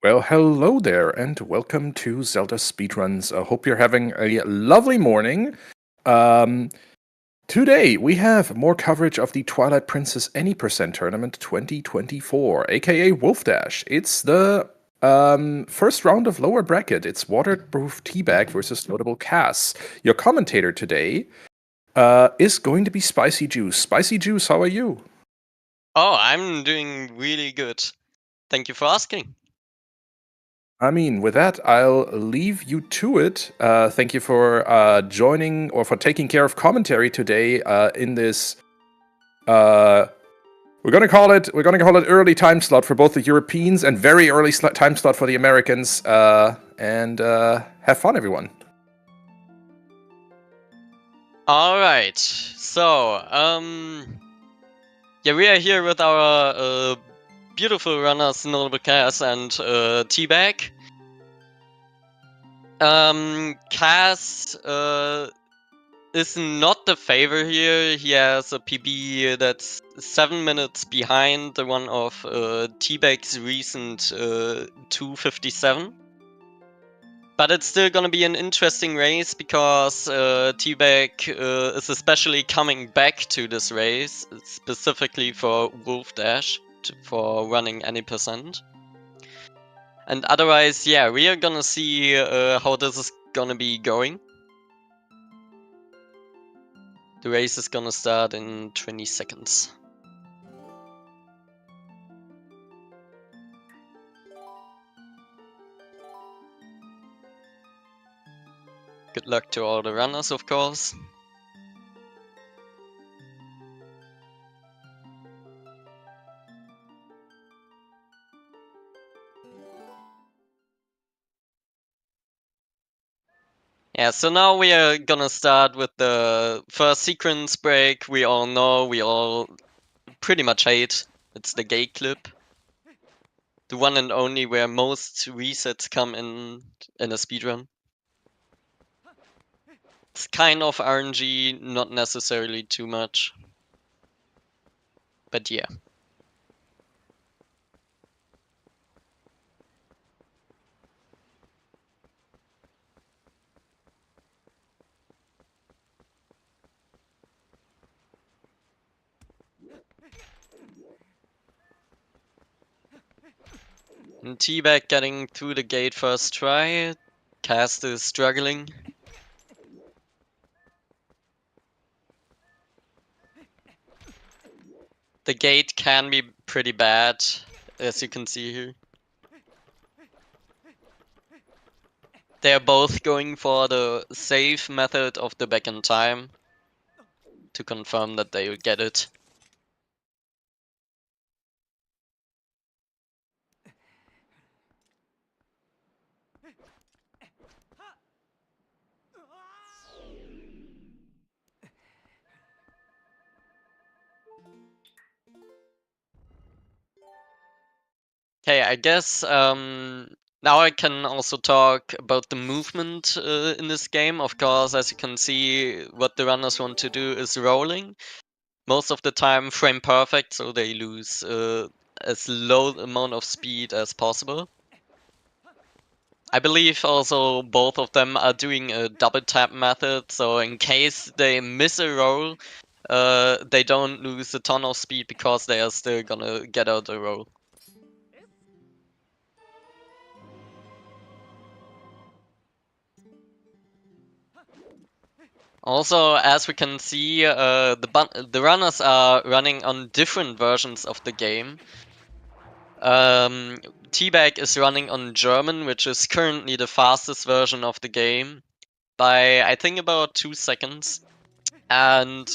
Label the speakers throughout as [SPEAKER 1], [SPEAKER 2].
[SPEAKER 1] Well, hello there, and welcome to Zelda Speedruns. I hope you're having a lovely morning. Um, Today, we have more coverage of the Twilight Princess Any Percent Tournament 2024, aka Wolfdash. It's the first round of lower bracket. It's Waterproof Teabag versus Notable Cass. Your commentator today is going to be Spicy Juice. Spicy Juice, how are you?
[SPEAKER 2] Oh, I'm doing really good. Thank you for asking.
[SPEAKER 1] I mean, with that, I'll leave you to it. Thank you for joining or for taking care of commentary today in this. We're gonna call it early time slot for both the Europeans and very early time slot for the Americans. And have fun, everyone.
[SPEAKER 2] All right. So, yeah, we are here with our beautiful runners, Notable Cass and Teabag. Cass is not the favor here. He has a PB that's 7 minutes behind the one of Teabag's recent 2:57. But it's still gonna be an interesting race because T-Bag is especially coming back to this race, specifically for Wolfdash, for running any percent. And otherwise, yeah, we are gonna see how this is gonna be going. The race is gonna start in 20 seconds. Good luck to all the runners, of course. Yeah, so now we are gonna start with the first sequence break. We all know, we all pretty much hate. It's the gate clip. The one and only where most resets come in a speedrun. It's kind of RNG, not necessarily too much. But yeah. And T-Bag getting through the gate first try. Cast is struggling. The gate can be pretty bad, as you can see here. They are both going for the safe method of the back in time to confirm that they will get it. Okay, I guess now I can also talk about the movement in this game. Of course, as you can see, what the runners want to do is rolling. Most of the time frame perfect, so they lose as low amount of speed as possible. I believe also both of them are doing a double tap method, so in case they miss a roll, they don't lose a ton of speed because they are still gonna get out the roll. Also, as we can see, the runners are running on different versions of the game. Teabag is running on German, which is currently the fastest version of the game, by I think about 2 seconds. And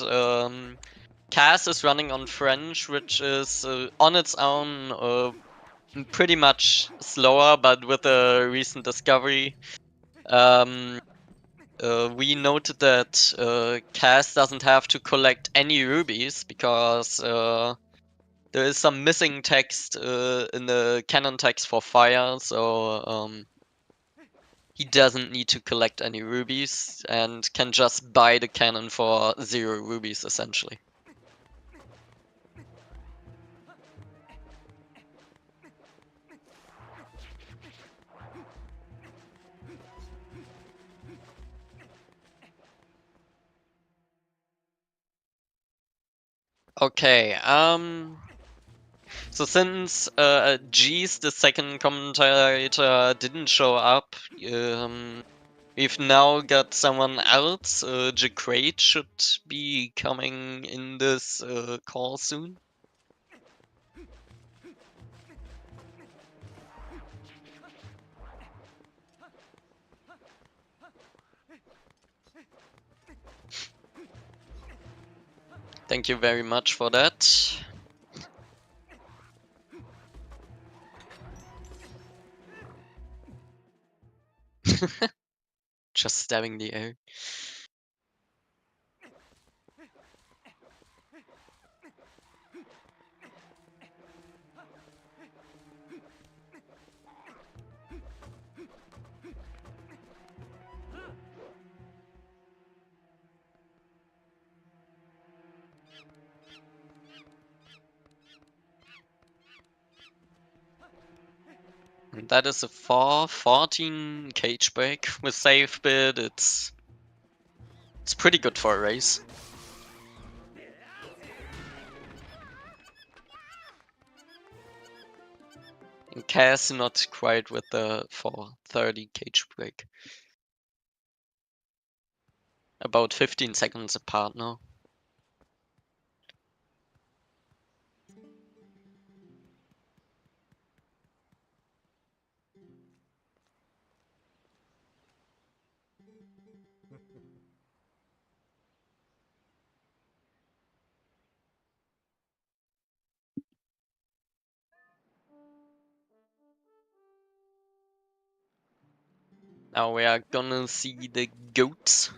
[SPEAKER 2] Cass is running on French, which is on its own pretty much slower, but with a recent discovery. We noted that Cass doesn't have to collect any rubies because there is some missing text in the canon text for fire, so he doesn't need to collect any rubies and can just buy the cannon for 0 rubies essentially. Okay, so since G's, the second commentator, didn't show up, we've now got someone else. Jacrate should be coming in this call soon. Thank you very much for that. Just stabbing the air. And that is a 14 cage break with save bid. It's pretty good for a race. And Cass not quite with the 430 cage break. About 15 seconds apart now. Now we are gonna see the goats.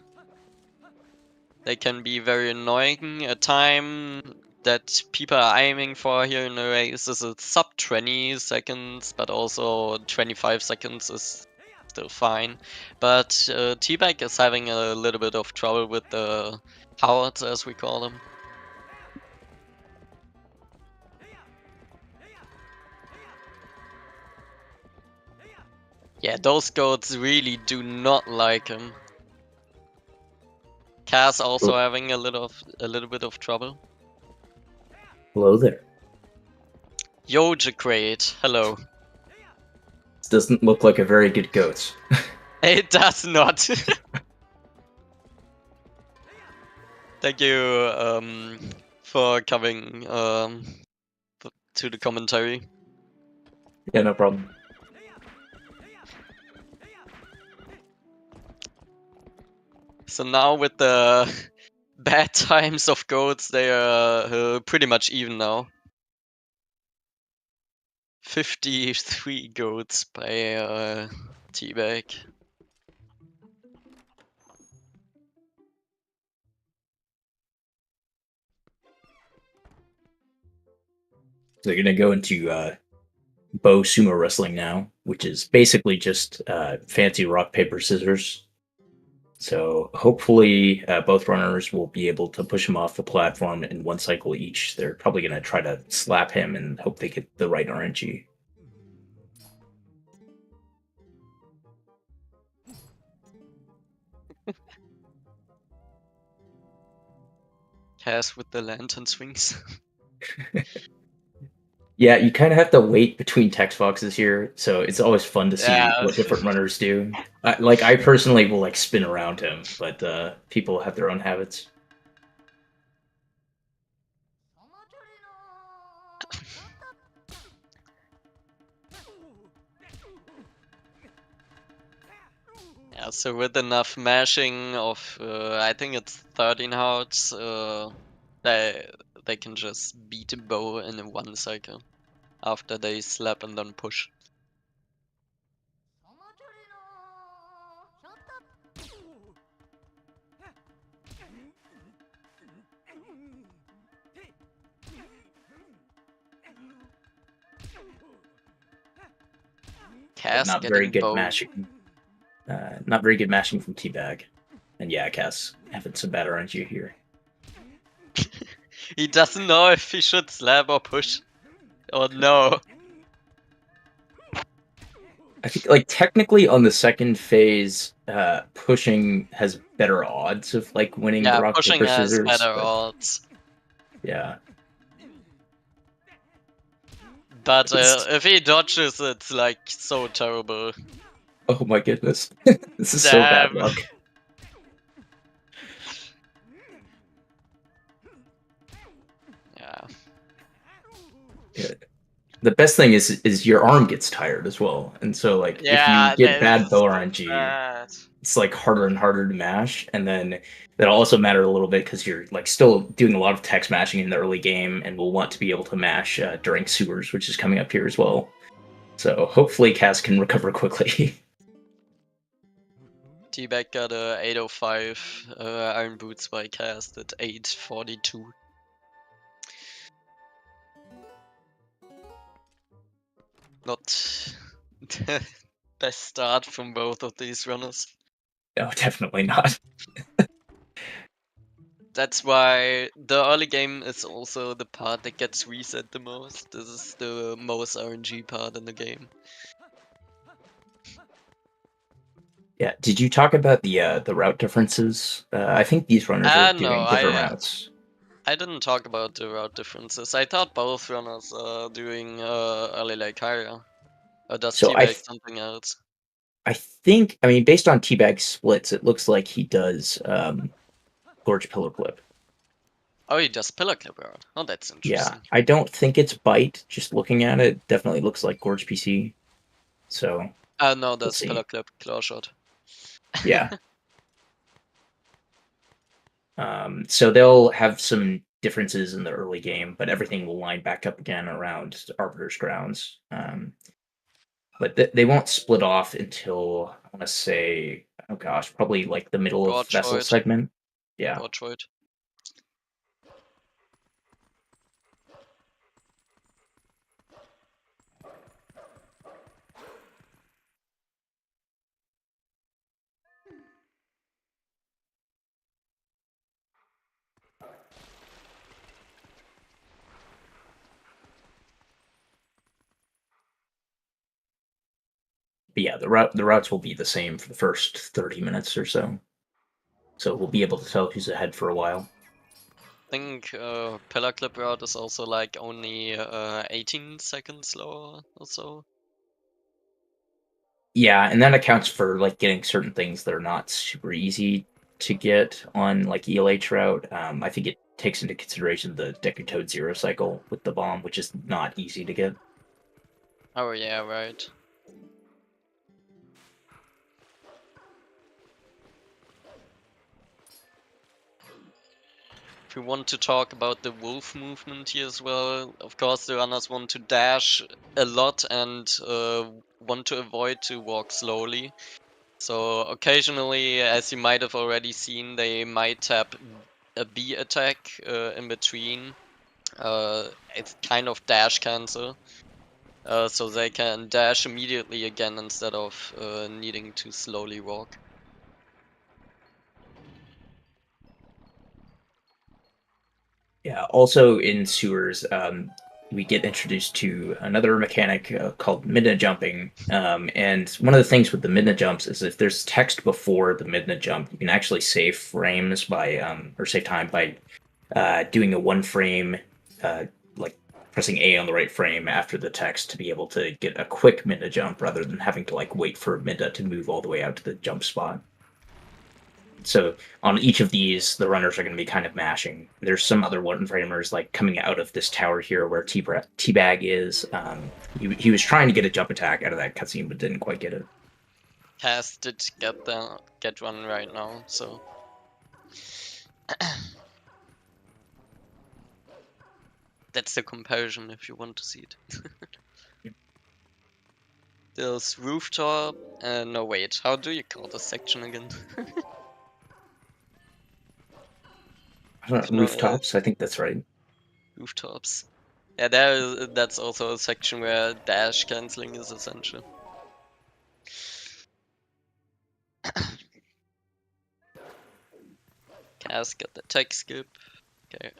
[SPEAKER 2] They can be very annoying. A time that people are aiming for here in the race is a sub 20 seconds, but also 25 seconds is still fine. But T-Bag is having a little bit of trouble with the Howards, as we call them. Yeah, those goats really do not like him. Cass also having a little bit of trouble.
[SPEAKER 3] Hello there.
[SPEAKER 2] Yo, Jacrate, hello.
[SPEAKER 3] This doesn't look like a very good goat.
[SPEAKER 2] It does not. Thank you for coming to the commentary.
[SPEAKER 3] Yeah, no problem.
[SPEAKER 2] So now with the bad times of goats, they are pretty much even now. 53 goats by T-Bag.
[SPEAKER 3] So they're gonna go into bow sumo wrestling now, which is basically just fancy rock paper scissors. So hopefully both runners will be able to push him off the platform in one cycle each. They're probably gonna try to slap him and hope they get the right RNG.
[SPEAKER 2] Cass with the lantern swings.
[SPEAKER 3] Yeah, you kind of have to wait between text boxes here, so it's always fun to see
[SPEAKER 2] Yeah.
[SPEAKER 3] what different runners do. I personally will like spin around him, but people have their own habits.
[SPEAKER 2] Yeah, so with enough mashing of, I think it's 13 hearts, they can just beat a bow in one cycle after they slap and then push. Cass
[SPEAKER 3] Not
[SPEAKER 2] getting
[SPEAKER 3] very good
[SPEAKER 2] bow.
[SPEAKER 3] mashing. Not very good mashing from Teabag. And yeah, Cass having some bad RNG here.
[SPEAKER 2] He doesn't know if he should slap or push. Or no.
[SPEAKER 3] I think like technically on the second phase, pushing has better odds of like winning the
[SPEAKER 2] Yeah,
[SPEAKER 3] rock
[SPEAKER 2] pushing
[SPEAKER 3] paper
[SPEAKER 2] has
[SPEAKER 3] scissors.
[SPEAKER 2] better
[SPEAKER 3] But
[SPEAKER 2] odds.
[SPEAKER 3] yeah,
[SPEAKER 2] But if he dodges, it's like so terrible.
[SPEAKER 3] Oh my goodness. This is so bad
[SPEAKER 2] Damn.
[SPEAKER 3] luck.
[SPEAKER 2] Yeah.
[SPEAKER 3] Yeah. The best thing is your arm gets tired as well. And so like if you
[SPEAKER 2] Yeah,
[SPEAKER 3] get
[SPEAKER 2] that
[SPEAKER 3] bad
[SPEAKER 2] is
[SPEAKER 3] bow
[SPEAKER 2] so
[SPEAKER 3] RNG,
[SPEAKER 2] bad.
[SPEAKER 3] it's like harder and harder to mash. And then that'll also matter a little bit because you're like still doing a lot of text mashing in the early game and will want to be able to mash during sewers, which is coming up here as well. So hopefully Cass can recover quickly.
[SPEAKER 2] T-Bag got a 805 Iron Boots by cast at 842. Not the best start from both of these runners.
[SPEAKER 3] No, definitely not.
[SPEAKER 2] That's why the early game is also the part that gets reset the most. This is the most RNG part in the game.
[SPEAKER 3] Yeah. Did you talk about the route differences? I think these runners are
[SPEAKER 2] No,
[SPEAKER 3] doing different routes.
[SPEAKER 2] I didn't talk about the route differences. I thought both runners are doing early like higher. Or does
[SPEAKER 3] So
[SPEAKER 2] T-Bag something else?
[SPEAKER 3] I think, I mean, based on Teabag splits, it looks like he does Gorge Pillar Clip.
[SPEAKER 2] Oh, he does pillar clip route. Oh, that's
[SPEAKER 3] Yeah,
[SPEAKER 2] interesting.
[SPEAKER 3] I don't think it's Bite. Just looking at it, definitely looks like Gorge PC. So
[SPEAKER 2] No,
[SPEAKER 3] we'll
[SPEAKER 2] that's
[SPEAKER 3] see.
[SPEAKER 2] pillar clip claw shot.
[SPEAKER 3] Yeah. So they'll have some differences in the early game, but everything will line back up again around Arbiter's grounds. But they won't split off until I want to say, oh gosh, probably like the middle of Vessel
[SPEAKER 2] Broadsword.
[SPEAKER 3] segment. Yeah.
[SPEAKER 2] Broadsword.
[SPEAKER 3] But yeah, the routes will be the same for the first 30 minutes or so. So we'll be able to tell who's ahead for a while.
[SPEAKER 2] I think pillar clip route is also like only 18 seconds slower or so.
[SPEAKER 3] Yeah, and that accounts for like getting certain things that are not super easy to get on like ELH route. I think it takes into consideration the Decatode Zero cycle with the bomb, which is not easy to get.
[SPEAKER 2] Oh yeah, right. If we want to talk about the wolf movement here as well, of course the runners want to dash a lot and want to avoid to walk slowly. So occasionally, as you might have already seen, they might tap a B attack in between. It's kind of dash cancel. So they can dash immediately again instead of needing to slowly walk.
[SPEAKER 3] Yeah. Also in sewers, we get introduced to another mechanic called midna jumping. And one of the things with the midna jumps is if there's text before the midna jump, you can actually save frames by or save time by doing a one frame, like pressing A on the right frame after the text to be able to get a quick midna jump rather than having to like wait for midna to move all the way out to the jump spot. So on each of these, the runners are going to be kind of mashing. There's some other one framers like coming out of this tower here where Teabag is. He was trying to get a jump attack out of that cutscene, but didn't quite get it.
[SPEAKER 2] Cass did get one right now, so that's the comparison if you want to see it. There's rooftop. No wait, how do you call this section again?
[SPEAKER 3] I don't know,
[SPEAKER 2] No,
[SPEAKER 3] rooftops. I think that's right.
[SPEAKER 2] rooftops. Yeah, that's also a section where dash canceling is essential. Cass got the tech skip. Okay.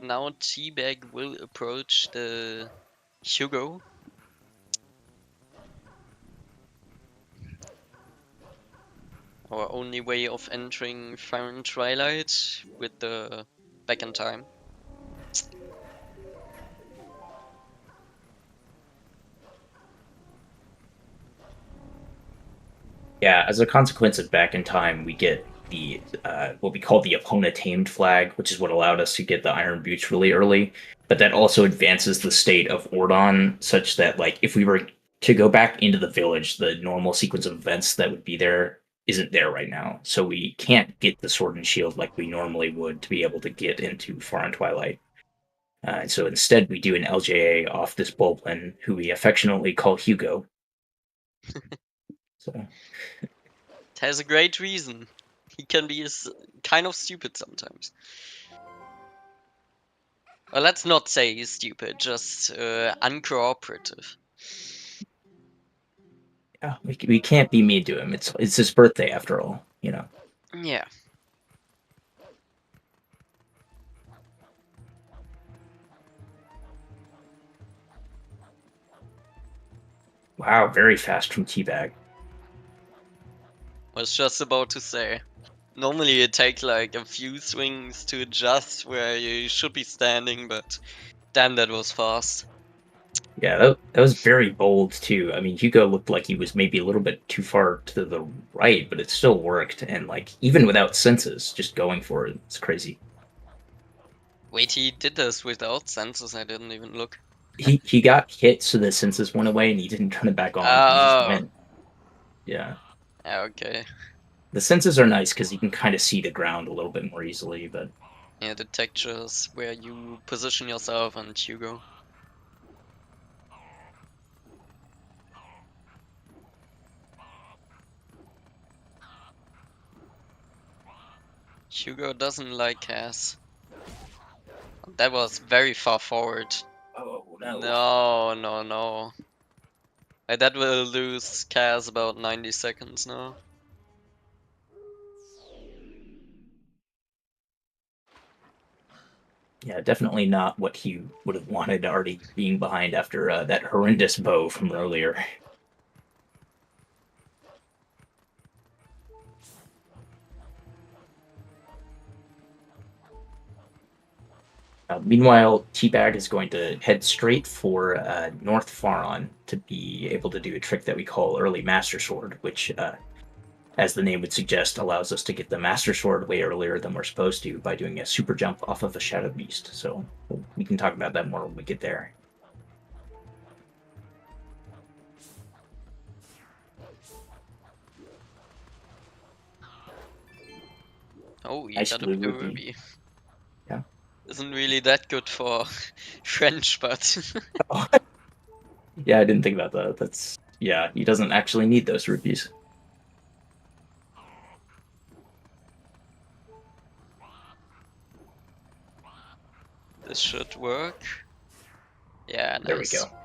[SPEAKER 2] Now Teabag will approach the Hugo. our only way of entering Fire and Twilight with the back in time.
[SPEAKER 3] Yeah, as a consequence of back in time, we get the what we call the opponent tamed flag, which is what allowed us to get the Iron Boots really early. But that also advances the state of Ordon, such that like if we were to go back into the village, the normal sequence of events that would be there isn't there right now. So we can't get the sword and shield like we normally would to be able to get into Far and Twilight. And so instead, we do an LJA off this Bulblin, who we affectionately call Hugo. So.
[SPEAKER 2] It has a great reason. He can be kind of stupid sometimes. Well, let's not say he's stupid, just uncooperative.
[SPEAKER 3] Yeah, we can't be mean to him. It's his birthday after all, you know.
[SPEAKER 2] Yeah.
[SPEAKER 3] Wow, very fast from Teabag.
[SPEAKER 2] Was just about to say. Normally it takes like a few swings to adjust where you should be standing, but damn, that was fast.
[SPEAKER 3] Yeah, that was very bold too. I mean, Hugo looked like he was maybe a little bit too far to the right, but it still worked. And like even without senses, just going for it, it's crazy.
[SPEAKER 2] Wait, he did this without senses? I didn't even look.
[SPEAKER 3] He got hit, so the senses went away, and he didn't turn it back on. He just
[SPEAKER 2] Oh.
[SPEAKER 3] went. Yeah.
[SPEAKER 2] Okay.
[SPEAKER 3] The senses are nice because you can kind of see the ground a little bit more easily, but
[SPEAKER 2] Yeah, the textures where you position yourself and Hugo. Hugo doesn't like Cass. That was very far forward.
[SPEAKER 3] oh no.
[SPEAKER 2] No, no, no. That will lose Cass about 90 seconds now.
[SPEAKER 3] Yeah, definitely not what he would have wanted already being behind after that horrendous bow from earlier. Meanwhile, Teabag is going to head straight for North Faron to be able to do a trick that we call Early Master Sword, which, as the name would suggest, allows us to get the Master Sword way earlier than we're supposed to by doing a super jump off of a Shadow Beast. So we can talk about that more when we get there.
[SPEAKER 2] Oh, he
[SPEAKER 3] Nice
[SPEAKER 2] got a
[SPEAKER 3] blue
[SPEAKER 2] blue
[SPEAKER 3] ruby.
[SPEAKER 2] ruby.
[SPEAKER 3] Yeah.
[SPEAKER 2] Isn't really that good for French, but
[SPEAKER 3] Yeah, I didn't think about that. That's yeah, he doesn't actually need those rupees.
[SPEAKER 2] this should work. Yeah, nice.
[SPEAKER 3] There we go.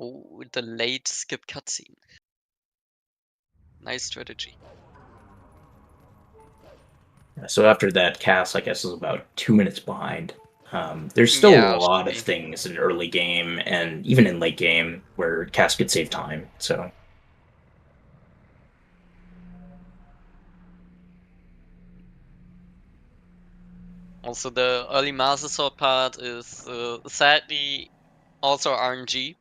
[SPEAKER 2] Oh, the late skip cutscene. Nice strategy.
[SPEAKER 3] So after that, Cass, I guess, is about 2 minutes behind. There's still
[SPEAKER 2] Yeah,
[SPEAKER 3] a lot
[SPEAKER 2] should
[SPEAKER 3] of
[SPEAKER 2] be.
[SPEAKER 3] things in early game and even in late game where Cass could save time. So
[SPEAKER 2] Also, the early Master Sword part is sadly also RNG.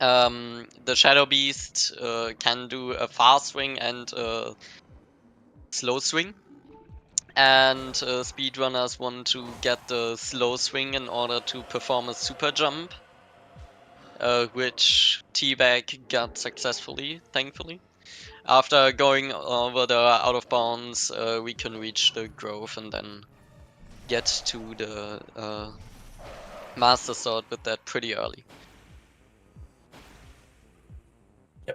[SPEAKER 2] The Shadow Beast can do a fast swing and a slow swing. And speedrunners want to get the slow swing in order to perform a super jump, which Teabag got successfully, thankfully. After going over the out of bounds, we can reach the grove and then get to the Master Sword with that pretty early.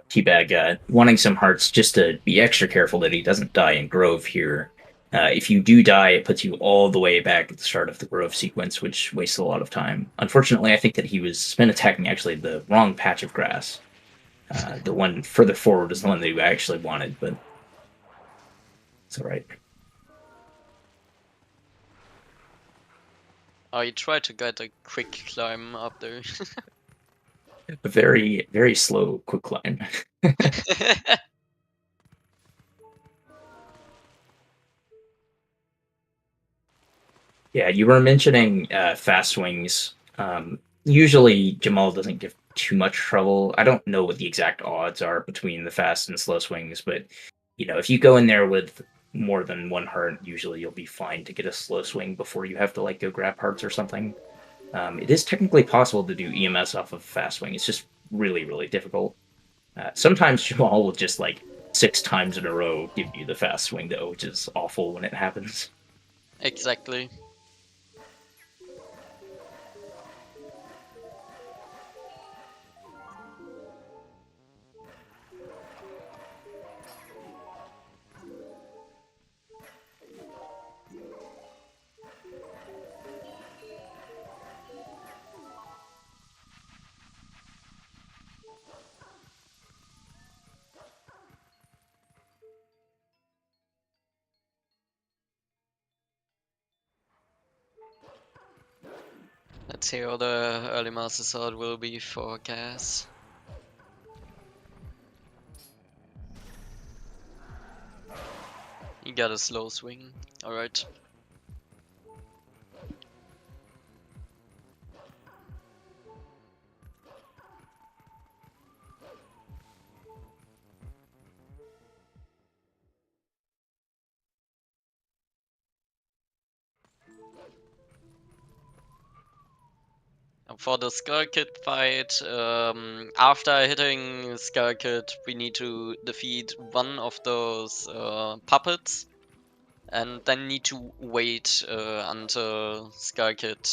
[SPEAKER 3] Teabag wanting some hearts just to be extra careful that he doesn't die in Grove here. If you do die, it puts you all the way back at the start of the Grove sequence, which wastes a lot of time. Unfortunately, I think that he was been attacking actually the wrong patch of grass. The one further forward is the one that you actually wanted, but it's all right.
[SPEAKER 2] I try to get a quick climb up there.
[SPEAKER 3] A very, very slow quick climb. Yeah, you were mentioning fast swings. Usually Jamal doesn't give too much trouble. I don't know what the exact odds are between the fast and slow swings, but if you go in there with more than one heart, usually you'll be fine to get a slow swing before you have to like go grab hearts or something. It is technically possible to do EMS off of fast swing. It's just really, really difficult. Sometimes Jamal will just like 6 times in a row give you the fast swing though, which is awful when it happens.
[SPEAKER 2] Exactly. Let's see how the early master sword will be for gas. He got a slow swing. Alright. For the Skull Kid fight, after hitting Skull Kid, we need to defeat one of those puppets, and then need to wait until Skull Kid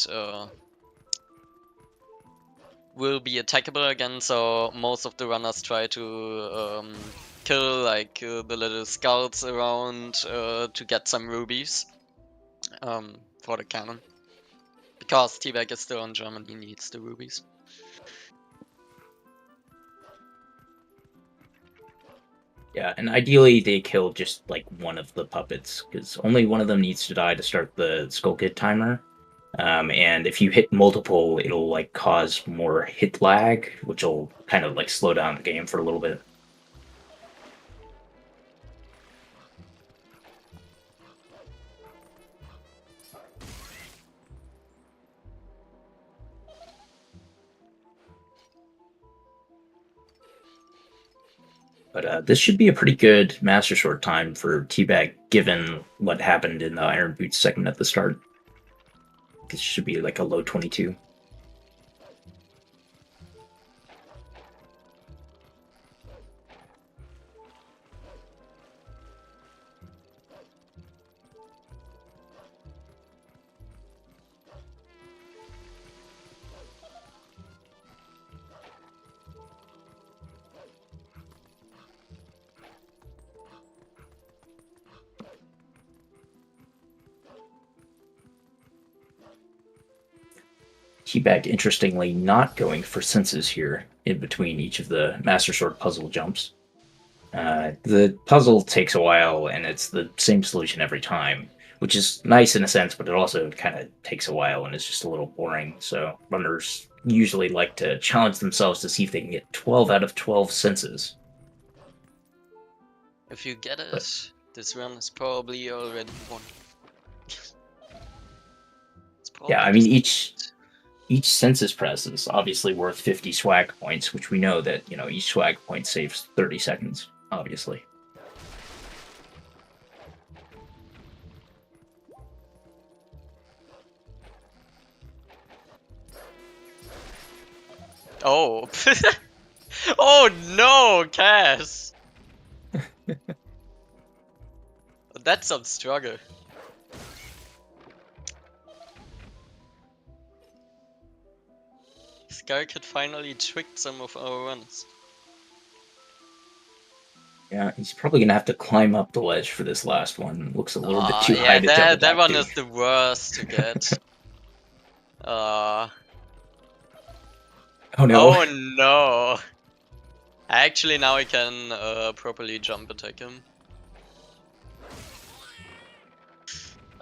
[SPEAKER 2] will be attackable again. So most of the runners try to kill like the little skulls around to get some rubies for the cannon. Because T-Bag is still on German, he needs the rubies.
[SPEAKER 3] Yeah, and ideally they kill just like one of the puppets, because only one of them needs to die to start the Skull Kid timer. And if you hit multiple, it'll like cause more hit lag, which will kind of like slow down the game for a little bit. But this should be a pretty good Master Sword time for Teabag, given what happened in the Iron Boots segment at the start. This should be like a low 22. Teabag, interestingly, not going for senses here in between each of the Master Sword puzzle jumps. The puzzle takes a while, and it's the same solution every time, which is nice in a sense, but it also kind of takes a while and is just a little boring. So runners usually like to challenge themselves to see if they can get 12 out of 12 senses.
[SPEAKER 2] If you get it, this run is probably already won.
[SPEAKER 3] Yeah, I mean each census press is obviously worth 50 swag points, which we know that each swag point saves 30 seconds. Obviously.
[SPEAKER 2] Oh. Oh no, Cass! That's some struggle. Sky could finally trick some of our runs.
[SPEAKER 3] Yeah, he's probably gonna have to climb up the ledge for this last one. Looks a little bit too high
[SPEAKER 2] Yeah,
[SPEAKER 3] to jump
[SPEAKER 2] that
[SPEAKER 3] back
[SPEAKER 2] one
[SPEAKER 3] to.
[SPEAKER 2] is the worst to get.
[SPEAKER 3] Oh no!
[SPEAKER 2] Oh no! Actually, now I can properly jump attack him.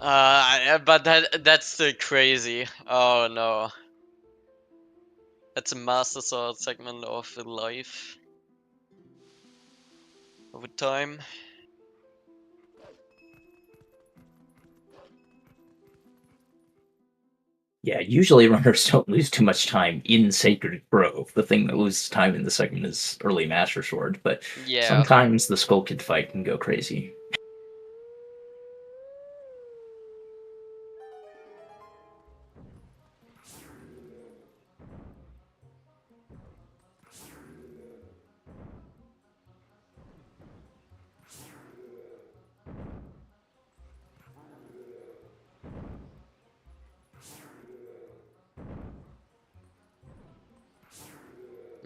[SPEAKER 2] But that's still crazy. Oh no. That's a Master Sword segment of the life. Over time.
[SPEAKER 3] Yeah, usually runners don't lose too much time in Sacred Grove. The thing that loses time in the segment is early Master Sword, but
[SPEAKER 2] Yeah.
[SPEAKER 3] sometimes the Skull Kid fight can go crazy.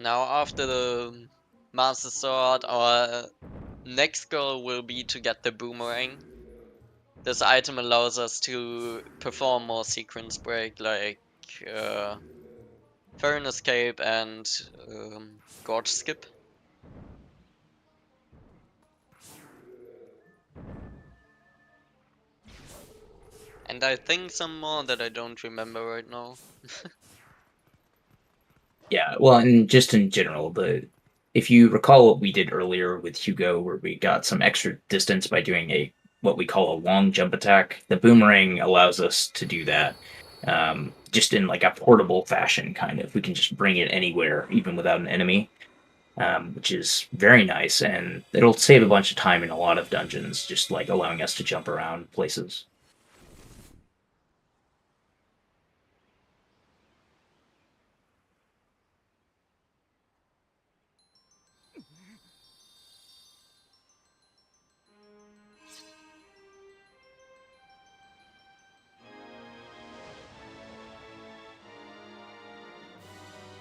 [SPEAKER 2] Now after the Master Sword, our next goal will be to get the Boomerang. This item allows us to perform more sequence break, like Fern Escape and Gorge Skip. And I think some more that I don't remember right now.
[SPEAKER 3] Yeah, well, and just in general, if you recall what we did earlier with Hugo, where we got some extra distance by doing a what we call a long jump attack, the boomerang allows us to do that, just in like a portable fashion, kind of. We can just bring it anywhere, even without an enemy, which is very nice, and it'll save a bunch of time in a lot of dungeons, just like allowing us to jump around places.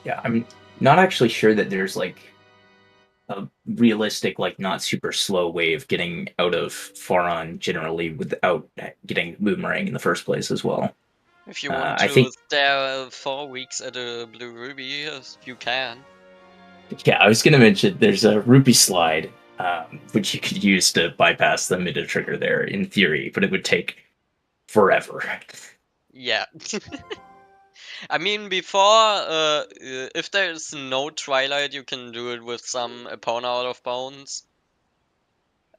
[SPEAKER 3] Yeah, I'm not actually sure that there's like a realistic, like not super slow way of getting out of Faron generally without getting boomerang in the first place as well.
[SPEAKER 2] If you want
[SPEAKER 3] I
[SPEAKER 2] to
[SPEAKER 3] think,
[SPEAKER 2] stare 4 weeks at a Blue Ruby, yes, you can.
[SPEAKER 3] yeah, I was going to mention there's a rupee slide, which you could use to bypass the mid trigger there in theory, but it would take forever.
[SPEAKER 2] Yeah. I mean, before, if there's no Twilight, you can do it with some Epona out of bounds.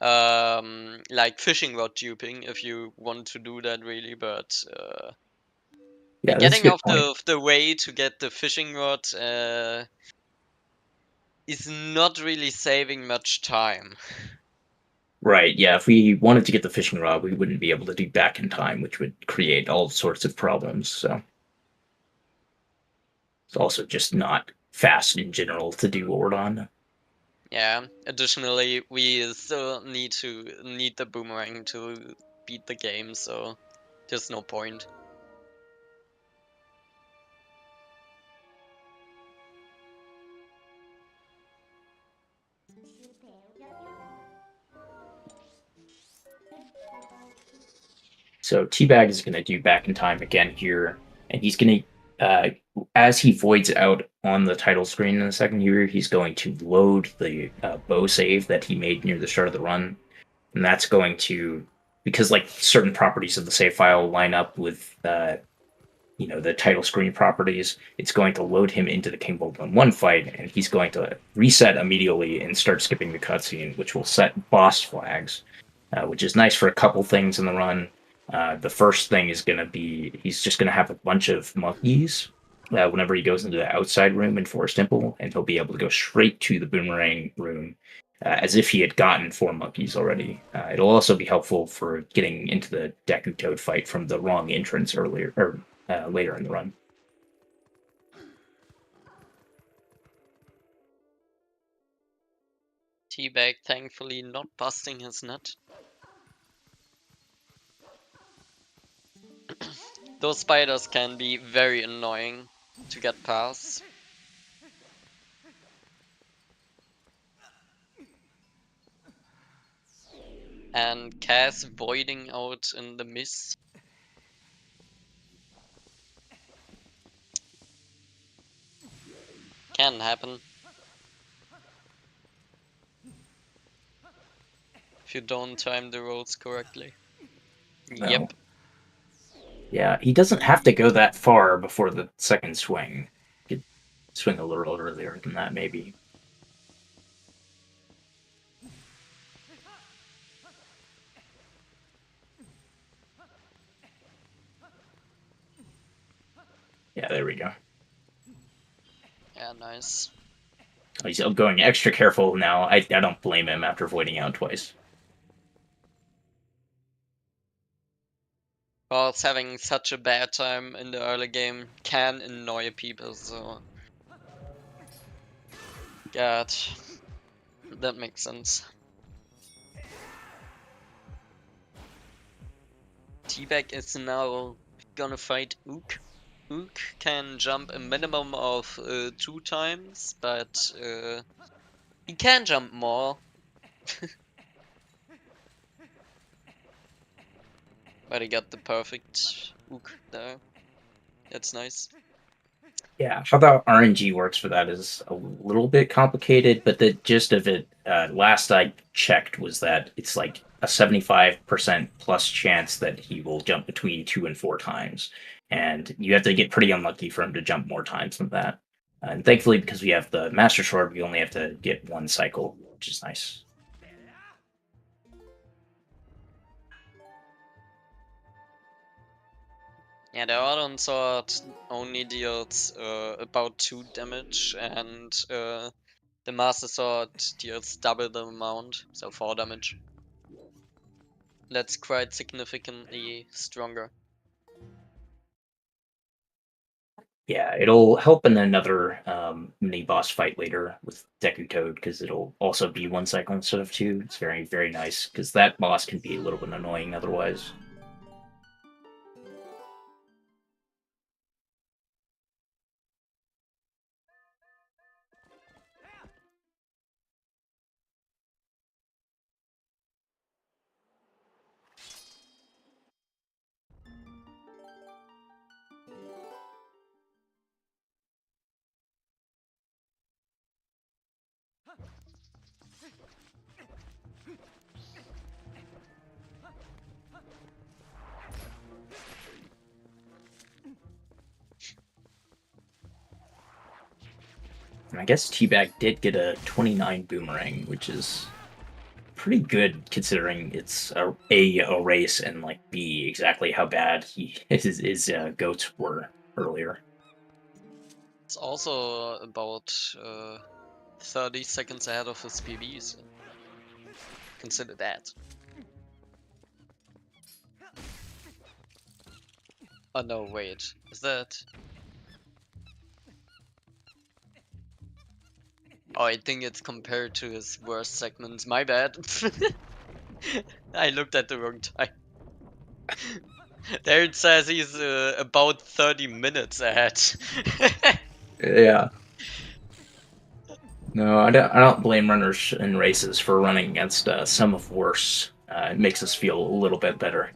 [SPEAKER 2] Like fishing rod duping, if you want to do that really, but
[SPEAKER 3] Yeah, that's a
[SPEAKER 2] getting
[SPEAKER 3] good
[SPEAKER 2] off
[SPEAKER 3] point.
[SPEAKER 2] the way to get the fishing rod is not really saving much time.
[SPEAKER 3] Right, yeah, if we wanted to get the fishing rod, we wouldn't be able to do back in time, which would create all sorts of problems, so it's also just not fast in general to do what we're on.
[SPEAKER 2] Yeah. Additionally, we still need the boomerang to beat the game, so there's no point.
[SPEAKER 3] So Teabag is going to do back in time again here, and he's going to, as he voids out on the title screen in the second year, he's going to load the bow save that he made near the start of the run, and that's going to, because like certain properties of the save file line up with the title screen properties, it's going to load him into the King Bolt 1 fight, and he's going to reset immediately and start skipping the cutscene, which will set boss flags, which is nice for a couple things in the run. The first thing is going to be he's just going to have a bunch of monkeys whenever he goes into the outside room in Forest Temple, and he'll be able to go straight to the boomerang room as if he had gotten 4 monkeys already. It'll also be helpful for getting into the Deku Toad fight from the wrong entrance earlier or later in the run.
[SPEAKER 2] Teabag thankfully not busting his nut. Those spiders can be very annoying to get past. And Cass voiding out in the mist. Can happen. If you don't time the rolls correctly.
[SPEAKER 3] No.
[SPEAKER 2] Yep.
[SPEAKER 3] Yeah, he doesn't have to go that far before the second swing. He could swing a little earlier than that, maybe. Yeah, there we go.
[SPEAKER 2] Yeah, nice.
[SPEAKER 3] He's going extra careful now. I don't blame him after voiding out twice.
[SPEAKER 2] Because having such a bad time in the early game can annoy people, so... God, that makes sense. T-Bag is now gonna fight Ook. Ook can jump a minimum of 2 times, but he can jump more. But he got the perfect Ook there. That's nice.
[SPEAKER 3] Yeah, how the RNG works for that is a little bit complicated, but the gist of it, last I checked, was that it's like a 75% plus chance that he will jump between 2 and 4 times. And you have to get pretty unlucky for him to jump more times than that. And thankfully, because we have the Master Sword, we only have to get one cycle, which is nice.
[SPEAKER 2] Yeah, the Audon Sword only deals about 2 damage, and the Master Sword deals double the amount, so 4 damage. That's quite significantly stronger.
[SPEAKER 3] Yeah, it'll help in another mini boss fight later with Deku Toad because it'll also be one cycle instead of two. It's very, very nice because that boss can be a little bit annoying otherwise. And I guess Teabag did get a 29 boomerang, which is pretty good considering it's a race and like B exactly how bad his goats were earlier.
[SPEAKER 2] It's also about 30 seconds ahead of his PB, so consider that. Oh no, wait, is that... Oh, I think it's compared to his worst segments, my bad. I looked at the wrong time. There it says he's about 30 minutes ahead.
[SPEAKER 3] Yeah. No, I don't blame runners in races for running against some of worse. It makes us feel a little bit better.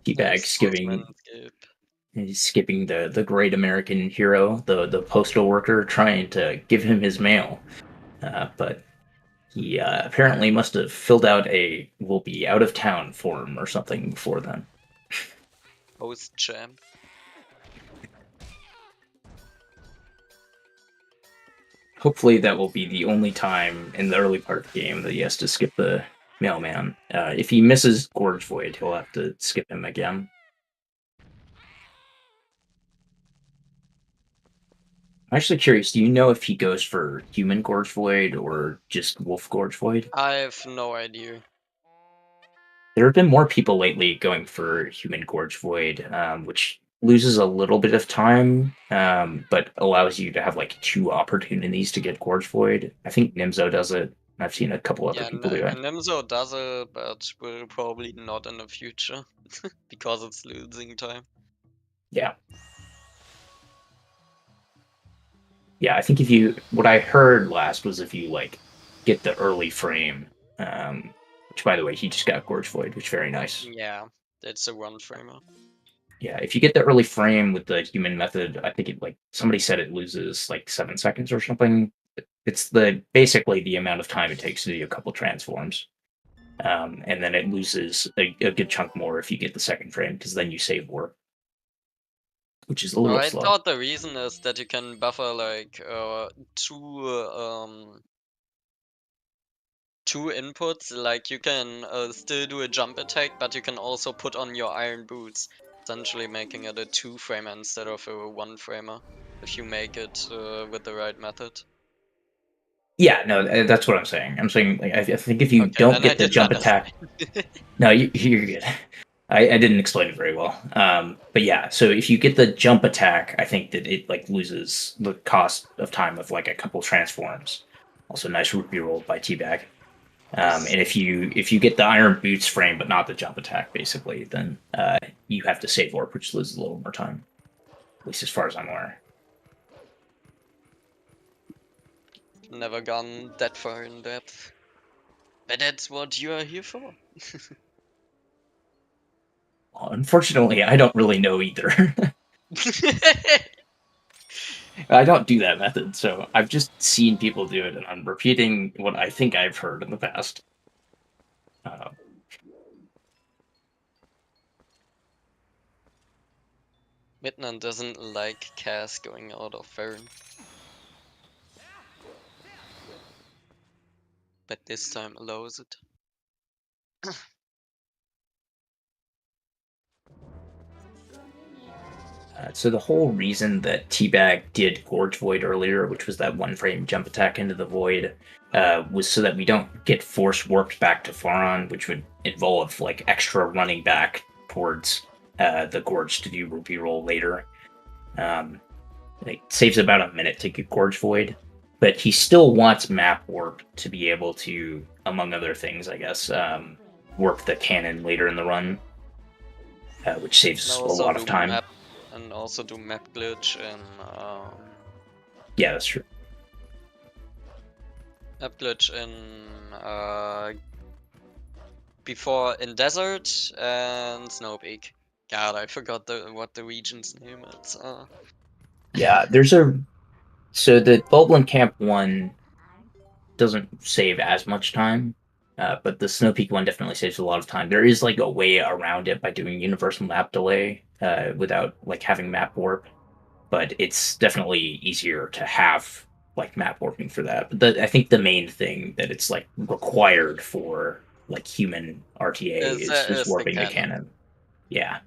[SPEAKER 3] Teabag skipping the great American hero, the postal worker, trying to give him his mail, but he apparently must have filled out a "will be out of town" form or something before then.
[SPEAKER 2] Post champ.
[SPEAKER 3] Hopefully, that will be the only time in the early part of the game that he has to skip the mailman. If he misses Gorge Void, he'll have to skip him again. I'm actually curious, do you know if he goes for Human Gorge Void or just Wolf Gorge Void?
[SPEAKER 2] I have no idea.
[SPEAKER 3] There have been more people lately going for Human Gorge Void, which loses a little bit of time, but allows you to have like 2 opportunities to get Gorge Void. I think Nimzo does it. I've seen a couple other
[SPEAKER 2] Yeah,
[SPEAKER 3] people do it.
[SPEAKER 2] Nimzo does it, but will probably not in the future because it's losing time.
[SPEAKER 3] Yeah. Yeah, I think if you what I heard last was if you like get the early frame, which by the way he just got Gorge Void, which very nice.
[SPEAKER 2] Yeah, it's a one framer.
[SPEAKER 3] Yeah, if you get the early frame with the human method, I think it like somebody said it loses like 7 seconds or something. It's the basically the amount of time it takes to do a couple transforms. And then it loses a good chunk more if you get the second frame, because then you save warp, which is a
[SPEAKER 2] Oh,
[SPEAKER 3] little
[SPEAKER 2] I
[SPEAKER 3] slow.
[SPEAKER 2] thought the reason is that you can buffer like two inputs. Like you can still do a jump attack, but you can also put on your iron boots, essentially making it a two framer instead of a one framer if you make it with the right method.
[SPEAKER 3] Yeah, no, that's what I'm saying. I'm saying like, I think if you
[SPEAKER 2] Okay,
[SPEAKER 3] don't
[SPEAKER 2] then I
[SPEAKER 3] get the
[SPEAKER 2] didn't
[SPEAKER 3] jump attack,
[SPEAKER 2] understand.
[SPEAKER 3] no, you're good. I didn't explain it very well. But yeah, so if you get the jump attack, I think that it like loses the cost of time of like a couple transforms. Also, nice rupee roll by Teabag. And if you get the iron boots frame but not the jump attack, basically, then you have to save warp, which loses a little more time. At least as far as I'm aware.
[SPEAKER 2] Never gone that far in depth. But that's what you are here for.
[SPEAKER 3] Well, unfortunately, I don't really know either. I don't do that method, so I've just seen people do it, and I'm repeating what I think I've heard in the past. Uh,
[SPEAKER 2] Midnan doesn't like Cass going out of Farron. But this time allows it.
[SPEAKER 3] so the whole reason that Teabag did Gorge Void earlier, which was that one frame jump attack into the void, was so that we don't get force warped back to Faron, which would involve like extra running back towards the Gorge to do Rupee roll later. Um, it saves about a minute to get Gorge Void, but he still wants map warp to be able to, among other things, I guess, warp the cannon later in the run, which
[SPEAKER 2] And
[SPEAKER 3] saves a
[SPEAKER 2] also
[SPEAKER 3] lot of
[SPEAKER 2] do
[SPEAKER 3] time.
[SPEAKER 2] map glitch and
[SPEAKER 3] Yeah, that's true.
[SPEAKER 2] before in desert and Snow Peak. God, I forgot what the region's name is.
[SPEAKER 3] Yeah, so the Bulblin Camp one doesn't save as much time, but the Snow Peak one definitely saves a lot of time. There is like a way around it by doing universal map delay without like having map warp, but it's definitely easier to have like map warping for that. But I think the main thing that it's like required for like human RTA is
[SPEAKER 2] is the
[SPEAKER 3] warping the
[SPEAKER 2] cannon.
[SPEAKER 3] cannon. Yeah.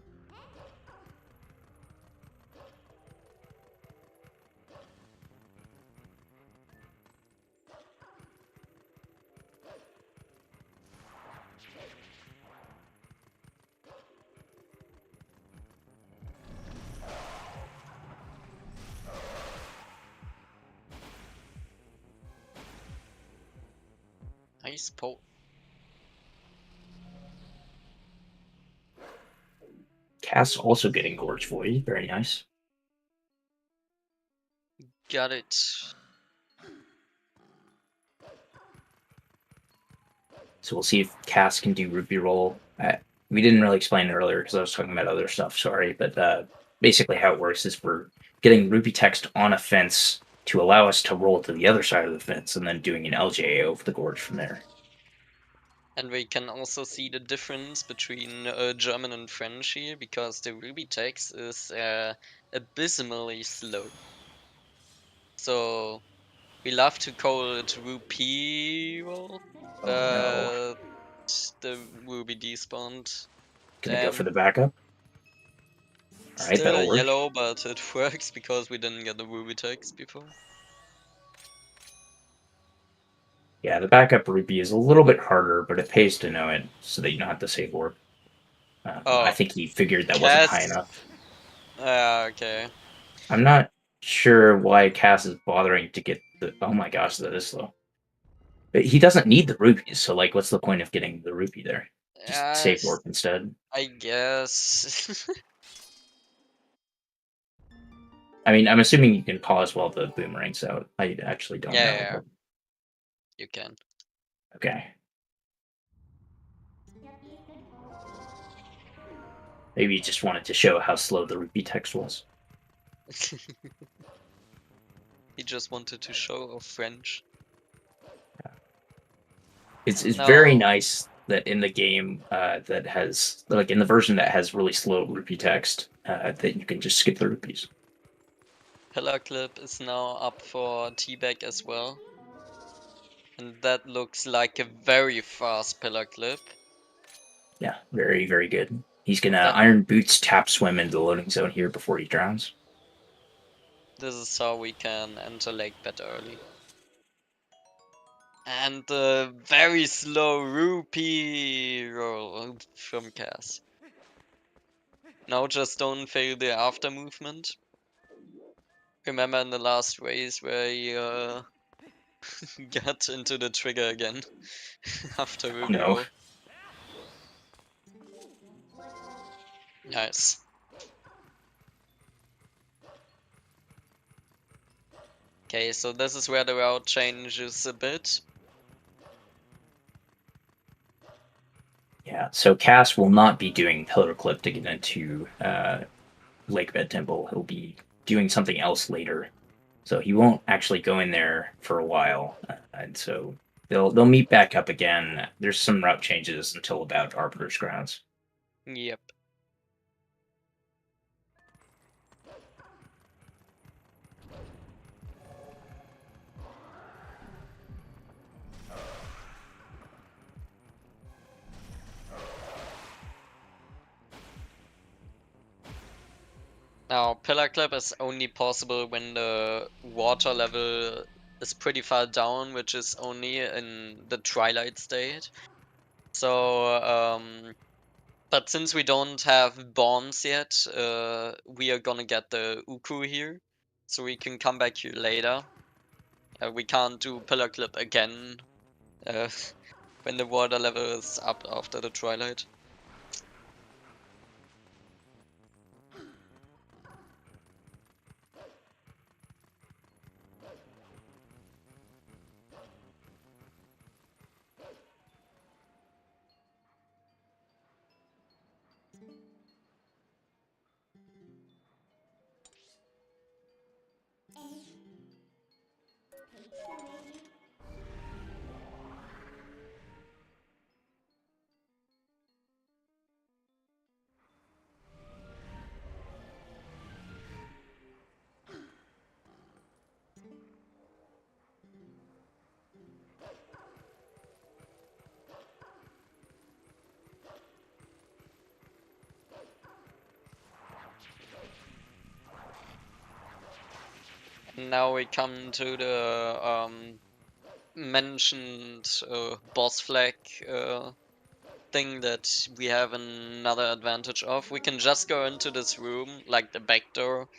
[SPEAKER 2] Nice pull.
[SPEAKER 3] Cass also getting Gorge Void. Very nice.
[SPEAKER 2] Got it.
[SPEAKER 3] So we'll see if Cass can do Rupee Roll. We didn't really explain it earlier because I was talking about other stuff. Sorry, but basically how it works is we're getting Rupee text on a fence to allow us to roll to the other side of the fence, and then doing an LJA over the gorge from there.
[SPEAKER 2] And we can also see the difference between German and French here, because the Ruby text is abysmally slow. So we love to call it Rupee roll,
[SPEAKER 3] Oh no!
[SPEAKER 2] but the Ruby despawned.
[SPEAKER 3] Gonna go for
[SPEAKER 2] Damn.
[SPEAKER 3] the backup. All right,
[SPEAKER 2] Still a
[SPEAKER 3] that'll work.
[SPEAKER 2] yellow, but it works because we didn't get the Ruby text before.
[SPEAKER 3] Yeah, the backup Rupee is a little bit harder, but it pays to know it so that you don't have to save warp. I
[SPEAKER 2] Oh,
[SPEAKER 3] think he figured that wasn't high
[SPEAKER 2] Cass.
[SPEAKER 3] enough.
[SPEAKER 2] Okay.
[SPEAKER 3] I'm not sure why Cass is bothering to get the. Oh my gosh, that is slow. But he doesn't need the rupees, so like, what's the point of getting the rupee there? Just save warp instead.
[SPEAKER 2] I guess.
[SPEAKER 3] I mean, I'm assuming you can pause while the boomerang's out. I actually don't know.
[SPEAKER 2] Yeah, you can.
[SPEAKER 3] Okay. Maybe you just wanted to show how slow the rupee text was.
[SPEAKER 2] He just wanted to show off French.
[SPEAKER 3] It's very
[SPEAKER 2] No.
[SPEAKER 3] nice that in the game that has, like, in the version that has really slow rupee text, that you can just skip the rupees.
[SPEAKER 2] Pillar clip is now up for T-Bag as well. And that looks like a very fast pillar clip.
[SPEAKER 3] Yeah, very, very good. He's gonna
[SPEAKER 2] That
[SPEAKER 3] Iron Boots tap swim into the loading zone here before he drowns.
[SPEAKER 2] this is how we can enter Lake Bed early. And the very slow rupee roll from Cass. Now just don't fail the after movement. Remember in the last race where he got into the trigger again after
[SPEAKER 3] Oh,
[SPEAKER 2] rupee
[SPEAKER 3] no.
[SPEAKER 2] roll. Nice. Okay, so this is where the route changes a bit.
[SPEAKER 3] Yeah, so Cass will not be doing pillar clip to get into Lake Bed Temple. He'll be doing something else later. So he won't actually go in there for a while. And so they'll meet back up again. There's some route changes until about Arbiter's Grounds.
[SPEAKER 2] Yep. Now, pillar clip is only possible when the water level is pretty far down, which is only in the twilight state. So, but since we don't have bombs yet, we are gonna get the Uku here, so we can come back here later. We can't do pillar clip again when the water level is up after the twilight. Now we come to the mentioned boss flag thing that we have another advantage of. We can just go into this room, like the back door.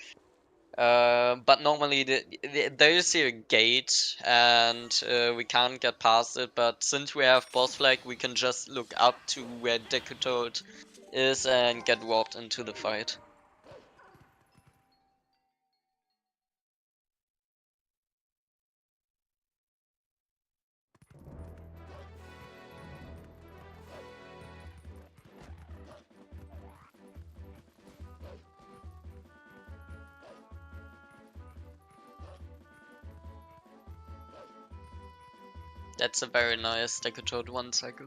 [SPEAKER 2] But normally there is here a gate and we can't get past it, but since we have boss flag, we can just look up to where Decatoad is and get warped into the fight. That's a very nice Decatoad 1 cycle.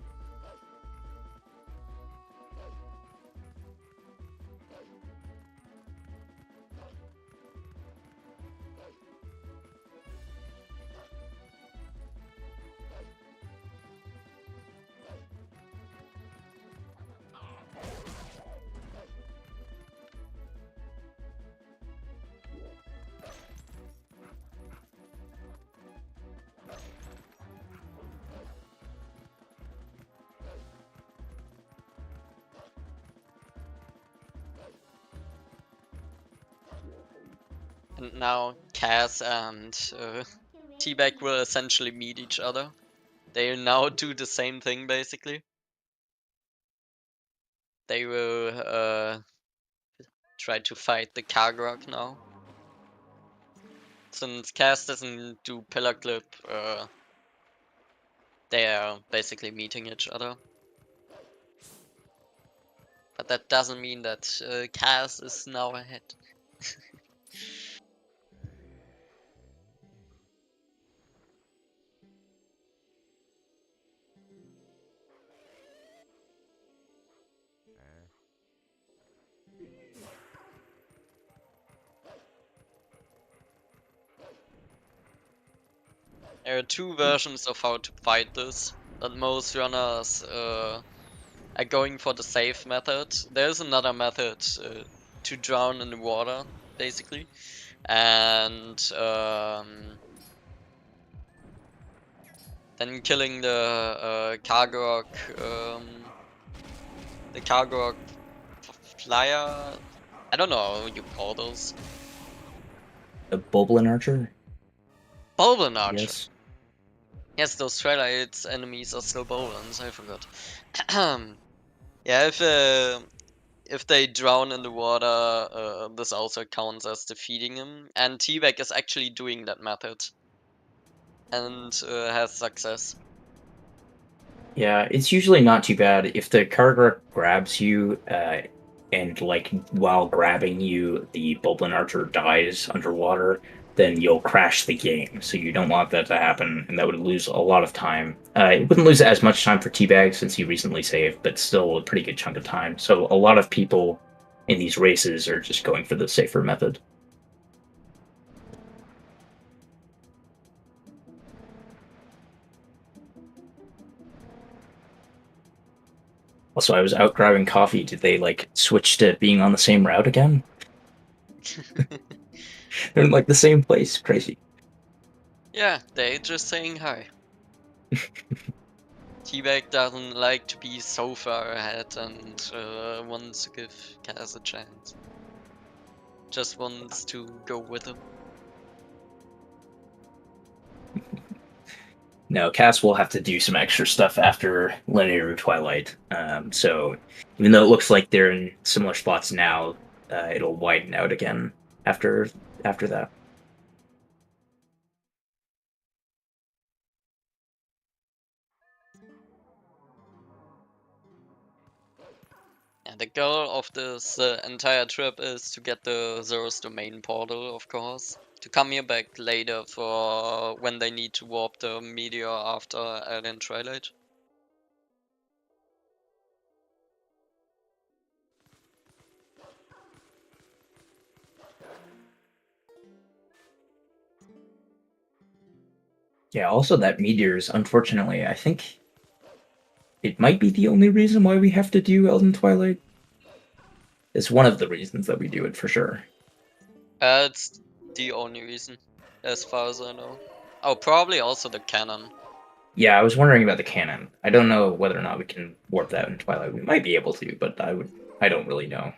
[SPEAKER 2] And now Cass and T-Bag will essentially meet each other. They now do the same thing basically. They will try to fight the Kargrak now. Since Cass doesn't do pillar clip, they are basically meeting each other. But that doesn't mean that Cass is now ahead. There are two versions of how to fight this, but most runners are going for the safe method. There's another method to drown in the water, basically, and then killing the Kargok flyer. I don't know how you call those.
[SPEAKER 3] The Boblin Archer?
[SPEAKER 2] Bulbin Archer.
[SPEAKER 3] Yes.
[SPEAKER 2] Yes, those Twilight enemies are still Bolins, I forgot. Yeah, if they drown in the water, this also counts as defeating him. And T-Bag is actually doing that method. And has success.
[SPEAKER 3] Yeah, it's usually not too bad. If the Kargrak grabs you, and like while grabbing you, the Boblin Archer dies underwater, then you'll crash the game. So you don't want that to happen, and that would lose a lot of time. It wouldn't lose as much time for Teabag since he recently saved, but still a pretty good chunk of time. So a lot of people in these races are just going for the safer method. Also, I was out grabbing coffee. Did they like switch to being on the same route again? They're in like the same place. Crazy.
[SPEAKER 2] Yeah, they just saying hi. T-Bag doesn't like to be so far ahead and wants to give Kaz a chance. Just wants to go with him.
[SPEAKER 3] No, Cass will have to do some extra stuff after Linear Twilight. So even though it looks like they're in similar spots now, it'll widen out again after that.
[SPEAKER 2] And the goal of this entire trip is to get the Zero's domain portal, of course. To come here back later for when they need to warp the meteor after Alien Twilight.
[SPEAKER 3] Yeah, also that meteors, unfortunately, I think it might be the only reason why we have to do Elden Twilight. It's one of the reasons that we do it for sure.
[SPEAKER 2] It's the only reason, as far as I know. Oh, probably also the cannon.
[SPEAKER 3] Yeah, I was wondering about the cannon. I don't know whether or not we can warp that in Twilight. We might be able to, but I don't really know.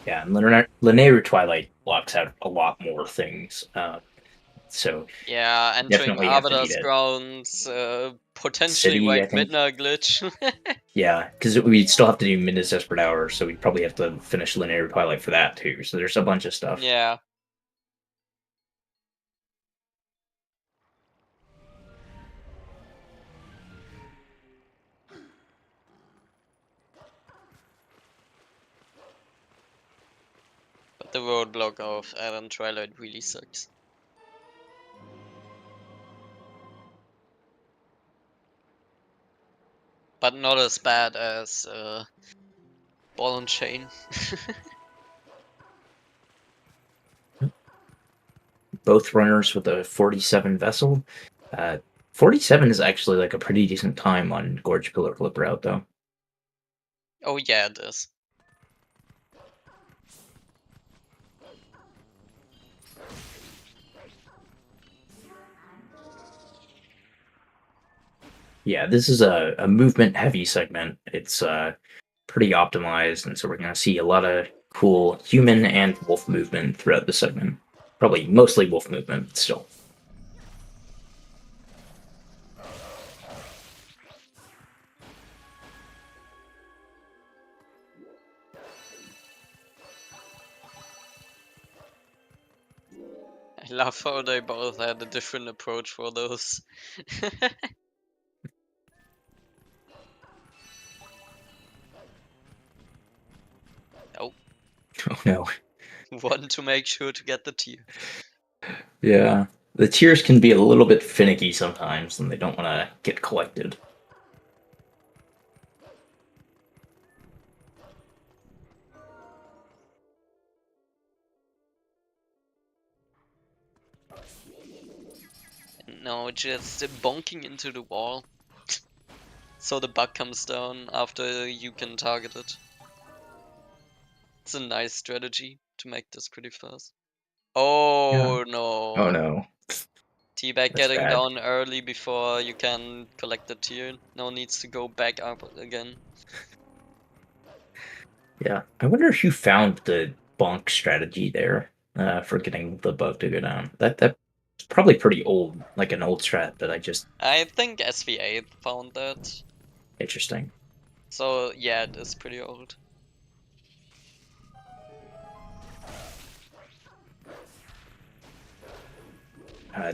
[SPEAKER 3] Yeah, and Linear Twilight blocks out a lot more things. So
[SPEAKER 2] Yeah, entering
[SPEAKER 3] definitely have to beat
[SPEAKER 2] Arbiter's
[SPEAKER 3] it.
[SPEAKER 2] grounds, potentially
[SPEAKER 3] City, I
[SPEAKER 2] White
[SPEAKER 3] think.
[SPEAKER 2] Midnight glitch.
[SPEAKER 3] Yeah, because we still have to do Midnight's Desperate Hour, so we probably have to finish Linear Twilight for that too. So there's a bunch of stuff.
[SPEAKER 2] Yeah. But the roadblock of Alien Twilight really sucks. But not as bad as Ball and Chain.
[SPEAKER 3] Both runners with a 47 vessel. 47 is actually like a pretty decent time on Gorge Pillar Flip route, though.
[SPEAKER 2] Oh yeah, it is.
[SPEAKER 3] Yeah, this is a movement heavy segment. It's pretty optimized, and so we're gonna see a lot of cool human and wolf movement throughout the segment. Probably mostly wolf movement, but still.
[SPEAKER 2] I love how they both had a different approach for those. Oh,
[SPEAKER 3] Oh no.
[SPEAKER 2] one to make sure to get the tier.
[SPEAKER 3] Yeah. The tiers can be a little bit finicky sometimes, and they don't want to get collected.
[SPEAKER 2] No, just bonking into the wall. So the bug comes down after you can target it. It's a nice strategy to make this pretty fast.
[SPEAKER 3] Yeah.
[SPEAKER 2] Oh
[SPEAKER 3] Oh
[SPEAKER 2] no.
[SPEAKER 3] no.
[SPEAKER 2] Teabag
[SPEAKER 3] That's
[SPEAKER 2] getting
[SPEAKER 3] bad.
[SPEAKER 2] down early before you can collect the tier. Now needs to go back up again.
[SPEAKER 3] Yeah. I wonder if you found the bonk strategy there for getting the bug to go down. That's probably pretty old, like an old strat that I just
[SPEAKER 2] I think SVA found that.
[SPEAKER 3] interesting.
[SPEAKER 2] So yeah, it is pretty old.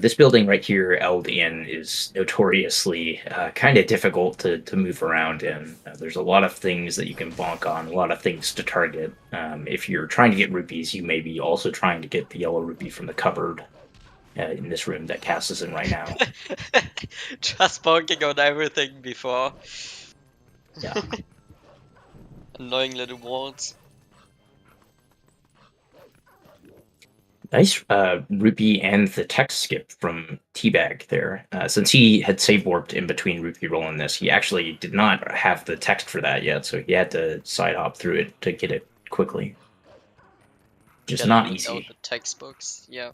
[SPEAKER 3] This building right here, Eld Inn, is notoriously kind of difficult to move around in. There's a lot of things that you can bonk on, a lot of things to target. If you're trying to get rupees, you may be also trying to get the yellow rupee from the cupboard in this room that Cass is in right now.
[SPEAKER 2] Just bonking on everything before.
[SPEAKER 3] Yeah.
[SPEAKER 2] Annoying little walls.
[SPEAKER 3] Nice rupee and the text skip from Teabag there. Since he had save warped in between rupee roll and this, he actually did not have the text for that yet, so he had to side hop through it to get it quickly. Just
[SPEAKER 2] Gotta
[SPEAKER 3] not
[SPEAKER 2] read out
[SPEAKER 3] easy.
[SPEAKER 2] the textbooks. Yeah.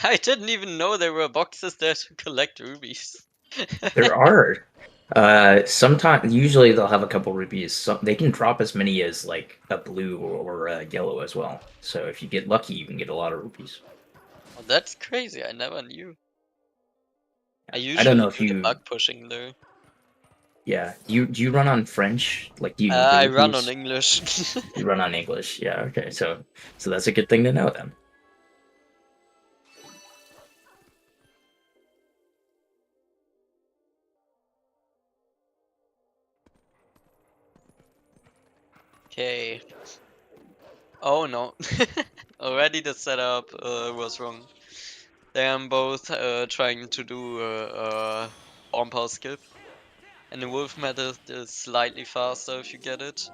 [SPEAKER 2] I didn't even know there were boxes there to collect rubies.
[SPEAKER 3] There are. Sometimes, usually they'll have a couple rupees. They can drop as many as like a blue or a yellow as well. So if you get lucky, you can get a lot of rupees.
[SPEAKER 2] Oh, that's crazy. I never knew. I
[SPEAKER 3] I don't know
[SPEAKER 2] usually
[SPEAKER 3] if
[SPEAKER 2] do the
[SPEAKER 3] you,
[SPEAKER 2] bug pushing though.
[SPEAKER 3] yeah. Do you run on French? Like, do you need the
[SPEAKER 2] I run on
[SPEAKER 3] rupees?
[SPEAKER 2] English.
[SPEAKER 3] You run on English. Yeah. Okay. So that's a good thing to know then.
[SPEAKER 2] Okay. Oh no. Already the setup was wrong. They are both trying to do a bomb power skip. And the wolf method is slightly faster if you get it.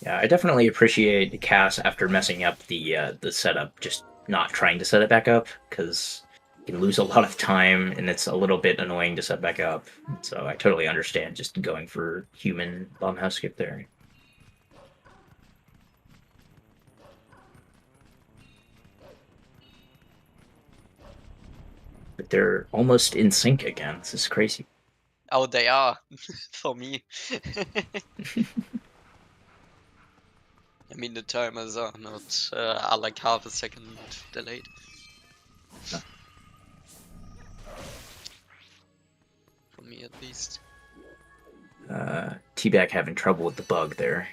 [SPEAKER 3] Yeah, I definitely appreciate Cass after messing up the setup, just not trying to set it back up because you can lose a lot of time and it's a little bit annoying to set back up. So I totally understand just going for human bomb house skip there. But they're almost in sync again. This is crazy.
[SPEAKER 2] Oh, they are for me. I mean, the timers are not are like half a second delayed. For me, at least.
[SPEAKER 3] Teabag having trouble with the bug there.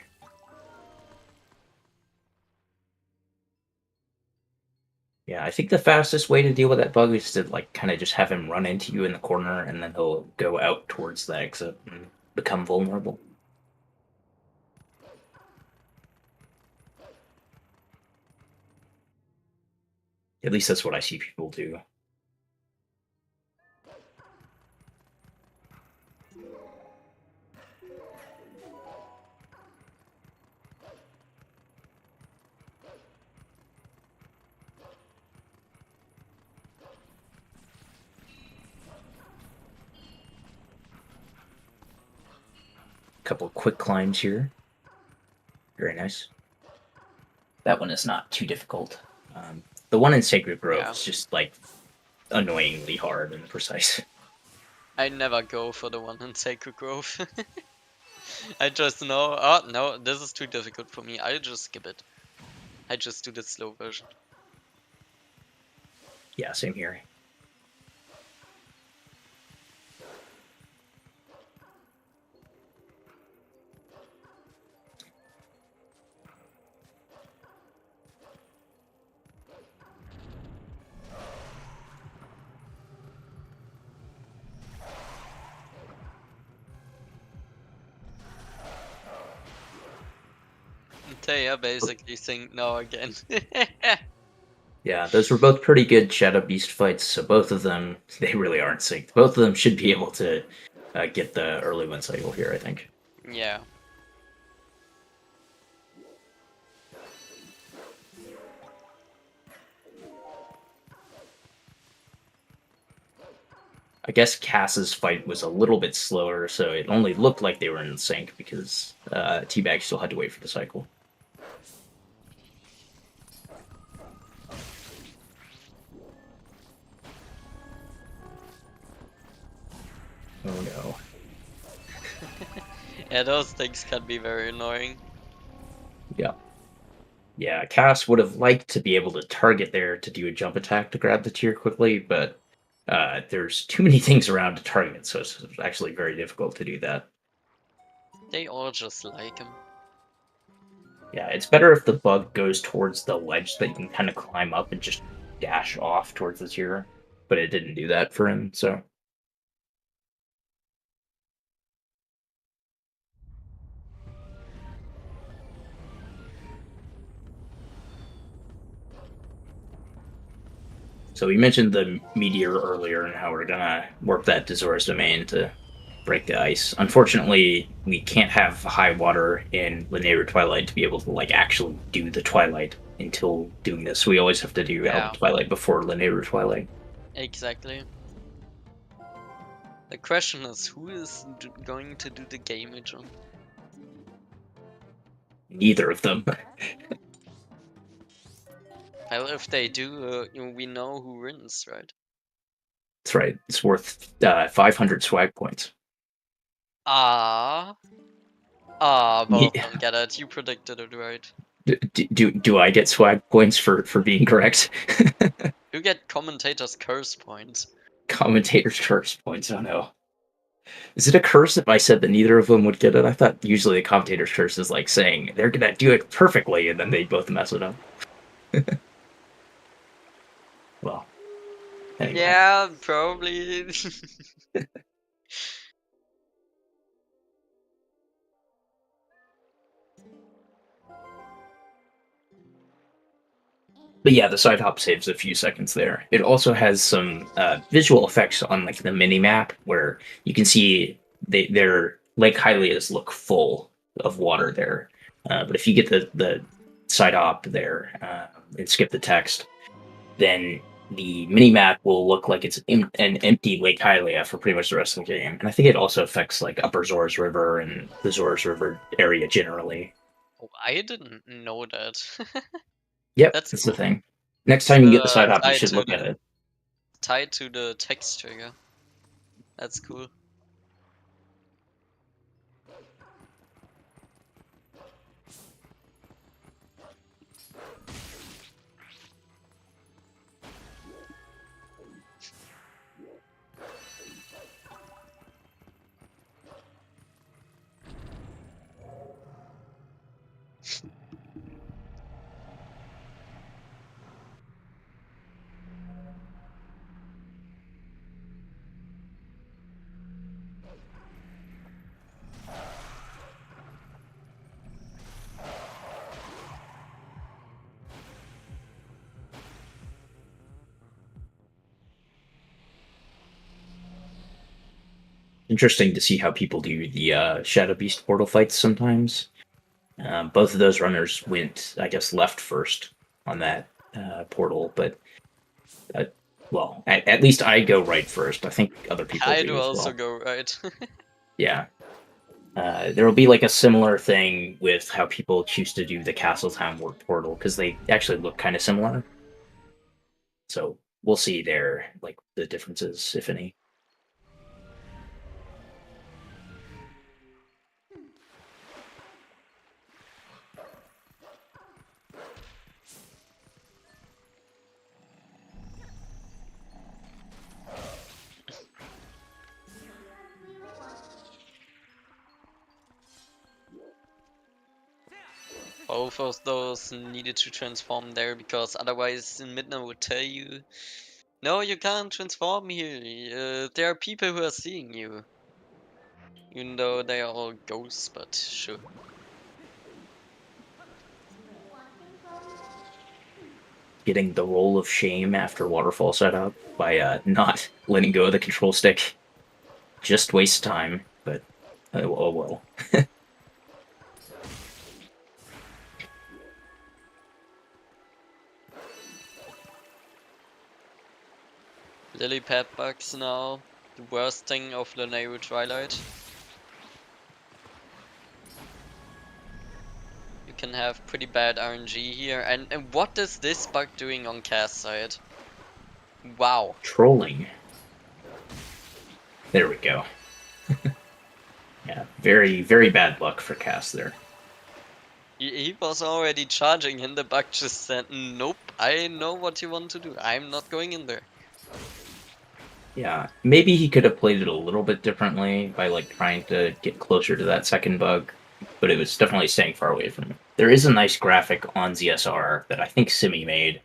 [SPEAKER 3] Yeah, I think the fastest way to deal with that bug is to like kind of just have him run into you in the corner and then he'll go out towards the exit and become vulnerable. At least that's what I see people do. couple quick climbs here. Very nice. That one is not too difficult. The one in Sacred Grove is just like annoyingly hard and precise.
[SPEAKER 2] I never go for the one in Sacred Grove. I just know, oh no, this is too difficult for me. I'll just skip it. I just do the slow version.
[SPEAKER 3] Yeah, same here.
[SPEAKER 2] Taya basically saying no again.
[SPEAKER 3] Yeah, those were both pretty good Shadow Beast fights, so both of them, they really aren't synced. Both of them should be able to get the early win cycle here, I think.
[SPEAKER 2] Yeah.
[SPEAKER 3] I guess Cass's fight was a little bit slower, so it only looked like they were in sync because Teabag still had to wait for the cycle. Oh no.
[SPEAKER 2] Yeah, those things can be very annoying.
[SPEAKER 3] Yeah. Yeah, Cass would have liked to be able to target there to do a jump attack to grab the tier quickly, but there's too many things around to target, so it's actually very difficult to do that.
[SPEAKER 2] They all just like him.
[SPEAKER 3] Yeah, it's better if the bug goes towards the ledge so that you can kind of climb up and just dash off towards the tier, but it didn't do that for him, so... So we mentioned the meteor earlier and how we're gonna warp that to Zora's Domain to break the ice. Unfortunately, we can't have high water in Linear Twilight to be able to like actually do the Twilight until doing this. We always have to do Alpha Twilight before Linear Twilight.
[SPEAKER 2] Exactly. The question is, who is going to do the gamage on?
[SPEAKER 3] Neither of them.
[SPEAKER 2] Well, if they do, we know who wins, right?
[SPEAKER 3] That's right. It's worth 500 swag points.
[SPEAKER 2] Both of them get it. You predicted it right.
[SPEAKER 3] Do I get swag points for being correct?
[SPEAKER 2] You get commentator's curse points.
[SPEAKER 3] Commentator's curse points, oh no. Is it a curse if I said that neither of them would get it? I thought usually a commentator's curse is like saying they're gonna do it perfectly and then they both mess it up. Well, anyway.
[SPEAKER 2] Yeah, probably.
[SPEAKER 3] But yeah, the side hop saves a few seconds there. It also has some visual effects on like the mini map where you can see their Lake Hylias look full of water there. But if you get the side hop there and skip the text, then the mini map will look like it's an empty Lake Hylia for pretty much the rest of the game. And I think it also affects like Upper Zora's River and the Zora's River area generally.
[SPEAKER 2] Oh, I didn't know that.
[SPEAKER 3] Yep, that's
[SPEAKER 2] cool.
[SPEAKER 3] the thing. Next time you get the side hop, you should look at it.
[SPEAKER 2] Tied to the text trigger. That's cool.
[SPEAKER 3] Interesting to see how people do the Shadow Beast portal fights sometimes. Both of those runners went, I guess, left first on that portal, but well, at least I go right first. I think other people
[SPEAKER 2] I
[SPEAKER 3] do
[SPEAKER 2] do
[SPEAKER 3] as
[SPEAKER 2] also
[SPEAKER 3] well.
[SPEAKER 2] go right.
[SPEAKER 3] Yeah. There will be like a similar thing with how people choose to do the Castletown Warp Portal, because they actually look kind of similar. So we'll see there, like the differences, if any.
[SPEAKER 2] Both of those needed to transform there, because otherwise Midna would tell you, no, you can't transform here. There are people who are seeing you. Even though they are all ghosts, but sure.
[SPEAKER 3] Getting the roll of shame after Waterfall setup by not letting go of the control stick. Just waste time, but oh well.
[SPEAKER 2] Lily pad bugs now. The worst thing of Lanayru Twilight. You can have pretty bad RNG here. And what is this bug doing on cast side? Wow.
[SPEAKER 3] Trolling. There we go. Yeah, very, very bad luck for Cass there.
[SPEAKER 2] He was already charging and the bug just said, nope, I know what you want to do. I'm not going in there.
[SPEAKER 3] Yeah, maybe he could have played it a little bit differently by like trying to get closer to that second bug, but it was definitely staying far away from him. There is a nice graphic on ZSR that I think Simi made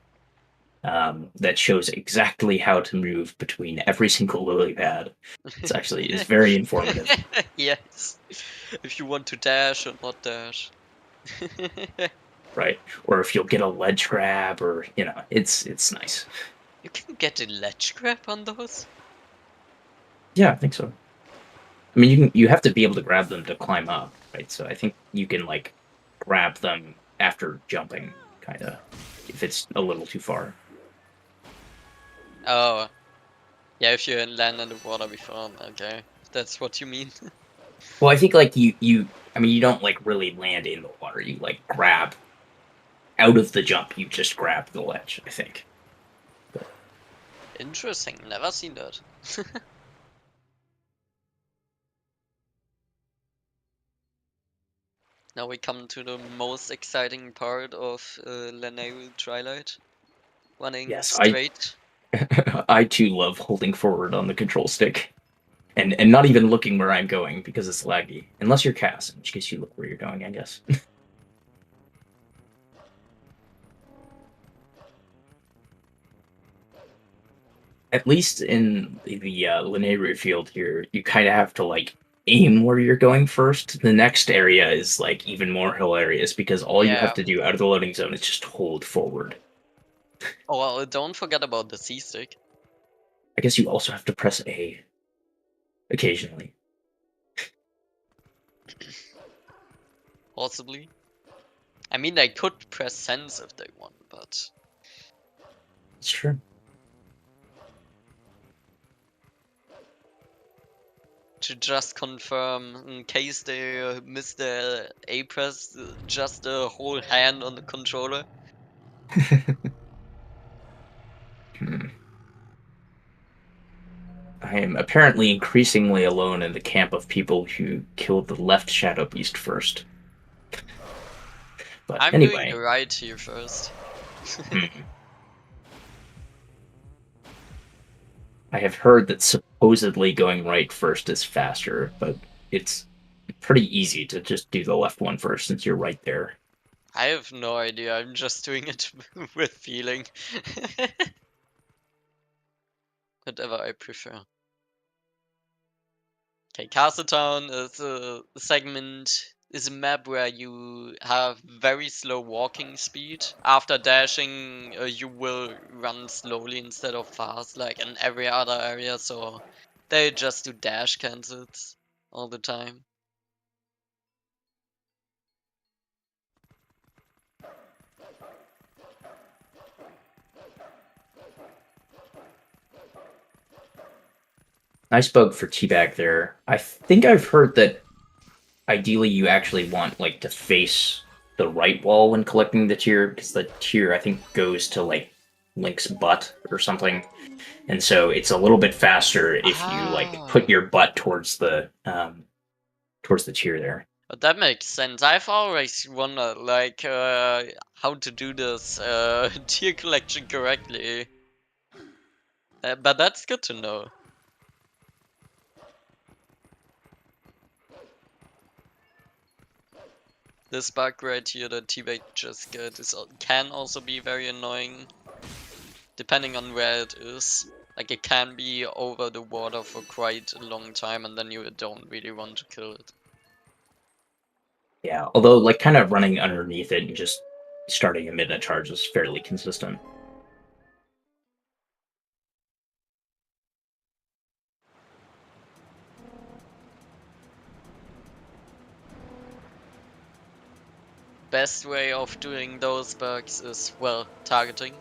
[SPEAKER 3] that shows exactly how to move between every single lily pad. It's very informative.
[SPEAKER 2] Yes. If you want to dash or not dash.
[SPEAKER 3] Right, or if you'll get a ledge grab, or it's nice.
[SPEAKER 2] You can get a ledge grab on those?
[SPEAKER 3] Yeah, I think so. I mean, you have to be able to grab them to climb up, right? So I think you can like grab them after jumping, kind of, if it's a little too far.
[SPEAKER 2] Oh. Yeah, if you land in the water before, okay. That's what you mean.
[SPEAKER 3] Well, I think like I mean, you don't like really land in the water. You like grab out of the jump. You just grab the ledge, I think.
[SPEAKER 2] Interesting, never seen that. Now we come to the most exciting part of Lanayru Twilight. Running
[SPEAKER 3] Yes,
[SPEAKER 2] straight.
[SPEAKER 3] I too love holding forward on the control stick, and not even looking where I'm going because it's laggy. Unless you're Cass, in which case you look where you're going, I guess. At least in the Lanayru field here, you kind of have to like aim where you're going first. The next area is like even more hilarious because all you have
[SPEAKER 2] Yeah.
[SPEAKER 3] to do out of the loading zone is just hold forward.
[SPEAKER 2] Oh, well, don't forget about the C stick.
[SPEAKER 3] I guess you also have to press A occasionally.
[SPEAKER 2] Possibly. I mean, they could press sense if they want, but
[SPEAKER 3] It's true.
[SPEAKER 2] to just confirm, in case they miss the A press, just a whole hand on the controller.
[SPEAKER 3] Hmm. I am apparently increasingly alone in the camp of people who killed the left Shadow Beast first. But
[SPEAKER 2] I'm doing
[SPEAKER 3] anyway,
[SPEAKER 2] the right here first.
[SPEAKER 3] I have heard that supposedly going right first is faster, but it's pretty easy to just do the left one first since you're right there.
[SPEAKER 2] I have no idea, I'm just doing it with feeling. Whatever I prefer. Okay, Castletown is a segment, is a map where you have very slow walking speed. After dashing, you will run slowly instead of fast, like in every other area, so they just do dash cancels all the time.
[SPEAKER 3] Nice bug for Teabag there. I think I've heard that ideally you actually want like to face the right wall when collecting the tier, because the tier I think goes to like Link's butt or something, and so it's a little bit faster if you like put your butt towards the tier there.
[SPEAKER 2] But that makes sense. I've always wondered, like, how to do this tier collection correctly. But that's good to know. This bug right here that T-Bag just got can also be very annoying, depending on where it is. Like, it can be over the water for quite a long time, and then you don't really want to kill it.
[SPEAKER 3] Yeah, although like kind of running underneath it and just starting a mid charge is fairly consistent.
[SPEAKER 2] Best way of doing those bugs is, well, targeting.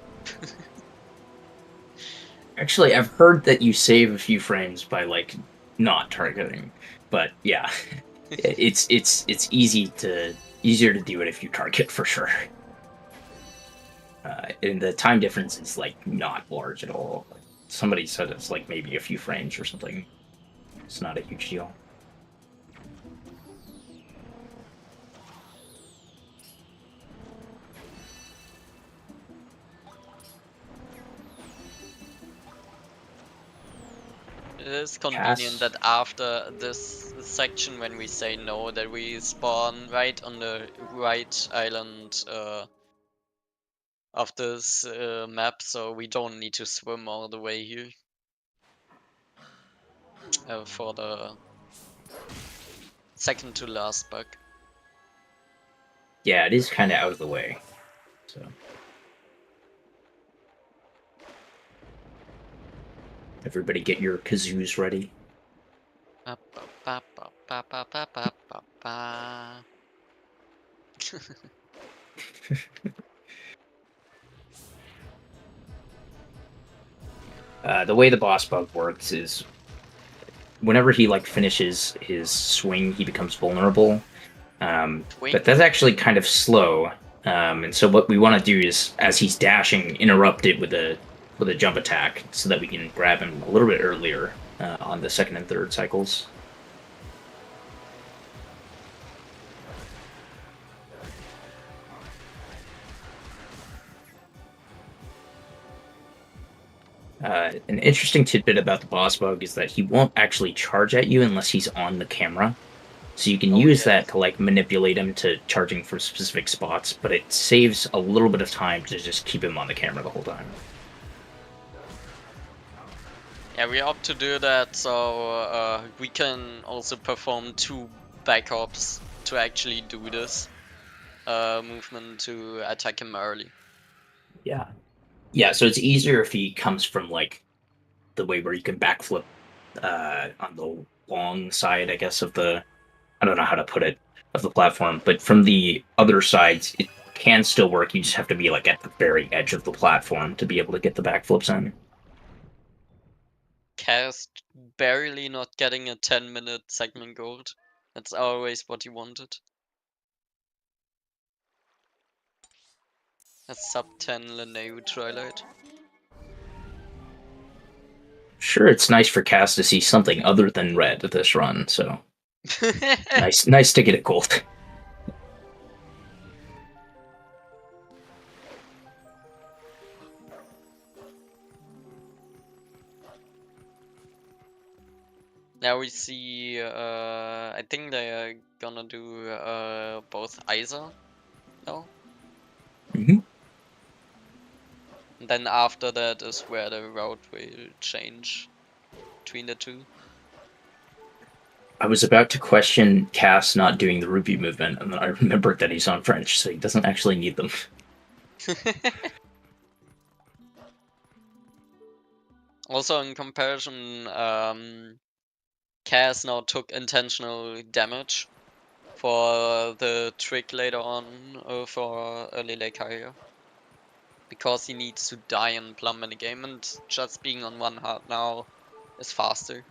[SPEAKER 3] Actually, I've heard that you save a few frames by like not targeting, but yeah, it's easier to do it if you target for sure. And the time difference is like not large at all. Somebody said it's like maybe a few frames or something. It's not a huge deal.
[SPEAKER 2] It is convenient that after this section, when we say no, that we spawn right on the right island of this map, so we don't need to swim all the way here for the second to last bug.
[SPEAKER 3] Yeah, it is kind of out of the way. So everybody get your kazoos ready. The way the boss bug works is whenever he like finishes his swing, he becomes vulnerable. But that's actually kind of slow. And so what we want to do is, as he's dashing, interrupt it with a jump attack, so that we can grab him a little bit earlier on the second and third cycles. An interesting tidbit about the boss bug is that he won't actually charge at you unless he's on the camera. So you can use that to like manipulate him to charging for specific spots, but it saves a little bit of time to just keep him on the camera the whole time.
[SPEAKER 2] Yeah, we opt to do that so we can also perform 2 backups to actually do this movement to attack him early.
[SPEAKER 3] Yeah. Yeah, so it's easier if he comes from like the way where you can backflip on the long side, I guess, of the, I don't know how to put it, of the platform, but from the other sides, it can still work. You just have to be like at the very edge of the platform to be able to get the backflips in.
[SPEAKER 2] Cast barely not getting a 10-minute segment gold. That's always what he wanted. A sub 10 Lineu Twilight.
[SPEAKER 3] Sure, it's nice for Cass to see something other than red this run, so nice to get it gold.
[SPEAKER 2] Now we see, I think they are gonna do both Isa now.
[SPEAKER 3] Mm-hmm.
[SPEAKER 2] And then after that is where the route will change between the two.
[SPEAKER 3] I was about to question Cass not doing the rupee movement, and then I remembered that he's on French, so he doesn't actually need them.
[SPEAKER 2] Also, in comparison, Cass now took intentional damage for the trick later on for early late career. Because he needs to die in plum in the game, and just being on one heart now is faster.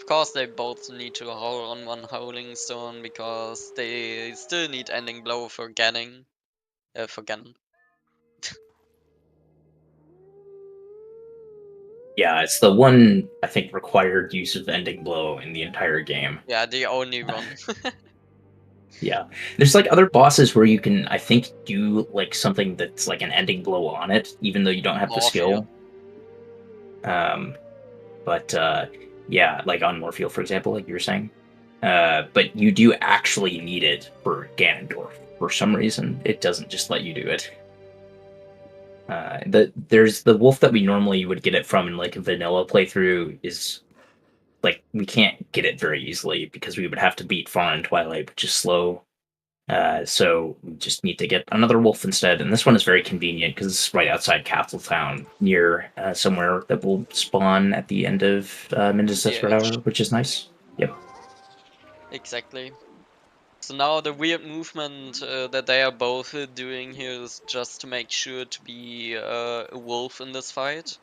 [SPEAKER 2] Of course, they both need to hold on one Howling Stone because they still need Ending Blow for Ganon. For Ganon.
[SPEAKER 3] Yeah, it's the one, I think, required use of Ending Blow in the entire game.
[SPEAKER 2] Yeah, the only one.
[SPEAKER 3] Yeah. There's like other bosses where you can, I think, do like something that's like an Ending Blow on it, even though you don't have the skill. Um, but yeah, like on Morpheal, for example, like you were saying. But you do actually need it for Ganondorf. For some reason, it doesn't just let you do it. There's the wolf that we normally would get it from in like a vanilla playthrough is like we can't get it very easily because we would have to beat Fawn and Twilight, which is slow. So we just need to get another wolf instead, and this one is very convenient because it's right outside Castletown, near somewhere that will spawn at the end of Midas Desperate Hour, which is nice. Yep.
[SPEAKER 2] Exactly. So now the weird movement that they are both doing here is just to make sure to be a wolf in this fight.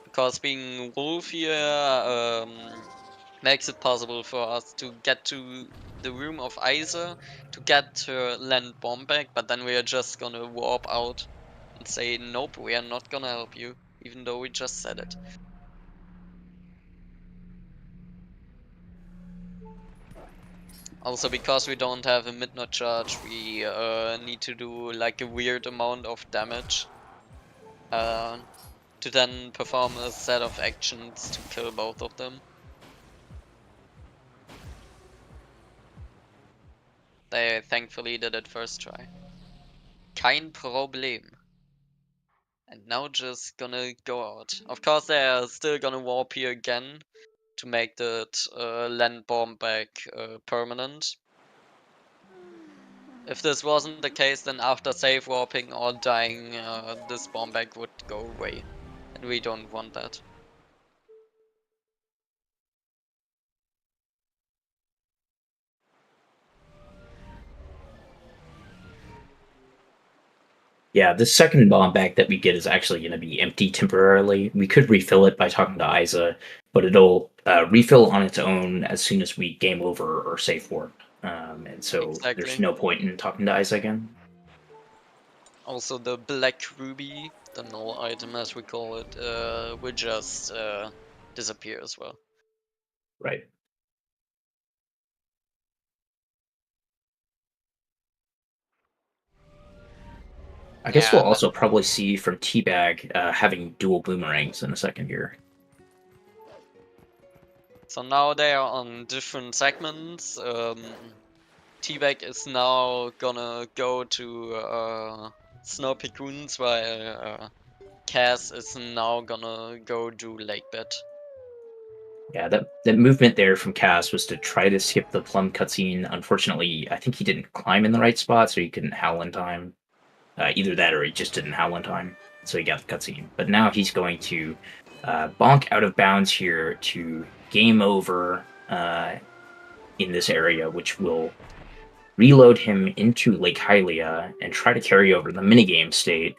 [SPEAKER 2] Because being wolf here makes it possible for us to get to the room of Isa, to get her land bomb back, but then we are just gonna warp out and say, nope, we are not gonna help you, even though we just said it. Also, because we don't have a midnight charge, we need to do like a weird amount of damage to then perform a set of actions to kill both of them. They thankfully did it first try. Kein Problem. And now just gonna go out. Of course they are still gonna warp here again to make that land bomb back permanent. If this wasn't the case, then after save warping or dying, this bomb bag would go away. And we don't want that.
[SPEAKER 3] Yeah, the second bomb bag that we get is actually going to be empty temporarily. We could refill it by talking to Isa, but it'll refill on its own as soon as we game over or save warp. And so there's no point in talking to Isa again.
[SPEAKER 2] Also, the black ruby, the null item as we call it, will just disappear as well.
[SPEAKER 3] Right. I guess we'll also probably see from Teabag having dual boomerangs in a second here.
[SPEAKER 2] So now they are on different segments. Teabag is now gonna go to Snow Picoons, while Cass is now gonna go do Lake Bed.
[SPEAKER 3] Yeah, that movement there from Cass was to try to skip the plum cutscene. Unfortunately, I think he didn't climb in the right spot, so he couldn't howl in time. Either that or he just didn't howl in time, so he got the cutscene. But now he's going to bonk out of bounds here to game over in this area, which will reload him into Lake Hylia and try to carry over the minigame state,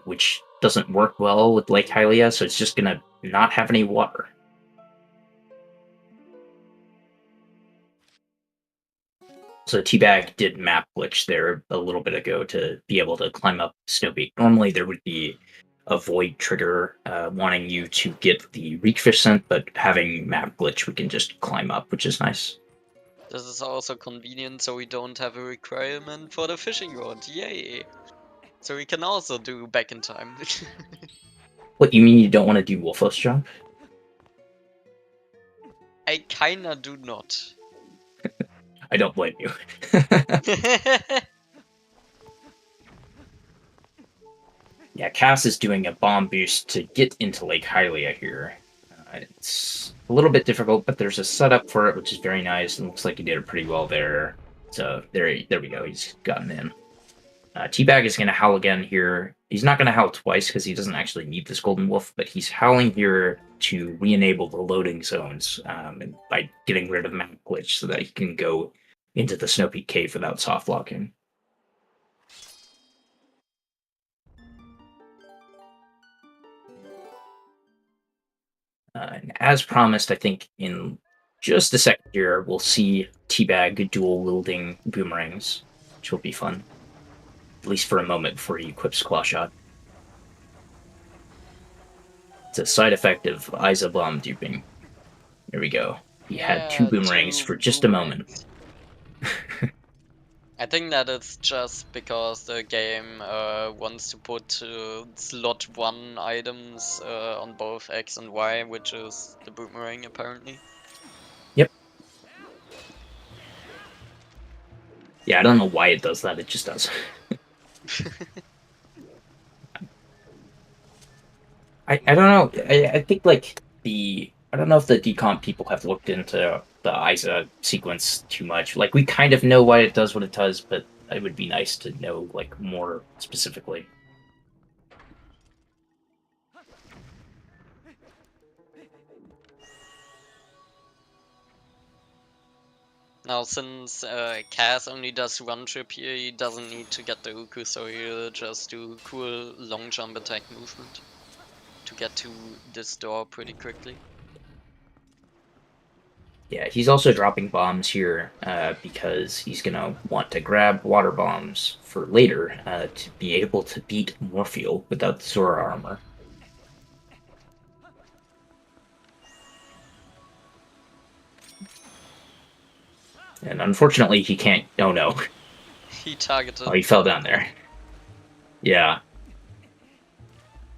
[SPEAKER 3] which doesn't work well with Lake Hylia, so it's just going to not have any water. So Teabag did map glitch there a little bit ago to be able to climb up Snowpeak. Normally there would be a void trigger wanting you to get the Reekfish scent, but having map glitch, we can just climb up, which is nice.
[SPEAKER 2] This is also convenient, so we don't have a requirement for the fishing rod. Yay! So we can also do back in time.
[SPEAKER 3] What, you mean you don't want to do Wolfdash jump?
[SPEAKER 2] I kinda do not.
[SPEAKER 3] I don't blame you. Yeah, Cass is doing a bomb boost to get into Lake Hylia here. It's a little bit difficult, but there's a setup for it, which is very nice, and looks like he did it pretty well there. So there we go. He's gotten in. Teabag is going to howl again here. He's not going to howl twice because he doesn't actually need this golden wolf, but he's howling here to re-enable the loading zones and by getting rid of map glitch so that he can go into the Snowpeak Cave without soft locking. And as promised, I think in just a second here, we'll see Teabag dual wielding boomerangs, which will be fun. At least for a moment before he equips Claw Shot. It's a side effect of Isa Bomb duping. There we go. He had two boomerangs for just a moment.
[SPEAKER 2] I think that it's just because the game wants to put slot 1 items on both X and Y, which is the boomerang apparently.
[SPEAKER 3] Yep. Yeah, I don't know why it does that, it just does. I don't know. I think like I don't know if the decomp people have looked into the Isa sequence too much. Like we kind of know why it does what it does, but it would be nice to know like more specifically.
[SPEAKER 2] Now, since Kaz only does one trip here, he doesn't need to get the Uku, so he'll just do cool long jump attack movement to get to this door pretty quickly.
[SPEAKER 3] Yeah, he's also dropping bombs here because he's gonna want to grab water bombs for later to be able to beat Morpheal without the Zora armor. And unfortunately, he can't. Oh no!
[SPEAKER 2] He targeted.
[SPEAKER 3] Oh, he fell down there. Yeah.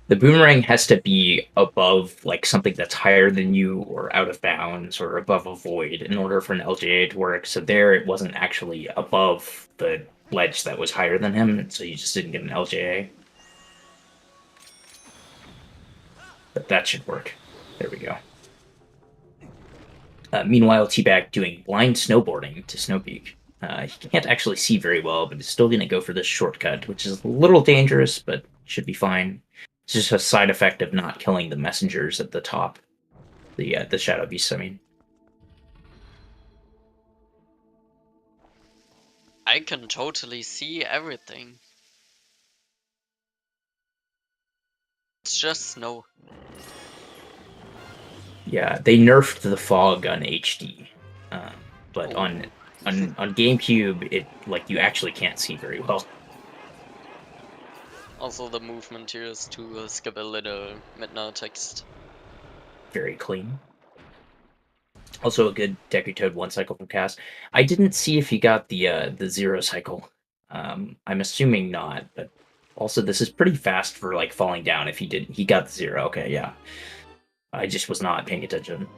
[SPEAKER 3] The boomerang has to be above like something that's higher than you or out of bounds or above a void in order for an LJA to work. So there it wasn't actually above the ledge that was higher than him, so you just didn't get an LJA. But that should work. There we go. Meanwhile, Teabag doing blind snowboarding to Snowpeak. He can't actually see very well, but is still going to go for this shortcut, which is a little dangerous, but should be fine. It's just a side effect of not killing the messengers at the top. The Shadow Beasts, I mean.
[SPEAKER 2] I can totally see everything. It's just snow.
[SPEAKER 3] Yeah, they nerfed the fog on HD, but on GameCube, it like you actually can't see very well.
[SPEAKER 2] Also, the movement here is to skip a little midnight text.
[SPEAKER 3] Very clean. Also a good Deku Toad 1 cycle from Cass. I didn't see if he got the 0 cycle. I'm assuming not, but also this is pretty fast for like falling down. If he did, he got the 0. Okay, yeah. I just was not paying attention.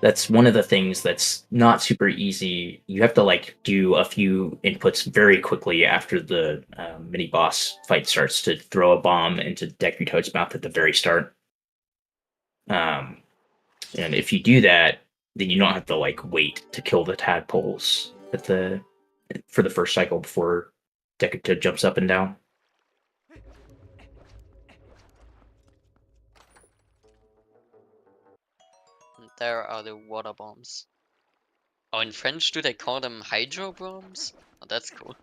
[SPEAKER 3] That's one of the things that's not super easy. You have to like do a few inputs very quickly after the mini boss fight starts to throw a bomb into Deku Toad's mouth at the very start. And if you do that, then you don't have to like wait to kill the tadpoles for the first cycle before Deku Toad jumps up and down.
[SPEAKER 2] And there are the water bombs. Oh, in French, do they call them hydro bombs? Oh, that's cool.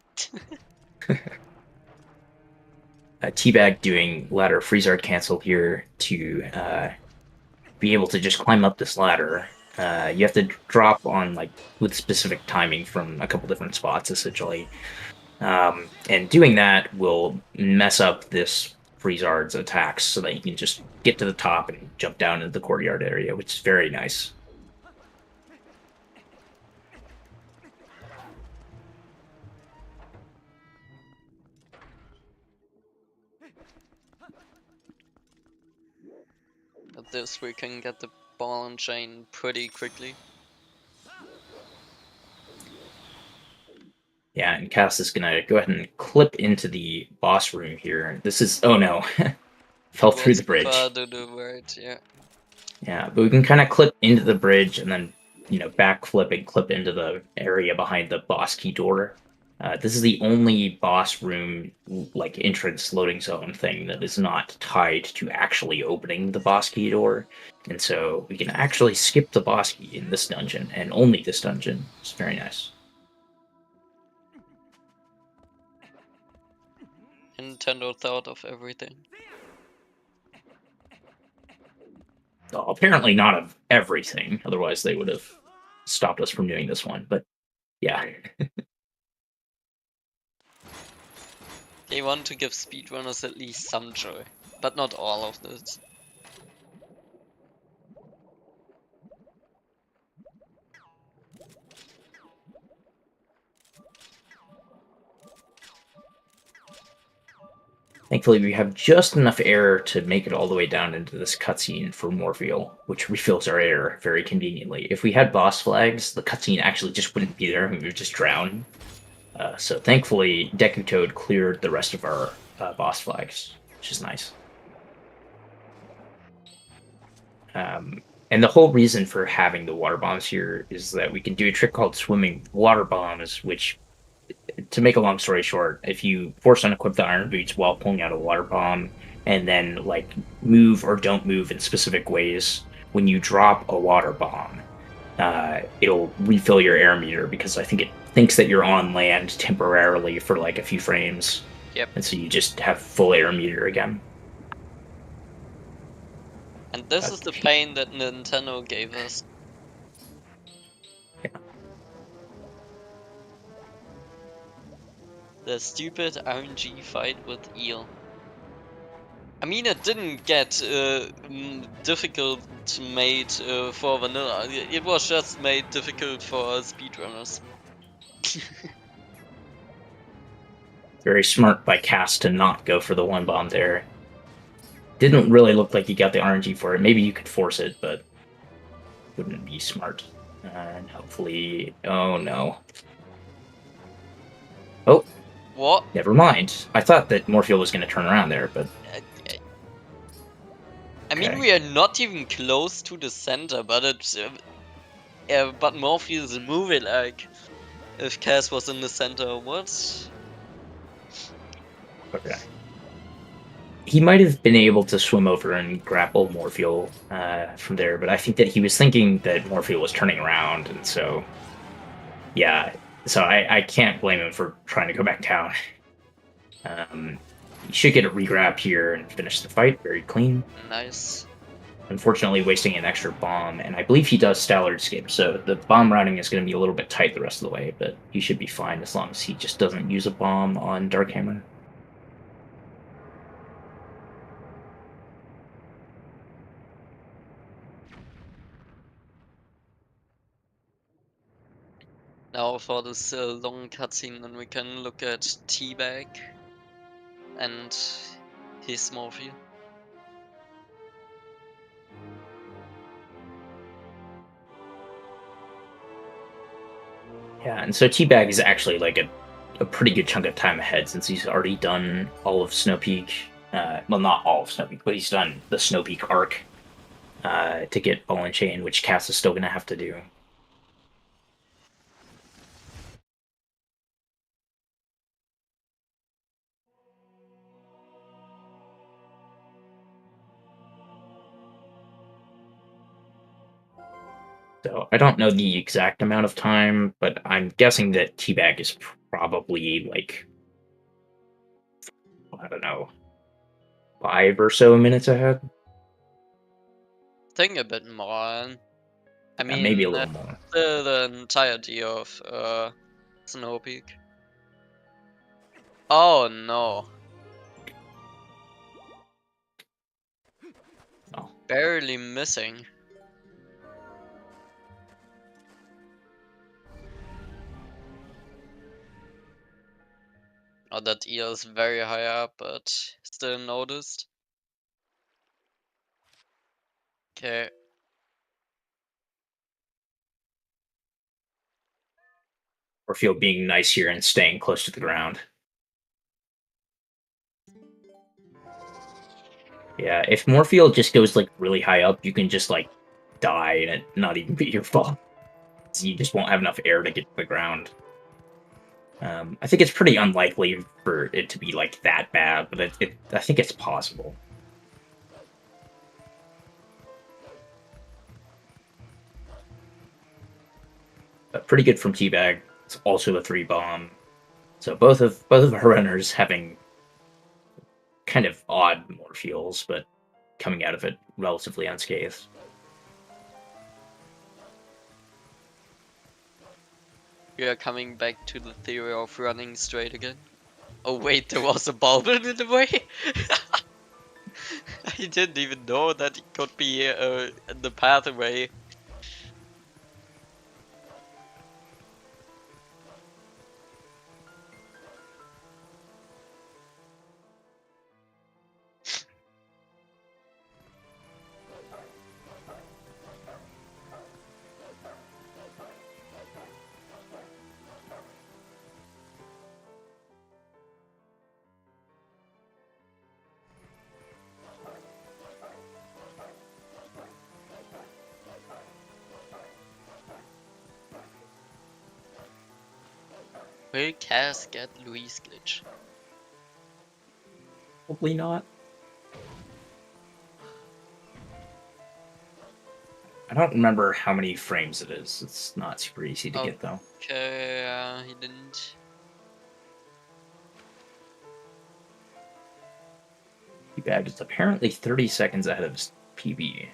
[SPEAKER 3] Teabag doing ladder freeze art cancel here to be able to just climb up this ladder. You have to drop on like with specific timing from a couple different spots, essentially. And doing that will mess up this Freezard's attacks so that you can just get to the top and jump down into the courtyard area, which is very nice.
[SPEAKER 2] At this, we can get the ball and chain pretty quickly.
[SPEAKER 3] Yeah, and Cass is gonna go ahead and clip into the boss room here. This is oh no, fell through the bridge.
[SPEAKER 2] Yeah.
[SPEAKER 3] Yeah, but we can kind of clip into the bridge and then backflip and clip into the area behind the boss key door. This is the only boss room like entrance loading zone thing that is not tied to actually opening the boss key door, and so we can actually skip the boss key in this dungeon and only this dungeon. It's very nice.
[SPEAKER 2] Nintendo thought of everything.
[SPEAKER 3] Apparently not of everything, otherwise they would have stopped us from doing this one. But yeah,
[SPEAKER 2] They want to give speedrunners at least some joy, but not all of this.
[SPEAKER 3] thankfully we have just enough air to make it all the way down into this cutscene for Morpheal, which refills our air very conveniently. If we had boss flags, the cutscene actually just wouldn't be there, and we would just drown. So thankfully, Deku Toad cleared the rest of our boss flags, which is nice. And the whole reason for having the water bombs here is that we can do a trick called swimming water bombs, which, to make a long story short, if you force unequip the iron boots while pulling out a water bomb, and then like move or don't move in specific ways, when you drop a water bomb, it'll refill your air meter because I think it thinks that you're on land temporarily for like a few frames.
[SPEAKER 2] Yep.
[SPEAKER 3] And so you just have full air meter again.
[SPEAKER 2] And this is the pain that Nintendo gave us.
[SPEAKER 3] Yeah.
[SPEAKER 2] The stupid RNG fight with Eel. I mean, it didn't get difficult made for vanilla. It was just made difficult for speedrunners.
[SPEAKER 3] Very smart by Cass to not go for the one bomb there. Didn't really look like you got the RNG for it. Maybe you could force it, but wouldn't be smart. And hopefully... Oh, no. Oh.
[SPEAKER 2] What?
[SPEAKER 3] Never mind. I thought that Morpheal was going to turn around there, but...
[SPEAKER 2] I mean, we are not even close to the center, but it's... but Morpheus is moving like... If Cass was in the center, what?
[SPEAKER 3] Okay. He might have been able to swim over and grapple Morpheal from there, but I think that he was thinking that Morpheal was turning around, and so... Yeah, so I can't blame him for trying to go back down. He should get a regrab here and finish the fight very clean.
[SPEAKER 2] Nice.
[SPEAKER 3] Unfortunately, wasting an extra bomb, and I believe he does Stallard Escape, so the bomb routing is going to be a little bit tight the rest of the way, but he should be fine as long as he just doesn't use a bomb on Dark Hammer.
[SPEAKER 2] Now for this long cutscene, then we can look at Teabag and his Morpheal.
[SPEAKER 3] Yeah, and so Teabag is actually like a pretty good chunk of time ahead since he's already done all of Snow Peak. Well, not all of Snow Peak, but he's done the Snow Peak arc to get Ball and Chain, which Cass is still going to have to do. So I don't know the exact amount of time, but I'm guessing that Teabag is probably like, I don't know, 5 or so minutes ahead.
[SPEAKER 2] I think a bit more. I mean,
[SPEAKER 3] Maybe a little more.
[SPEAKER 2] The entirety of Snow Peak. Oh no.
[SPEAKER 3] Oh.
[SPEAKER 2] Barely missing. Oh, that eel is very high up, but still noticed. Okay.
[SPEAKER 3] Morpheal being nice here and staying close to the ground. Yeah, if Morpheal just goes like really high up, you can just like die and it not even be your fault. You just won't have enough air to get to the ground. I think it's pretty unlikely for it to be like that bad, but I think it's possible. But pretty good from Teabag. It's also a 3 bomb. So both of our runners having kind of odd Morpheals, but coming out of it relatively unscathed.
[SPEAKER 2] We are coming back to the theory of running straight again. Oh wait, there was a bulb in the way? I didn't even know that it could be in the pathway. Will Cass get Luis glitch?
[SPEAKER 3] Probably not. I don't remember how many frames it is. It's not super easy to get, though.
[SPEAKER 2] Okay, he didn't.
[SPEAKER 3] Teabag is apparently 30 seconds ahead of his PB.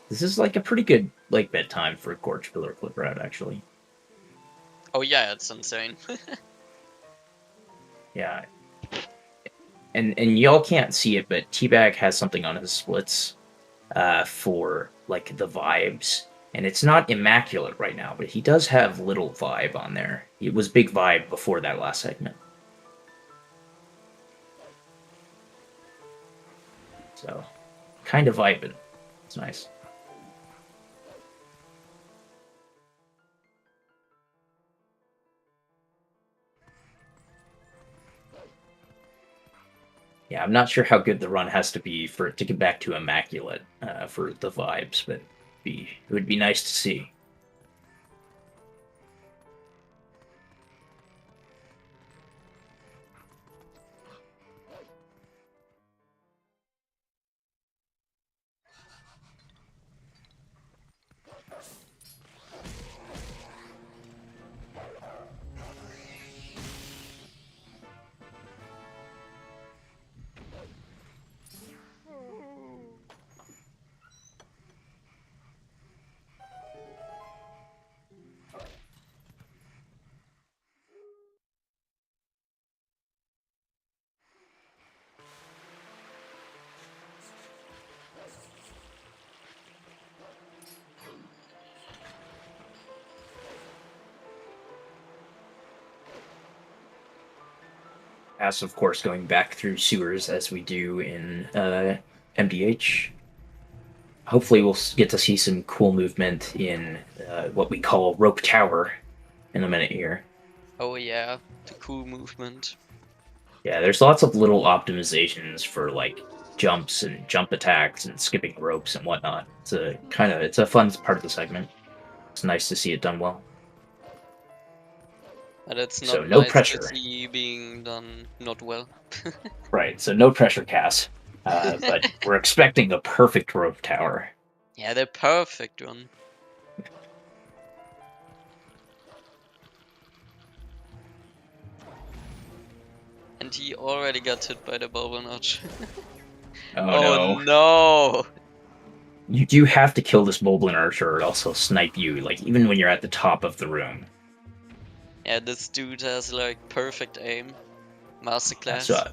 [SPEAKER 3] This is like a pretty good like bedtime for Gorge Pillar Clip Route, actually.
[SPEAKER 2] Oh yeah, it's insane.
[SPEAKER 3] Yeah. And y'all can't see it, but Teabag has something on his splits for like the vibes. And it's not immaculate right now, but he does have little vibe on there. It was big vibe before that last segment. So, kind of vibing. It's nice. Yeah, I'm not sure how good the run has to be for it to get back to immaculate for the vibes, but it would be nice to see. As of course going back through sewers as we do in MDH. Hopefully we'll get to see some cool movement in what we call Rope Tower in a minute here.
[SPEAKER 2] Oh yeah, the cool movement.
[SPEAKER 3] Yeah, there's lots of little optimizations for like jumps and jump attacks and skipping ropes and whatnot. It's a fun part of the segment. It's nice to see it done well.
[SPEAKER 2] But it's not
[SPEAKER 3] So no
[SPEAKER 2] nice
[SPEAKER 3] pressure.
[SPEAKER 2] to see being done not well.
[SPEAKER 3] Right, so no pressure, Cass. But we're expecting a perfect rope tower.
[SPEAKER 2] Yeah, the perfect one. And he already got hit by the bubble notch.
[SPEAKER 3] Oh, no.
[SPEAKER 2] No!
[SPEAKER 3] You do have to kill this Moblin Archer or else he'll snipe you, like, even when you're at the top of the room.
[SPEAKER 2] Yeah, this dude has like perfect aim. Masterclass.
[SPEAKER 3] So,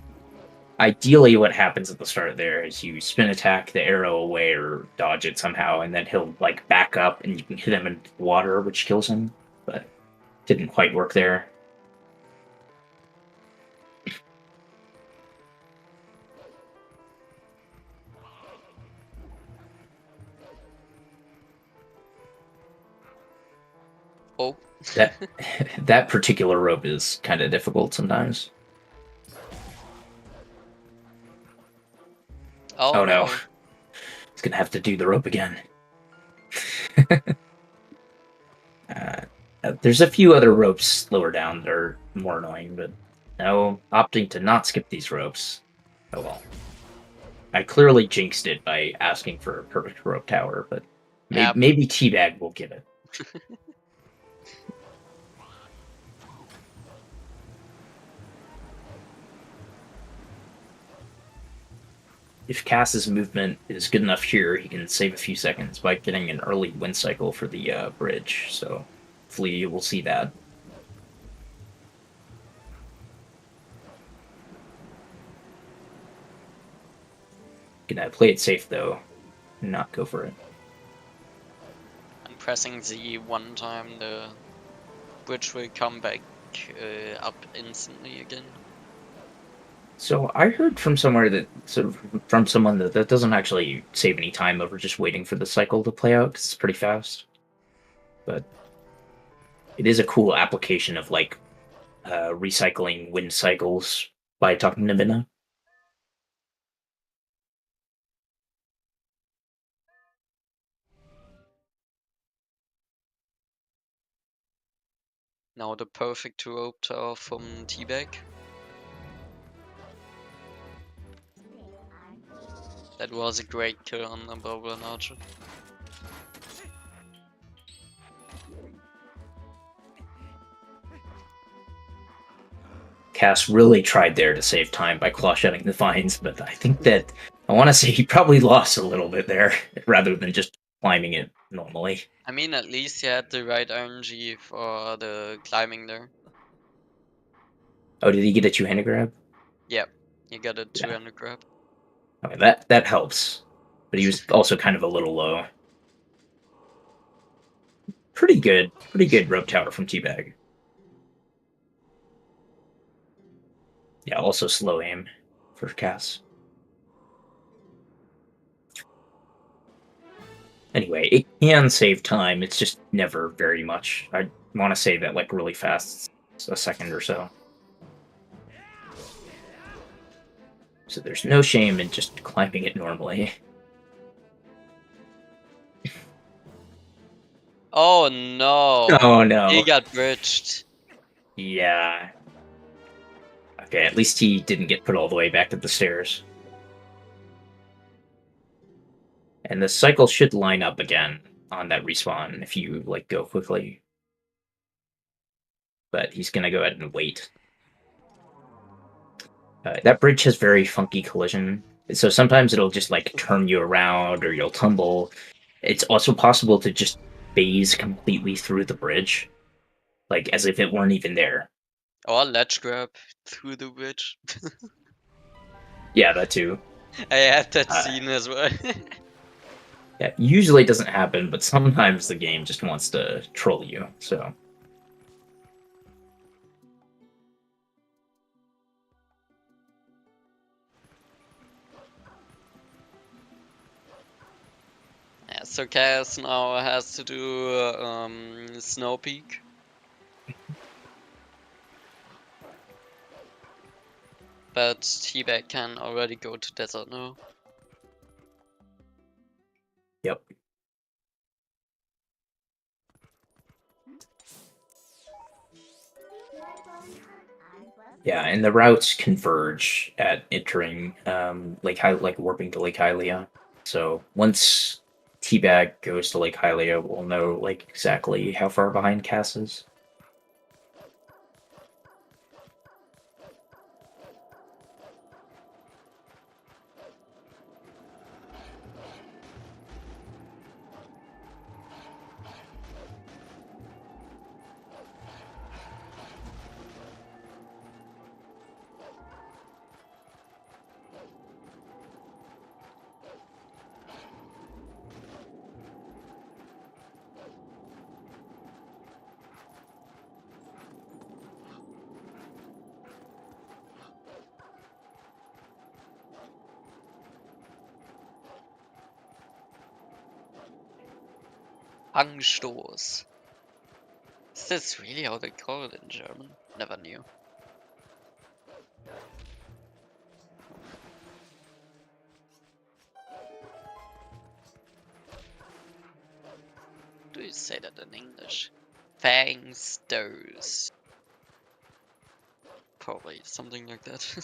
[SPEAKER 3] ideally what happens at the start there is you spin attack the arrow away or dodge it somehow, and then he'll, like, back up and you can hit him in water, which kills him. But didn't quite work there.
[SPEAKER 2] Oh.
[SPEAKER 3] That particular rope is kind of difficult sometimes. Oh no. He's gonna have to do the rope again. There's a few other ropes lower down that are more annoying, but no, opting to not skip these ropes. Oh well. I clearly jinxed it by asking for a perfect rope tower, but maybe Teabag will give it. If Cass's movement is good enough here, he can save a few seconds by getting an early wind cycle for the bridge, so hopefully we'll see that. Gonna play it safe though, not go for it.
[SPEAKER 2] I'm pressing Z one time, the bridge will come back up instantly again.
[SPEAKER 3] So I heard from somewhere that from someone that doesn't actually save any time over just waiting for the cycle to play out because it's pretty fast. But it is a cool application of like recycling wind cycles by talking to Midna.
[SPEAKER 2] Now the perfect rope tower from Teabag. That was a great kill on the Boba and Archer.
[SPEAKER 3] Cass really tried there to save time by claw shutting the vines, but I think that I want to say he probably lost a little bit there rather than just climbing it normally.
[SPEAKER 2] I mean, at least he had the right RNG for the climbing there.
[SPEAKER 3] Oh, did he get a two-handed grab?
[SPEAKER 2] Yep, he got a
[SPEAKER 3] Yeah.
[SPEAKER 2] two-handed grab.
[SPEAKER 3] Okay, that helps, but he was also kind of a little low. Pretty good rope tower from Teabag. Yeah, also slow aim for Cass. Anyway, it can save time. It's just never very much. I want to say that like really fast, a second or so. So there's no shame in just climbing it normally.
[SPEAKER 2] Oh no!
[SPEAKER 3] Oh no.
[SPEAKER 2] He got bridged.
[SPEAKER 3] Yeah. Okay, at least he didn't get put all the way back to the stairs. And the cycle should line up again on that respawn if you like go quickly. But he's gonna go ahead and wait. That bridge has very funky collision, so sometimes it'll just like turn you around or you'll tumble. It's also possible to just phase completely through the bridge, like as if it weren't even there.
[SPEAKER 2] Or ledge grab through the bridge.
[SPEAKER 3] Yeah, that too.
[SPEAKER 2] I had that scene as well.
[SPEAKER 3] Yeah, usually it doesn't happen, but sometimes the game just wants to troll you, so.
[SPEAKER 2] Yeah, so Chaos now has to do Snow Peak. But Teabag can already go to Desert now.
[SPEAKER 3] Yep. Yeah, and the routes converge at entering like warping to Lake Hylia. So once Teabag goes to Lake Hylia, we'll know like exactly how far behind Cass is.
[SPEAKER 2] Anstoß. Is this really how they call it in German? Never knew. Do you say that in English? Fangstoß. Probably something like that.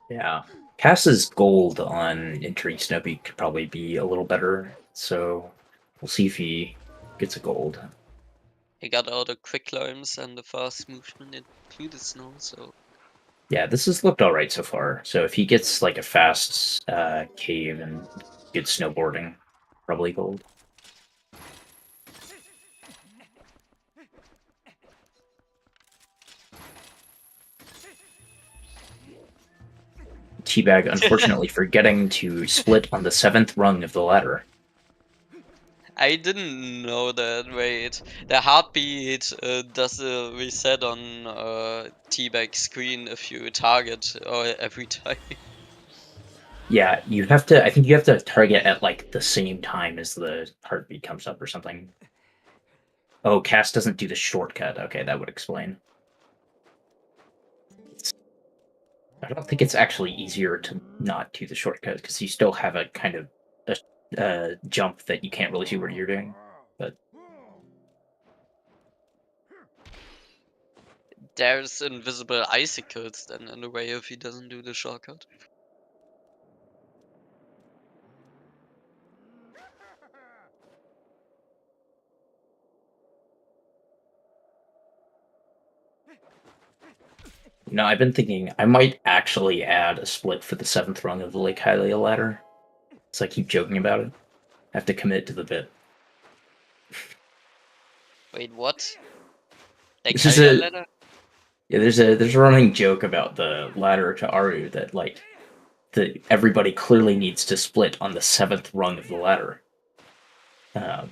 [SPEAKER 3] Yeah. Cass's gold on entering Snowy could probably be a little better, so we'll see if he gets a gold.
[SPEAKER 2] He got all the quick climbs and the fast movement through the snow, so
[SPEAKER 3] Yeah, this has looked alright so far. So if he gets like a fast cave and good snowboarding, probably gold. Teabag unfortunately forgetting to split on the 7th rung of the ladder.
[SPEAKER 2] I didn't know that. Wait, the heartbeat does a reset on T-Bag screen if you target every time.
[SPEAKER 3] Yeah, you have to. I think you have to target at like the same time as the heartbeat comes up or something. Oh, Cass doesn't do the shortcut. Okay, that would explain. I don't think it's actually easier to not do the shortcut because you still have a kind of a jump that you can't really see what you're doing. But
[SPEAKER 2] There's invisible icicles then in the way if he doesn't do the shortcut.
[SPEAKER 3] I've been thinking I might actually add a split for the 7th rung of the Lake Hylia ladder. So I keep joking about it. I have to commit to the bit.
[SPEAKER 2] Wait, what? Like
[SPEAKER 3] This is
[SPEAKER 2] Hylia
[SPEAKER 3] a
[SPEAKER 2] ladder?
[SPEAKER 3] yeah. There's a running joke about the ladder to Aru that like everybody clearly needs to split on the 7th rung of the ladder. Um,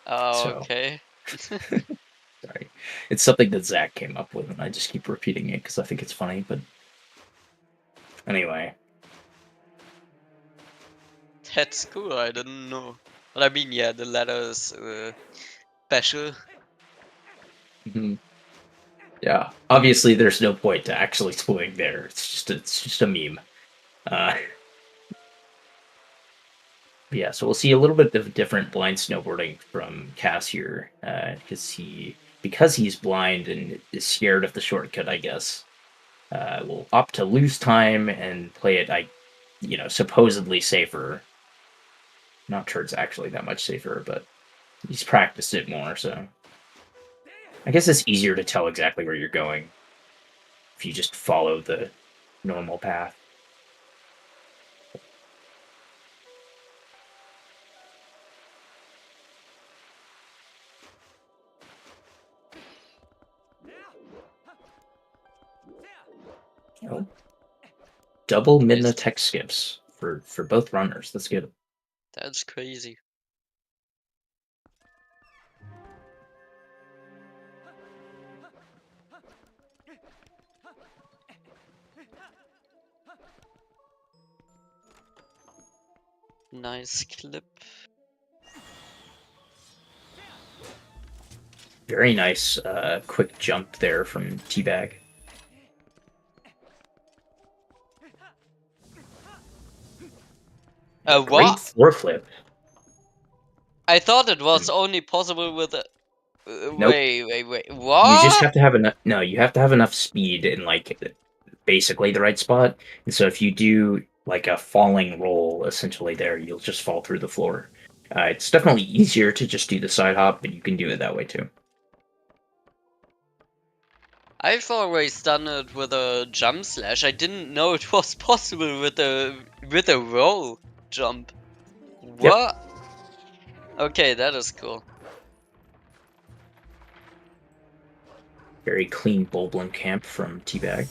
[SPEAKER 2] Oh,
[SPEAKER 3] so
[SPEAKER 2] okay.
[SPEAKER 3] sorry, it's something that Zach came up with, and I just keep repeating it because I think it's funny. But anyway,
[SPEAKER 2] That's cool, I didn't know. But I mean, yeah, the ladder is special.
[SPEAKER 3] mhm. Yeah, obviously there's no point to actually splitting there. It's just a meme. Uh, yeah, so we'll see a little bit of different blind snowboarding from Cass here, because he's blind and is scared of the shortcut, I guess. Will opt to lose time and play it, supposedly safer. Not sure it's actually that much safer, but he's practiced it more, so I guess it's easier to tell exactly where you're going if you just follow the normal path. Oh, double Midna tech skips for both runners. That's good.
[SPEAKER 2] That's crazy. Nice clip.
[SPEAKER 3] Very nice, quick jump there from Teabag. Great
[SPEAKER 2] What?
[SPEAKER 3] floor flip.
[SPEAKER 2] I thought it was only possible with a.
[SPEAKER 3] Nope.
[SPEAKER 2] Wait.
[SPEAKER 3] You just
[SPEAKER 2] What?
[SPEAKER 3] have to have enough. No, you have to have enough speed in like basically the right spot. And so if you do like a falling roll, essentially there, you'll just fall through the floor. It's definitely easier to just do the side hop, but you can do it that way too.
[SPEAKER 2] I've always done it with a jump slash. I didn't know it was possible with a roll jump.
[SPEAKER 3] Yep.
[SPEAKER 2] What? Okay, that is cool.
[SPEAKER 3] Very clean Bolblin camp from Teabag.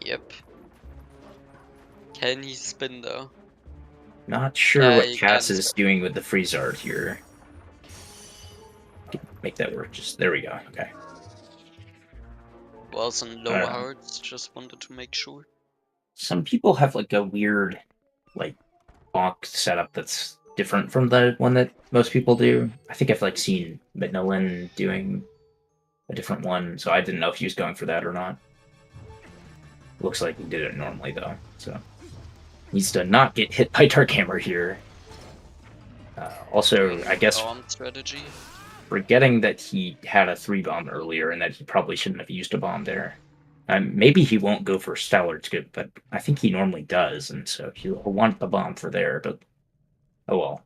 [SPEAKER 2] Yep. Can he spin though?
[SPEAKER 3] Not sure
[SPEAKER 2] Yeah,
[SPEAKER 3] what
[SPEAKER 2] he
[SPEAKER 3] Cass
[SPEAKER 2] can
[SPEAKER 3] is
[SPEAKER 2] spin.
[SPEAKER 3] doing with the freeze art here. Make that work. Just there we go. Okay.
[SPEAKER 2] Was on
[SPEAKER 3] I
[SPEAKER 2] low
[SPEAKER 3] don't know.
[SPEAKER 2] hearts. Just wanted to make sure.
[SPEAKER 3] Some people have like a weird, like bonk setup that's different from the one that most people do. I think I've like seen Midnolin doing a different one, so I didn't know if he was going for that or not. Looks like he did it normally though, so needs to not get hit by Dark Hammer here. Also, I guess
[SPEAKER 2] Bomb strategy.
[SPEAKER 3] forgetting that he had a 3-bomb earlier and that he probably shouldn't have used a bomb there. Maybe he won't go for Stellar's good, but I think he normally does, and so he'll want the bomb for there, but oh well.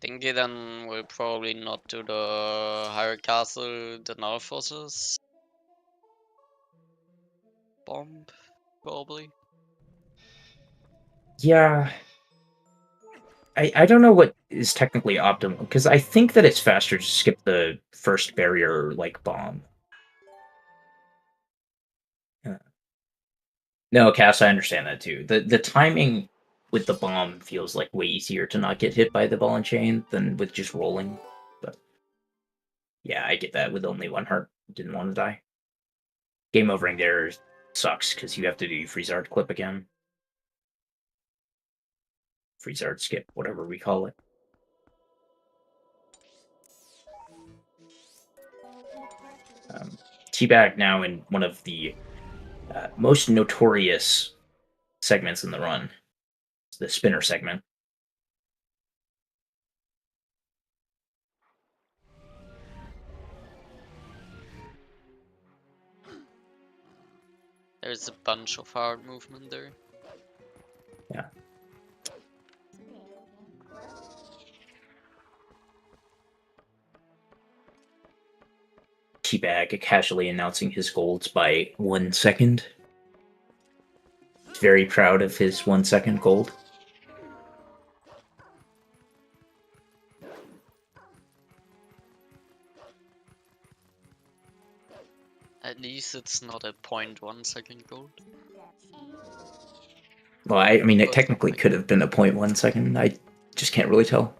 [SPEAKER 2] Think he then will probably not do the higher castle denial forces. bomb, probably.
[SPEAKER 3] Yeah. I don't know what is technically optimal, because I think that it's faster to skip the first barrier, like, bomb. No, Cass, I understand that too. The timing with the bomb feels like way easier to not get hit by the ball and chain than with just rolling. But yeah, I get that with only one heart. Didn't want to die. Game overing there sucks because you have to do freeze art clip again. Freeze art skip, whatever we call it. Teabag now in one of the most notorious segments in the run, the spinner segment.
[SPEAKER 2] There's a bunch of hard movement there.
[SPEAKER 3] Yeah. Teabag casually announcing his golds by 1 second. He's very proud of his 1 second gold.
[SPEAKER 2] At least it's not a 0.1 second gold.
[SPEAKER 3] Well, I mean, it
[SPEAKER 2] Or
[SPEAKER 3] technically
[SPEAKER 2] something.
[SPEAKER 3] could have been a 0.1 second. I just can't really tell.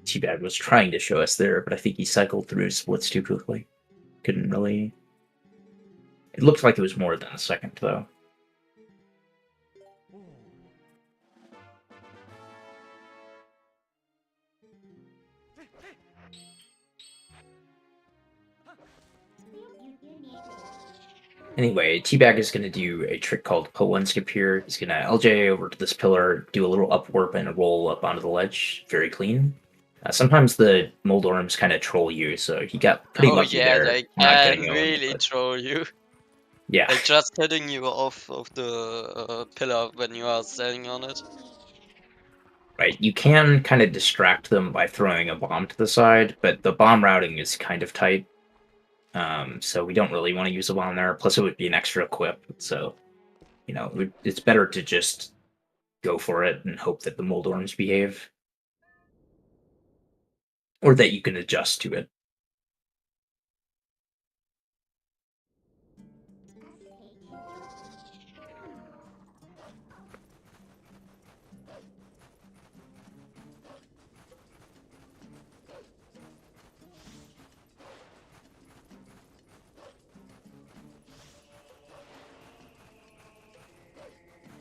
[SPEAKER 3] Teabag was trying to show us there, but I think he cycled through his splits too quickly. Couldn't really... It looked like it was more than a second, though. Anyway, Teabag is going to do a trick called Put One Skip here. He's going to LJ over to this pillar, do a little up warp and a roll up onto the ledge. Very clean. Sometimes the Moldorms kind of troll you, so he got pretty lucky there.
[SPEAKER 2] They
[SPEAKER 3] not
[SPEAKER 2] can
[SPEAKER 3] getting owned,
[SPEAKER 2] really
[SPEAKER 3] but-
[SPEAKER 2] troll you.
[SPEAKER 3] Yeah.
[SPEAKER 2] Like just hitting you off of the pillar when you are standing on it.
[SPEAKER 3] Right, you can kind of distract them by throwing a bomb to the side, but the bomb routing is kind of tight. So we don't really want to use a bomb there. Plus, it would be an extra equip. So, you know, it's better to just go for it and hope that the Moldorms behave. Or that you can adjust to it.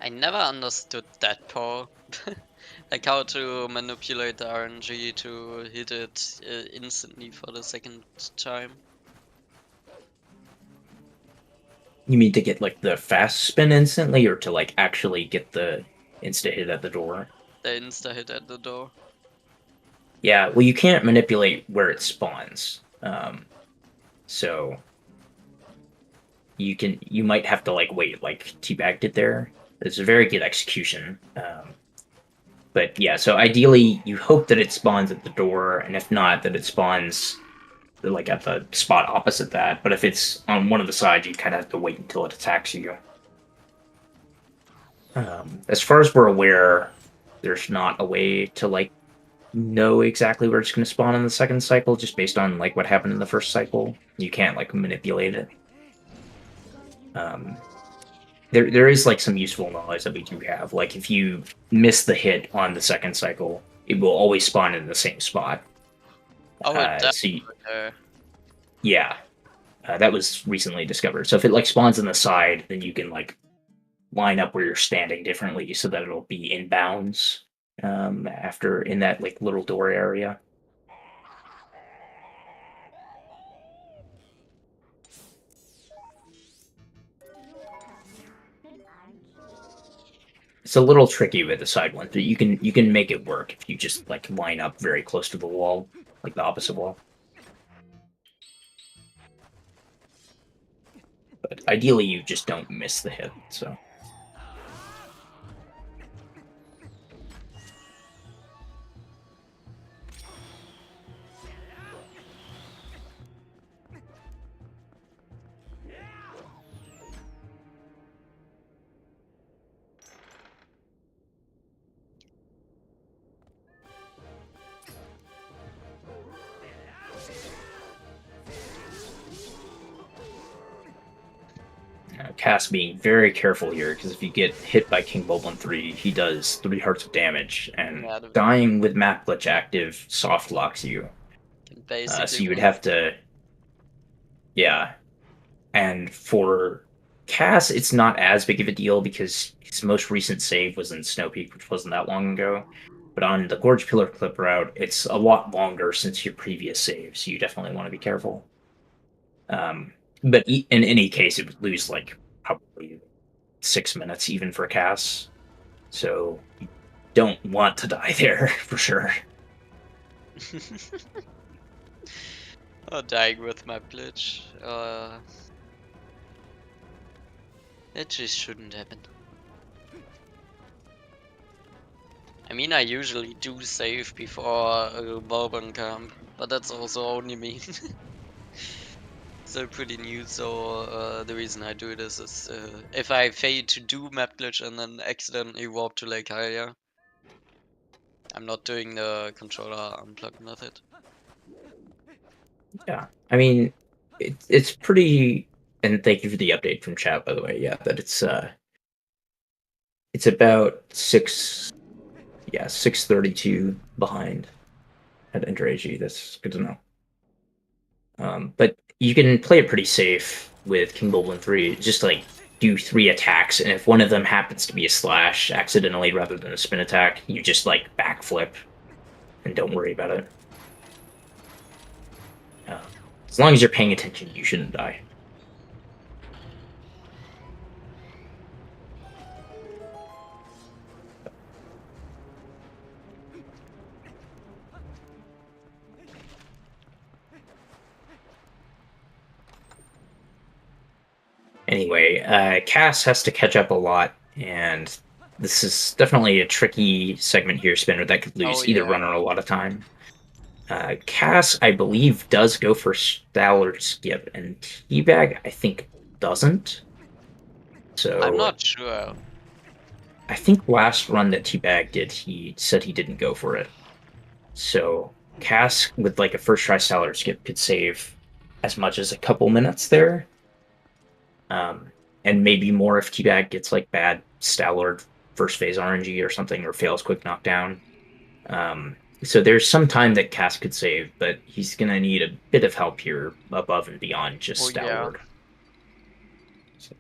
[SPEAKER 2] I never understood that part. Like how to manipulate the RNG to hit it instantly for the second time.
[SPEAKER 3] You mean to get, like, the fast spin instantly, or to, like, actually get the insta-hit at the door?
[SPEAKER 2] The insta hit at the door.
[SPEAKER 3] Yeah, well, you can't manipulate where it spawns. So you might have to, like, wait, like Teabag did there. It's a very good execution. But yeah, so ideally you hope that it spawns at the door, and if not, that it spawns like at the spot opposite that. But if it's on one of the sides, you kind of have to wait until it attacks you. As far as we're aware, there's not a way to, like, know exactly where it's going to spawn in the second cycle, just based on, like, what happened in the first cycle. You can't, like, manipulate it. There is, like, some useful knowledge that we do have. Like, if you miss the hit on the second cycle, it will always spawn in the same spot.
[SPEAKER 2] Oh,
[SPEAKER 3] Yeah. That was recently discovered. So if it, like, spawns in the side, then you can, like, line up where you're standing differently so that it'll be in bounds after in that, like, little door area. It's a little tricky with the side one, but you can make it work if you just, like, line up very close to the wall, like the opposite wall. But ideally, you just don't miss the hit. So. Cass being very careful here, because if you get hit by King Bulblin 3, he does 3 hearts of damage, and
[SPEAKER 2] Yeah,
[SPEAKER 3] dying with map glitch active soft locks you.
[SPEAKER 2] can basically
[SPEAKER 3] So you would
[SPEAKER 2] win.
[SPEAKER 3] have to. Yeah. And for Cass, it's not as big of a deal because his most recent save was in Snow Peak, which wasn't that long ago. But on the Gorge Pillar Clip route, it's a lot longer since your previous save, so you definitely want to be careful. But in any case, it would lose like probably 6 minutes even for Cass. So you don't want to die there for sure.
[SPEAKER 2] Oh, dying with my glitch. It just shouldn't happen. I mean, I usually do save before a Bourbon camp, but that's also only me. Still pretty new, so the reason I do this is if I fail to do map glitch and then accidentally warp to Lake Hylia, I'm not doing the controller unplugged method.
[SPEAKER 3] Yeah, I mean, it's pretty. And thank you for the update from chat, by the way. Yeah, that it's about 632 behind at Enter AG. That's good to know. But you can play it pretty safe with King Bulblin 3. Just like do 3 attacks, and if one of them happens to be a slash accidentally rather than a spin attack, you just like backflip and don't worry about it. As long as you're paying attention, you shouldn't die. Anyway, Cass has to catch up a lot, and this is definitely a tricky segment here, Spinner, that could lose either runner a lot of time. Cass, I believe, does go for Stallard Skip, and Teabag, I think, doesn't. So
[SPEAKER 2] I'm not sure.
[SPEAKER 3] I think last run that Teabag did, he said he didn't go for it. So Cass, with like a first try Stallard Skip, could save as much as a couple minutes there. And maybe more if Teabag gets like bad Stallard first phase RNG or something, or fails quick knockdown. So there's some time that Cass could save, but he's gonna need a bit of help here above and beyond just Stallard.
[SPEAKER 2] Yeah.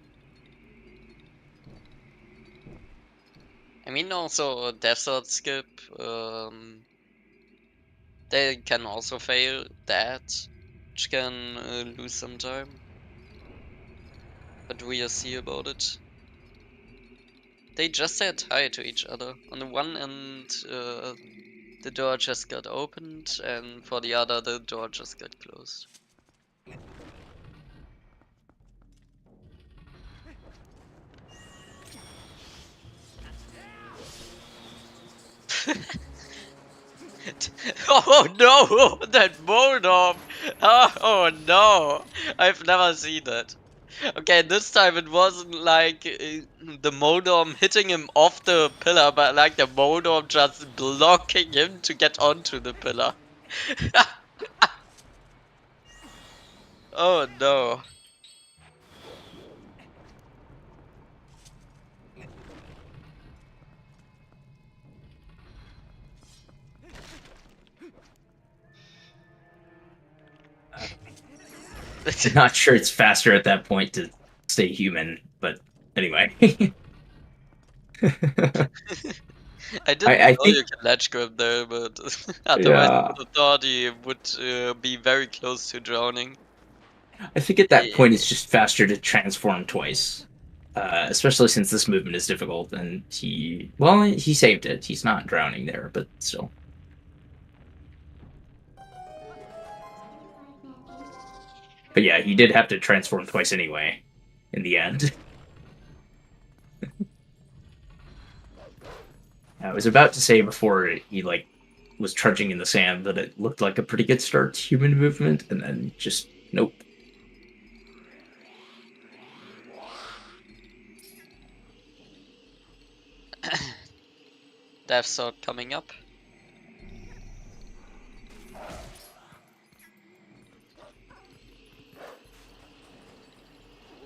[SPEAKER 2] I mean, also Desert Skip, they can also fail that, which can lose some time. But we'll see about it. They just said hi to each other. On the one end, the door just got opened, and for the other, the door just got closed. Oh no! That Moldorm! Oh no! I've never seen that. Okay, this time it wasn't like the Moldorm hitting him off the pillar, but like the Moldorm just blocking him to get onto the pillar. Oh no.
[SPEAKER 3] Not sure it's faster at that point to stay human, but anyway.
[SPEAKER 2] I didn't know
[SPEAKER 3] think,
[SPEAKER 2] you can ledge grab there, but otherwise I would have thought he would be very close to drowning.
[SPEAKER 3] I think at that point it's just faster to transform twice. Especially since this movement is difficult, and he saved it. He's not drowning there, but still. But yeah, he did have to transform twice anyway. in the end. I was about to say before he like was trudging in the sand that it looked like a pretty good start to human movement, and then just nope.
[SPEAKER 2] Death Sword coming up.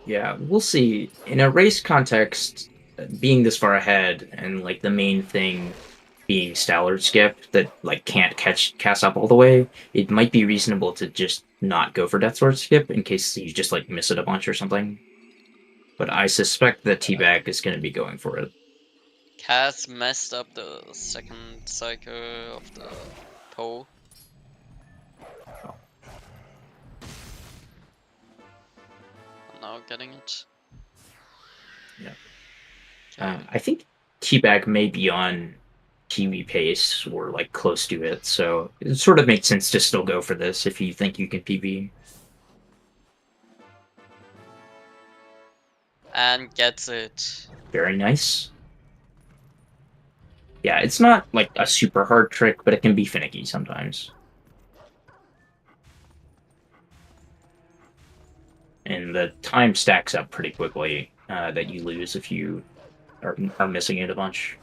[SPEAKER 3] Yeah, we'll see. In a race context, being this far ahead and like the main thing being Stallard skip that like can't cast up all the way, it might be reasonable to just not go for Death Sword skip in case you just like miss it a bunch or something. But I suspect that Teabag is going to be going for it.
[SPEAKER 2] Cass messed up the second cycle of the Poe. I'm now getting it.
[SPEAKER 3] Yeah.
[SPEAKER 2] Okay.
[SPEAKER 3] I think Teabag may be on Kiwi pace or like close to it, so it sort of makes sense to still go for this if you think you can PB.
[SPEAKER 2] And gets it.
[SPEAKER 3] Very nice. Yeah, it's not like a super hard trick, but it can be finicky sometimes. And the time stacks up pretty quickly that you lose if you are missing it a bunch.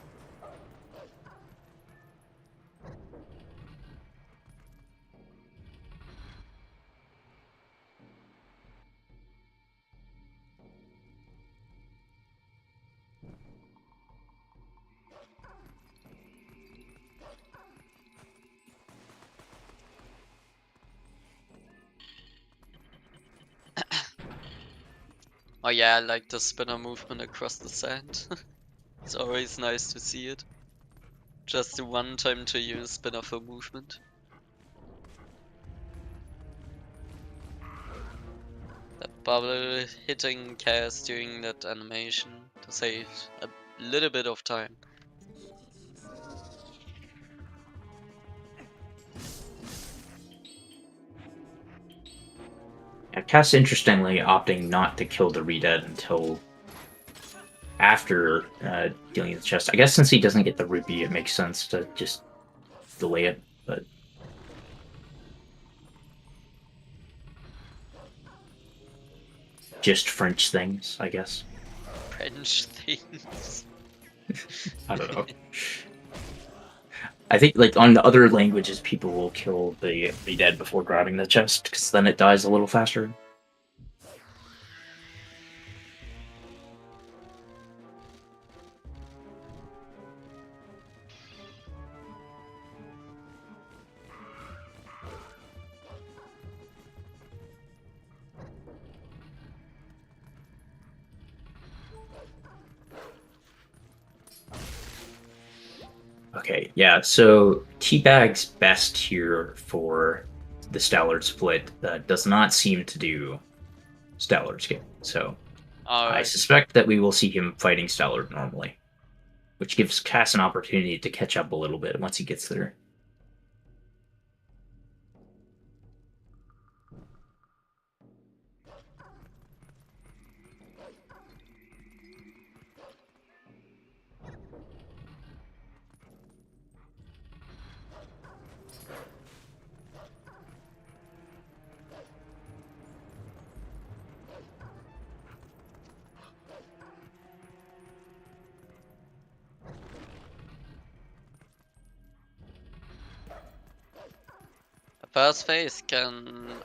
[SPEAKER 2] Oh yeah, I like the spinner movement across the sand. It's always nice to see it. Just the one time to use spinner for movement. That bubble hitting Cass during that animation to save a little bit of time.
[SPEAKER 3] Yeah, Cass, interestingly, opting not to kill the Redead until after dealing with the chest. I guess since he doesn't get the rupee, it makes sense to just delay it, but just French things, I guess.
[SPEAKER 2] French things.
[SPEAKER 3] I don't know. I think like on the other languages, people will kill the Redead before grabbing the chest because then it dies a little faster. Okay, yeah, so Teabag's best here for the Stallard split does not seem to do Stallard skip, so I
[SPEAKER 2] Alright.
[SPEAKER 3] suspect that we will see him fighting Stallard normally, which gives Cass an opportunity to catch up a little bit once he gets there.
[SPEAKER 2] First phase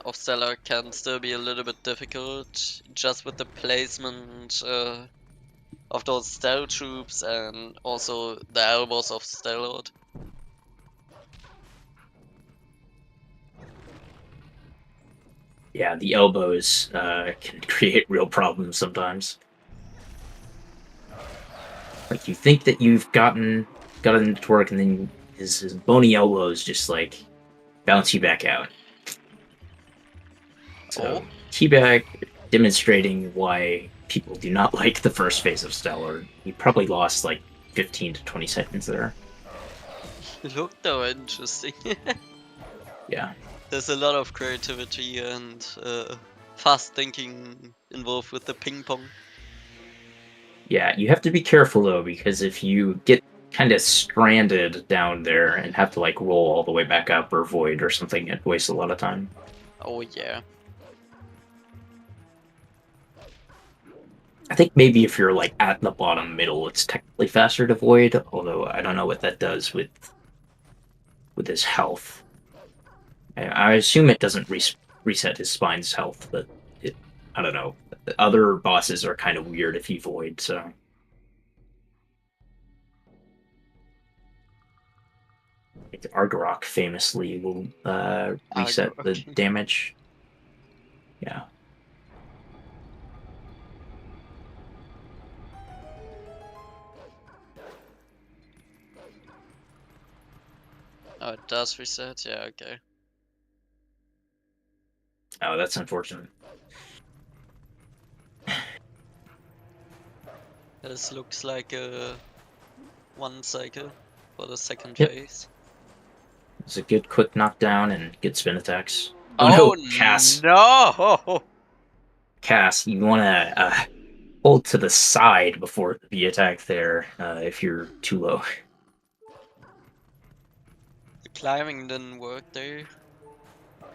[SPEAKER 2] of Stellar can still be a little bit difficult, just with the placement of those Stealth troops and also the elbows of Stellard.
[SPEAKER 3] Yeah, the elbows can create real problems sometimes. Like you think that you've gotten it to work, and then his bony elbows just like bounce you back out. So Teabag demonstrating why people do not like the first phase of Stellar. He probably lost like 15 to 20 seconds there.
[SPEAKER 2] Look though, interesting.
[SPEAKER 3] Yeah.
[SPEAKER 2] There's a lot of creativity and fast thinking involved with the ping pong.
[SPEAKER 3] Yeah, you have to be careful though, because if you get kind of stranded down there and have to like roll all the way back up or void or something, it wastes a lot of time.
[SPEAKER 2] Oh yeah.
[SPEAKER 3] I think maybe if you're like at the bottom middle, it's technically faster to void, although I don't know what that does with his health. I assume it doesn't reset his spine's health, but I don't know. The other bosses are kind of weird if you void, so. Like Argarok famously will reset the
[SPEAKER 2] Argarok.
[SPEAKER 3] damage. Yeah.
[SPEAKER 2] Oh, it does reset? Yeah, okay.
[SPEAKER 3] Oh, that's unfortunate.
[SPEAKER 2] This looks like a one cycle for the second
[SPEAKER 3] Yep.
[SPEAKER 2] phase.
[SPEAKER 3] It's a good quick knockdown and good spin attacks.
[SPEAKER 2] Oh
[SPEAKER 3] no, Cass.
[SPEAKER 2] no!
[SPEAKER 3] Cass, you want to hold to the side before the attack there if you're too low.
[SPEAKER 2] The climbing didn't work there.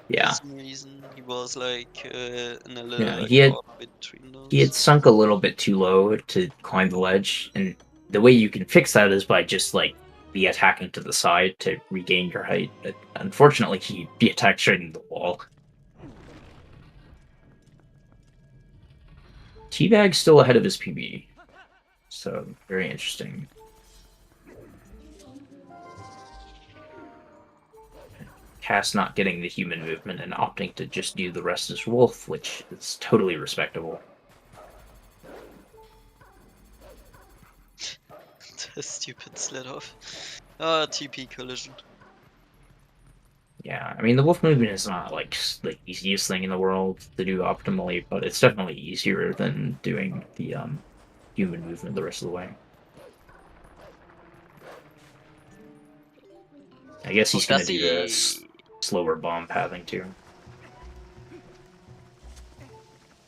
[SPEAKER 3] Yeah.
[SPEAKER 2] For some reason, he was like in a little
[SPEAKER 3] Yeah,
[SPEAKER 2] like,
[SPEAKER 3] he had
[SPEAKER 2] gap between those.
[SPEAKER 3] he had sunk a little bit too low to climb the ledge, and the way you can fix that is by just like be attacking to the side to regain your height. But unfortunately, he attacked straight into the wall. Teabag's still ahead of his PB, so very interesting. Cass not getting the human movement and opting to just do the rest as Wolf, which is totally respectable.
[SPEAKER 2] The stupid slit off. Oh, TP collision.
[SPEAKER 3] Yeah, I mean the Wolf movement is not like the easiest thing in the world to do optimally, but it's definitely easier than doing the human movement the rest of the way. I guess he's gonna
[SPEAKER 2] Does
[SPEAKER 3] do
[SPEAKER 2] he?
[SPEAKER 3] this slower bomb pathing too.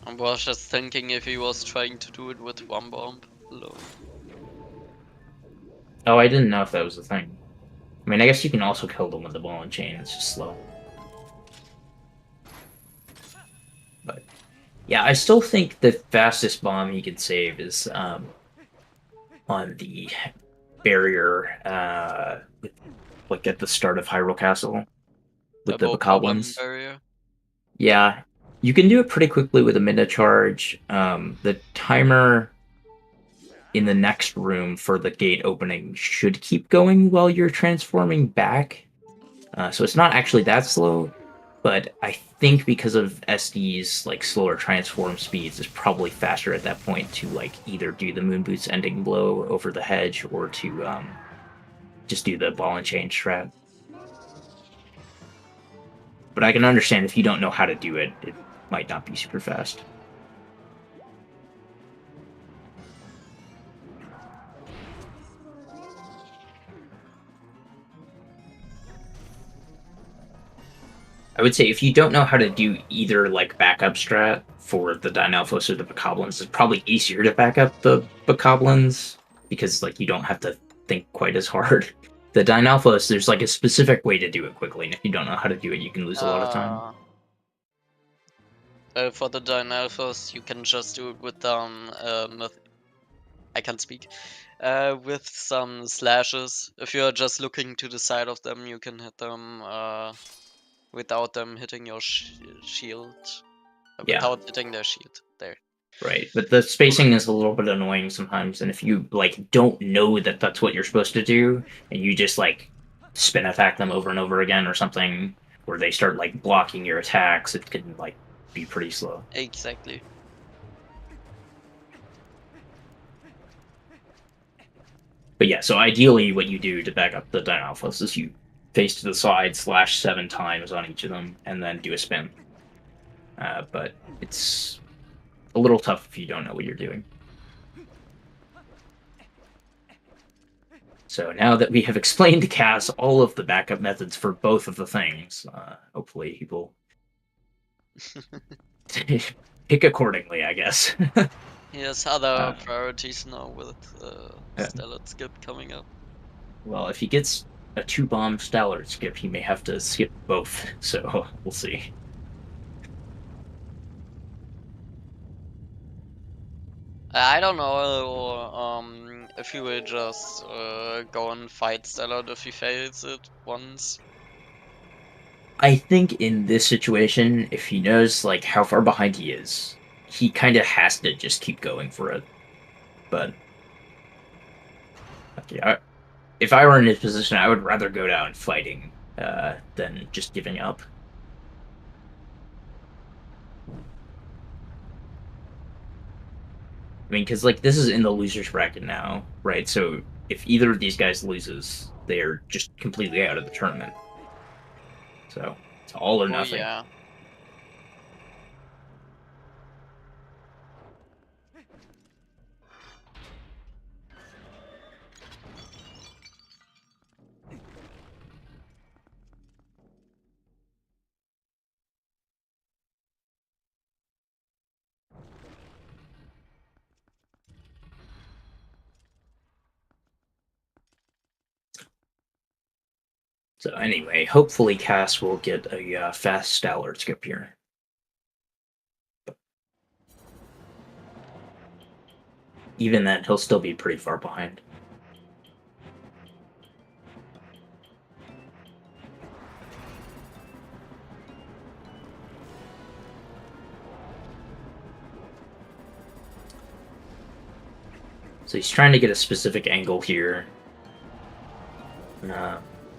[SPEAKER 2] I was just thinking if he was trying to do it with one bomb alone.
[SPEAKER 3] Oh, I didn't know if that was the thing. I mean, I guess you can also kill them with the ball and chain. It's just slow. But yeah, I still think the fastest bomb he could save is on the barrier, like at the start of Hyrule Castle with the
[SPEAKER 2] No problem
[SPEAKER 3] Bokoblins.
[SPEAKER 2] barrier.
[SPEAKER 3] Yeah, you can do it pretty quickly with a Midna charge. The timer in the next room for the gate opening should keep going while you're transforming back. So it's not actually that slow, but I think because of SD's like slower transform speeds, it's probably faster at that point to like either do the Moon Boots ending blow over the hedge or to just do the ball and chain strat. But I can understand if you don't know how to do it, it might not be super fast. I would say if you don't know how to do either like backup strat for the Dynalphos or the Bokoblins, it's probably easier to back up the Bokoblins because like you don't have to think quite as hard. The Dynalphos, there's like a specific way to do it quickly, and if you don't know how to do it, you can lose a lot of time.
[SPEAKER 2] For the Dynalphos, you can just do it with I can't speak. With some slashes. If you're just looking to the side of them, you can hit them without them hitting your shield.
[SPEAKER 3] Yeah.
[SPEAKER 2] Without hitting their shield. There.
[SPEAKER 3] Right, but the spacing is a little bit annoying sometimes, and if you like don't know that that's what you're supposed to do, and you just like spin attack them over and over again or something, where they start like blocking your attacks, it can like be pretty slow.
[SPEAKER 2] Exactly.
[SPEAKER 3] But yeah, so ideally what you do to back up the Dynalphos is you face to the side, slash 7 times on each of them, and then do a spin. But it's a little tough if you don't know what you're doing. So now that we have explained to Cass all of the backup methods for both of the things, hopefully he will pay pick accordingly, I guess.
[SPEAKER 2] He has other priorities now with
[SPEAKER 3] Yeah.
[SPEAKER 2] Stellar Skip coming up.
[SPEAKER 3] Well, if he gets a 2-bomb Stallard skip, he may have to skip both, so we'll see.
[SPEAKER 2] I don't know if he will just go and fight Stellar if he fails it once.
[SPEAKER 3] I think in this situation, if he knows like how far behind he is, he kind of has to just keep going for it. But okay, if I were in his position, I would rather go down fighting than just giving up. I mean, because like this is in the losers bracket now, right? So if either of these guys loses, they're just completely out of the tournament. So it's all or
[SPEAKER 2] Oh
[SPEAKER 3] nothing.
[SPEAKER 2] yeah.
[SPEAKER 3] So anyway, hopefully Cass will get a fast Stallard skip here. Even then, he'll still be pretty far behind. So he's trying to get a specific angle here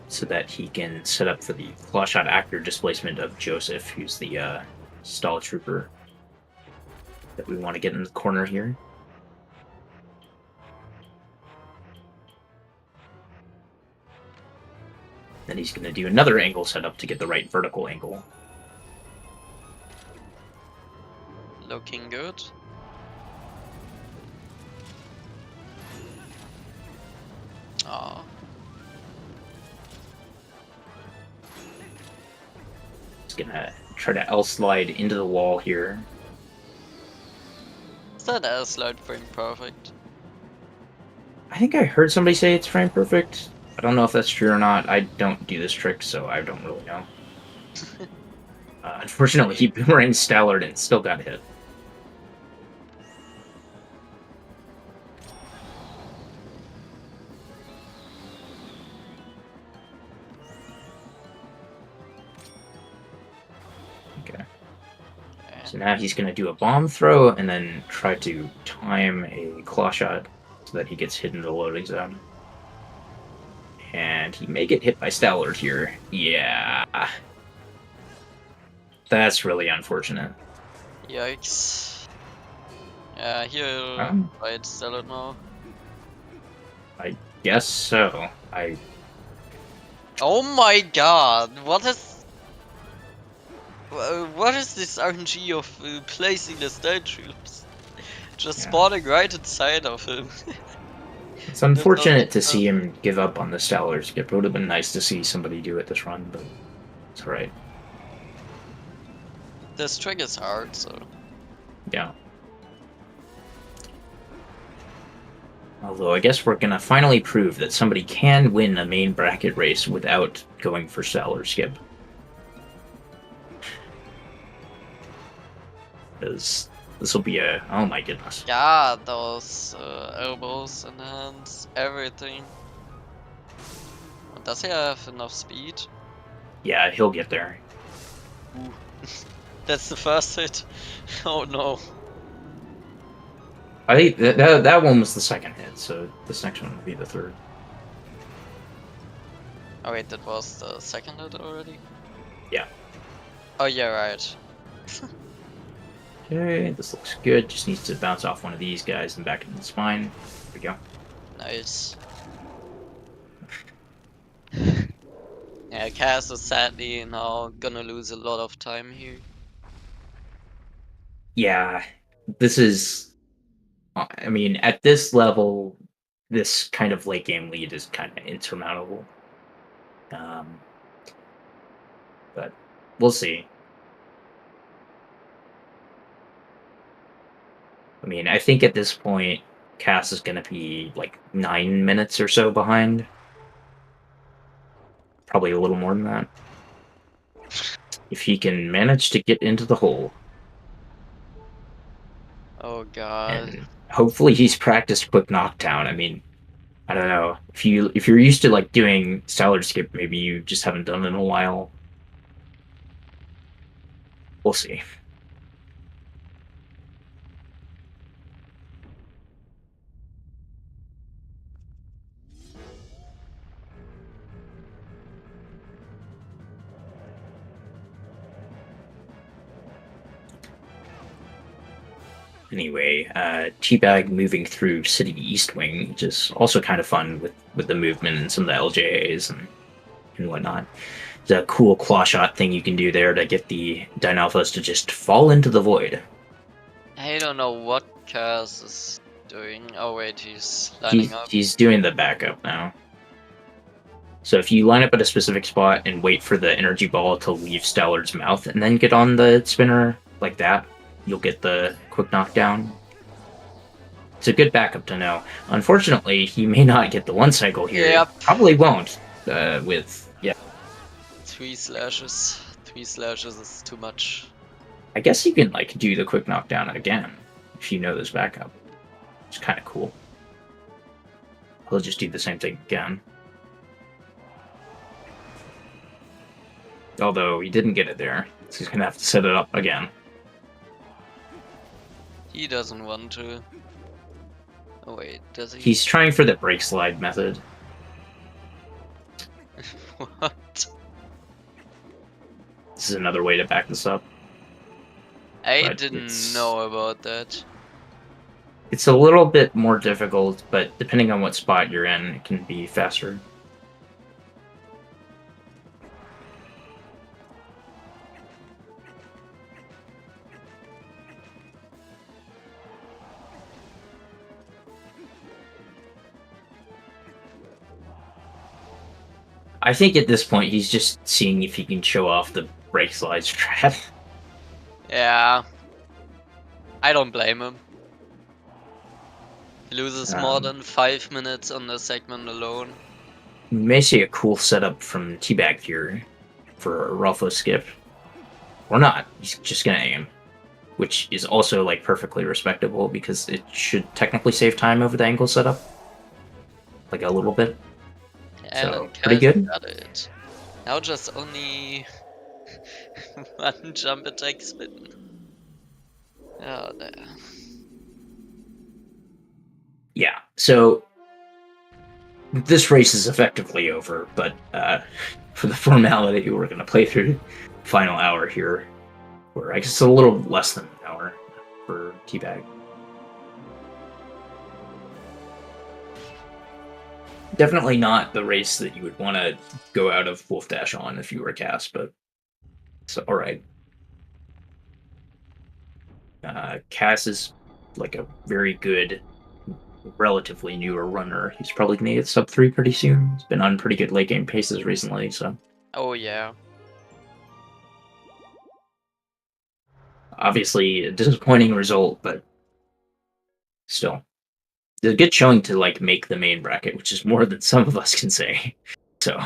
[SPEAKER 3] so that he can set up for the claw shot actor displacement of Joseph, who's the stall trooper that we want to get in the corner here. Then he's going to do another angle setup to get the right vertical angle.
[SPEAKER 2] Looking good. Oh.
[SPEAKER 3] He's going to try to L-slide into the wall here.
[SPEAKER 2] Is that L-slide frame perfect?
[SPEAKER 3] I think I heard somebody say it's frame perfect. I don't know if that's true or not. I don't do this trick, so I don't really know. Unfortunately, he boomeranged Stallard and still got hit. Okay. So now he's going to do a bomb throw and then try to time a claw shot so that he gets hit in the loading zone. And he may get hit by Stallard here. Yeah. That's really unfortunate.
[SPEAKER 2] Yikes. Yeah, he'll fight Stellar now.
[SPEAKER 3] I guess so.
[SPEAKER 2] Oh my god, what is this RNG of placing the stage troops? Just spawning right inside of him.
[SPEAKER 3] It's unfortunate to see him give up on the Stallard skip. It would have been nice to see somebody do it this run, but it's alright.
[SPEAKER 2] This trick is hard, so...
[SPEAKER 3] Yeah. Although I guess we're gonna finally prove that somebody can win a main bracket race without going for Stallard skip. Because this will be a... oh my goodness.
[SPEAKER 2] Yeah, those elbows and hands, everything. Does he have enough speed?
[SPEAKER 3] Yeah, he'll get there.
[SPEAKER 2] Ooh. That's the first hit. Oh no.
[SPEAKER 3] I think that one was the second hit, so this next one will be the third.
[SPEAKER 2] Oh wait, that was the second hit already?
[SPEAKER 3] Yeah.
[SPEAKER 2] Oh yeah, right.
[SPEAKER 3] Okay, this looks good. Just needs to bounce off one of these guys and back into the spine. There we go.
[SPEAKER 2] Nice. Yeah, Cass is sadly now gonna lose a lot of time here.
[SPEAKER 3] Yeah, this is... I mean, at this level, this kind of late game lead is kind of insurmountable. But we'll see. I mean, I think at this point, Cass is going to be like 9 minutes or so behind. Probably a little more than that. If he can manage to get into the hole.
[SPEAKER 2] Oh god.
[SPEAKER 3] And hopefully he's practiced quick knockdown. I mean, I don't know. If you're used to like doing salad skip, maybe you just haven't done it in a while. We'll see. Anyway, Teabag moving through City East Wing, which is also kind of fun with the movement and some of the LJAs and whatnot. There's a cool claw shot thing you can do there to get the Dynalphas to just fall into the void.
[SPEAKER 2] I don't know what Cass is doing. Oh wait, he's lining up.
[SPEAKER 3] He's doing the backup now. So if you line up at a specific spot and wait for the energy ball to leave Stellar's mouth and then get on the spinner like that, you'll get the quick knockdown. It's a good backup to know. Unfortunately, he may not get the one cycle here.
[SPEAKER 2] Yep.
[SPEAKER 3] Probably won't. With
[SPEAKER 2] 3 slashes. 3 slashes is too much.
[SPEAKER 3] I guess you can like do the quick knockdown again if you know this backup. It's kind of cool. He'll just do the same thing again. Although he didn't get it there, so he's gonna have to set it up again.
[SPEAKER 2] He doesn't want to. Oh wait, does he?
[SPEAKER 3] He's trying for the break slide method.
[SPEAKER 2] What?
[SPEAKER 3] This is another way to back this up.
[SPEAKER 2] I
[SPEAKER 3] But
[SPEAKER 2] didn't
[SPEAKER 3] it's-
[SPEAKER 2] know about that.
[SPEAKER 3] It's a little bit more difficult, but depending on what spot you're in, it can be faster. I think at this point he's just seeing if he can show off the break slide strat.
[SPEAKER 2] Yeah. I don't blame him. He loses more than 5 minutes on the segment alone.
[SPEAKER 3] You may see a cool setup from Teabag here for a Ralpho skip. Or not. He's just gonna aim. Which is also like perfectly respectable because it should technically save time over the angle setup. Like a little bit. So, pretty good.
[SPEAKER 2] Got it. Now just only one jump attack spin. Oh, there.
[SPEAKER 3] Yeah, so this race is effectively over, but for the formality, we're going to play through the final hour here, or I guess a little less than an hour for Teabag. Definitely not the race that you would want to go out of Wolfdash on if you were Cass, but it's alright. Cass is like a very good, relatively newer runner. He's probably going to get sub 3 pretty soon. He's been on pretty good late game paces recently, so.
[SPEAKER 2] Oh yeah.
[SPEAKER 3] Obviously, a disappointing result, but still. It's a good showing to like make the main bracket, which is more than some of us can say. So.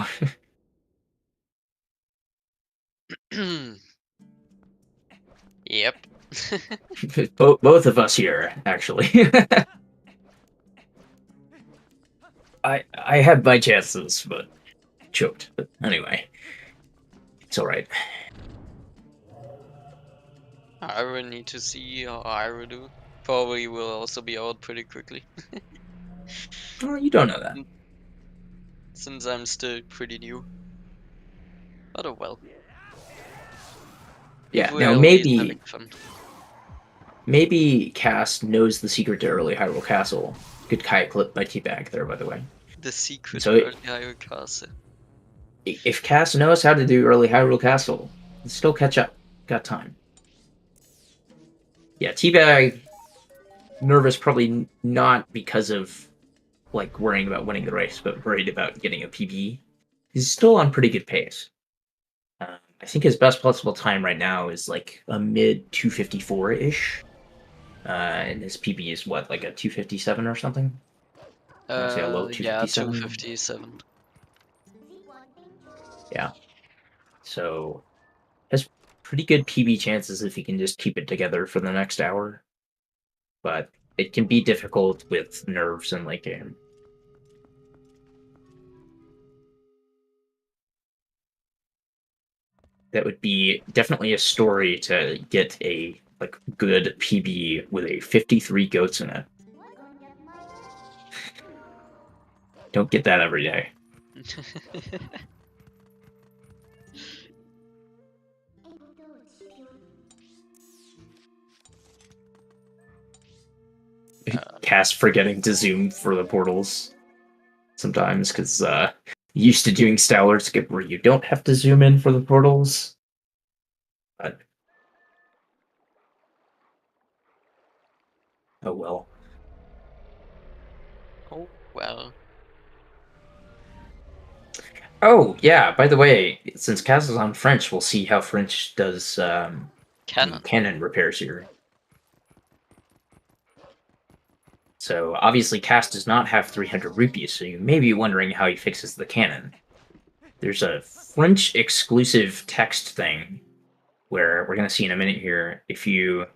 [SPEAKER 2] Yep.
[SPEAKER 3] Both of us here, actually. I had my chances, but choked. But anyway, it's all right.
[SPEAKER 2] I will need to see how I will do. Probably will also be out pretty quickly.
[SPEAKER 3] Oh, you don't know that.
[SPEAKER 2] Since I'm still pretty new. But oh well.
[SPEAKER 3] Yeah.
[SPEAKER 2] We're
[SPEAKER 3] Now
[SPEAKER 2] always having fun.
[SPEAKER 3] maybe Cass knows the secret to early Hyrule Castle. Good kite clip by Teabag there, by the way.
[SPEAKER 2] The secret
[SPEAKER 3] So
[SPEAKER 2] early Hyrule Castle.
[SPEAKER 3] If Cass knows how to do early Hyrule Castle, he'll still catch up. Got time. Yeah, Teabag nervous probably not because of like worrying about winning the race, but worried about getting a PB. He's still on pretty good pace. I think his best possible time right now is like a mid 254-ish. And his PB is what, like a 257 or something? I want to say a low
[SPEAKER 2] Yeah,
[SPEAKER 3] 257.
[SPEAKER 2] 257.
[SPEAKER 3] Yeah. So has pretty good PB chances if he can just keep it together for the next hour. But it can be difficult with nerves in late game. That would be definitely a story to get a like good PB with a 53 goats in it. Don't get that every day. Cast forgetting to zoom for the portals sometimes because used to doing Stellar Skip where you don't have to zoom in for the portals. But oh well.
[SPEAKER 2] Oh, well.
[SPEAKER 3] Oh yeah, by the way, since Kaz is on French, we'll see how French does the cannon repairs here. So obviously Cass does not have 300 rupees, so you may be wondering how he fixes the cannon. There's a French exclusive text thing where we're going to see in a minute here. If you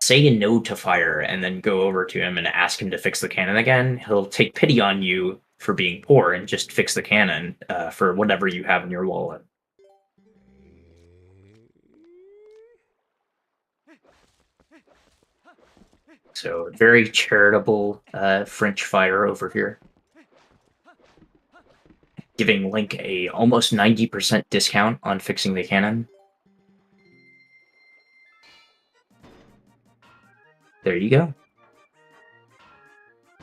[SPEAKER 3] say no to fire and then go over to him and ask him to fix the cannon again, he'll take pity on you for being poor and just fix the cannon for whatever you have in your wallet. So very charitable French fire over here. Giving Link a almost 90% discount on fixing the cannon. There you go.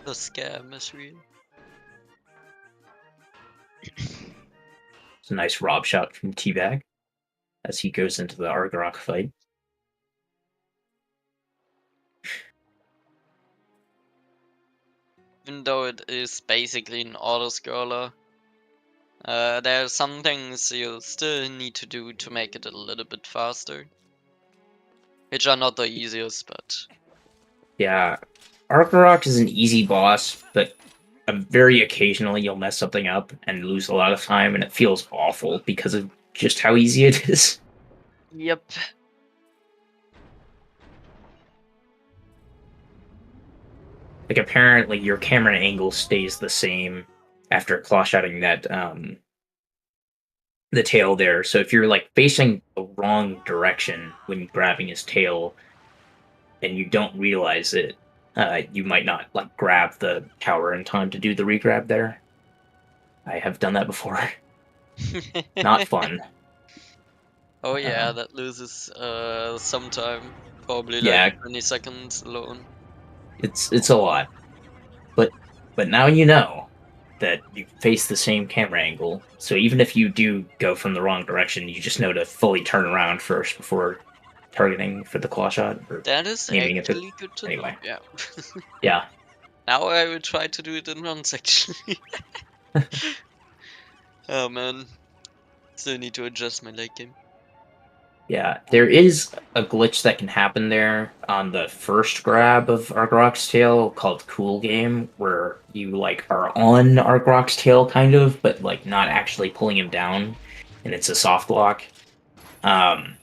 [SPEAKER 2] The scam is real.
[SPEAKER 3] It's a nice Rob shot from Teabag as he goes into the Argarok fight.
[SPEAKER 2] Even though it is basically an auto-scroller, there are some things you'll still need to do to make it a little bit faster. Which are not the easiest, but...
[SPEAKER 3] Yeah, Argarok is an easy boss, but very occasionally you'll mess something up and lose a lot of time, and it feels awful because of just how easy it is.
[SPEAKER 2] Yep.
[SPEAKER 3] Like, apparently your camera angle stays the same after claw-shotting that, the tail there. So if you're, like, facing the wrong direction when grabbing his tail and you don't realize it, you might not, like, grab the tower in time to do the regrab there. I have done that before. Not fun.
[SPEAKER 2] Oh yeah, that loses some time. Probably
[SPEAKER 3] Yeah.
[SPEAKER 2] like 20 seconds alone.
[SPEAKER 3] It's a lot. But now you know that you face the same camera angle. So even if you do go from the wrong direction, you just know to fully turn around first before targeting for the claw shot. Or
[SPEAKER 2] That is
[SPEAKER 3] aiming at
[SPEAKER 2] actually good to
[SPEAKER 3] anyway.
[SPEAKER 2] know. Yeah.
[SPEAKER 3] Yeah.
[SPEAKER 2] Now I will try to do it in runs actually. Oh man. Still need to adjust my late game.
[SPEAKER 3] Yeah, there is a glitch that can happen there on the first grab of Argrok's tail called Cool Game, where you like are on Argrok's tail kind of, but like not actually pulling him down, and it's a soft lock. And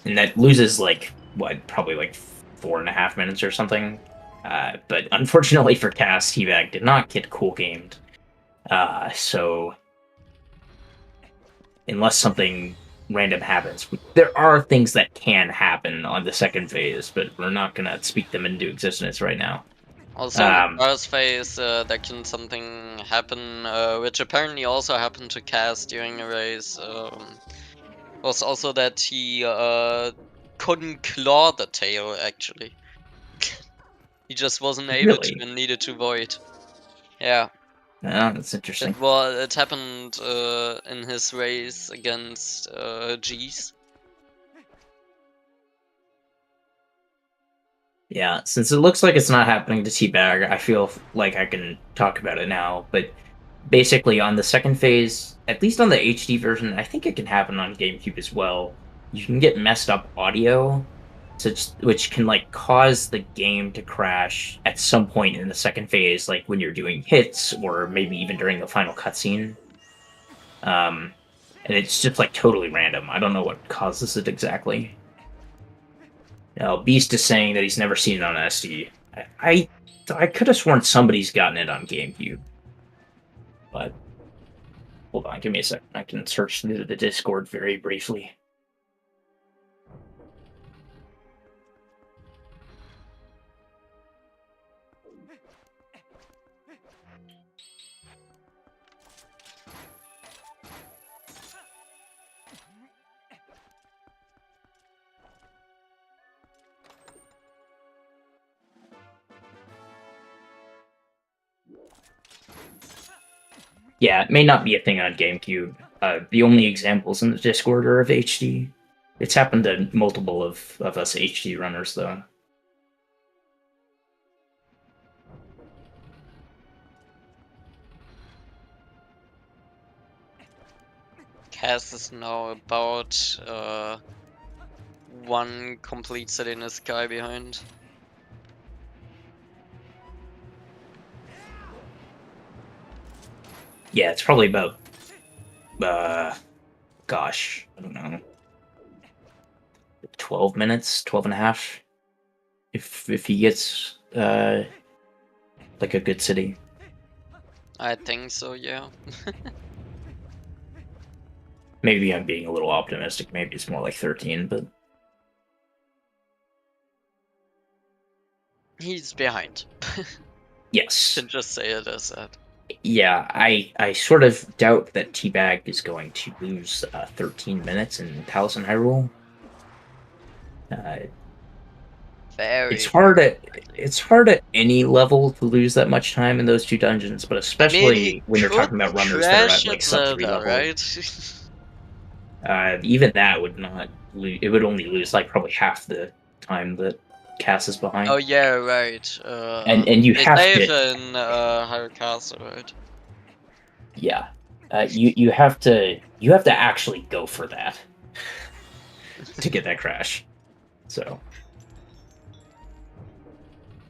[SPEAKER 3] that loses like what, probably like 4.5 minutes or something. But unfortunately for Cass, Teabag did not get Cool Gamed. So unless something random happens. There are things that can happen on the second phase, but we're not gonna speak them into existence right now.
[SPEAKER 2] Also, in the first phase, there can something happen, which apparently also happened to Cass during a race. Was also that he couldn't claw the tail, actually. He just wasn't able to and needed to void. Yeah.
[SPEAKER 3] Yeah, that's interesting.
[SPEAKER 2] It happened in his race against G's.
[SPEAKER 3] Yeah, since it looks like it's not happening to Teabag, I feel like I can talk about it now. But basically, on the second phase, at least on the HD version, I think it can happen on GameCube as well. You can get messed up audio which can like cause the game to crash at some point in the second phase, like when you're doing hits or maybe even during the final cutscene. And it's just like totally random. I don't know what causes it exactly. Now, Beast is saying that he's never seen it on SD. I could have sworn somebody's gotten it on GameCube. But hold on, give me a second. I can search the Discord very briefly. Yeah, it may not be a thing on GameCube. The only examples in the Discord are of HD. It's happened to multiple of us HD runners, though.
[SPEAKER 2] Cass is now about one complete city in the sky behind.
[SPEAKER 3] Yeah, it's probably about, gosh, I don't know, 12 minutes, 12 and a half, if he gets, like a good city.
[SPEAKER 2] I think so, yeah.
[SPEAKER 3] Maybe I'm being a little optimistic, maybe it's more like 13, but...
[SPEAKER 2] He's behind.
[SPEAKER 3] Yes.
[SPEAKER 2] Can just say it as that.
[SPEAKER 3] Yeah, I sort of doubt that Teabag is going to lose 13 minutes in Palace and Hyrule. It's hard at any level to lose that much time in those two dungeons, but especially when you're talking about runners that are at like sub 3
[SPEAKER 2] Zelda,
[SPEAKER 3] level.
[SPEAKER 2] right?
[SPEAKER 3] Even that would not it would only lose like probably half the time that Cass is behind.
[SPEAKER 2] Oh yeah, right.
[SPEAKER 3] And you have to
[SPEAKER 2] in Hyrule Castle, right?
[SPEAKER 3] Yeah. You have to actually go for that to get that crash. So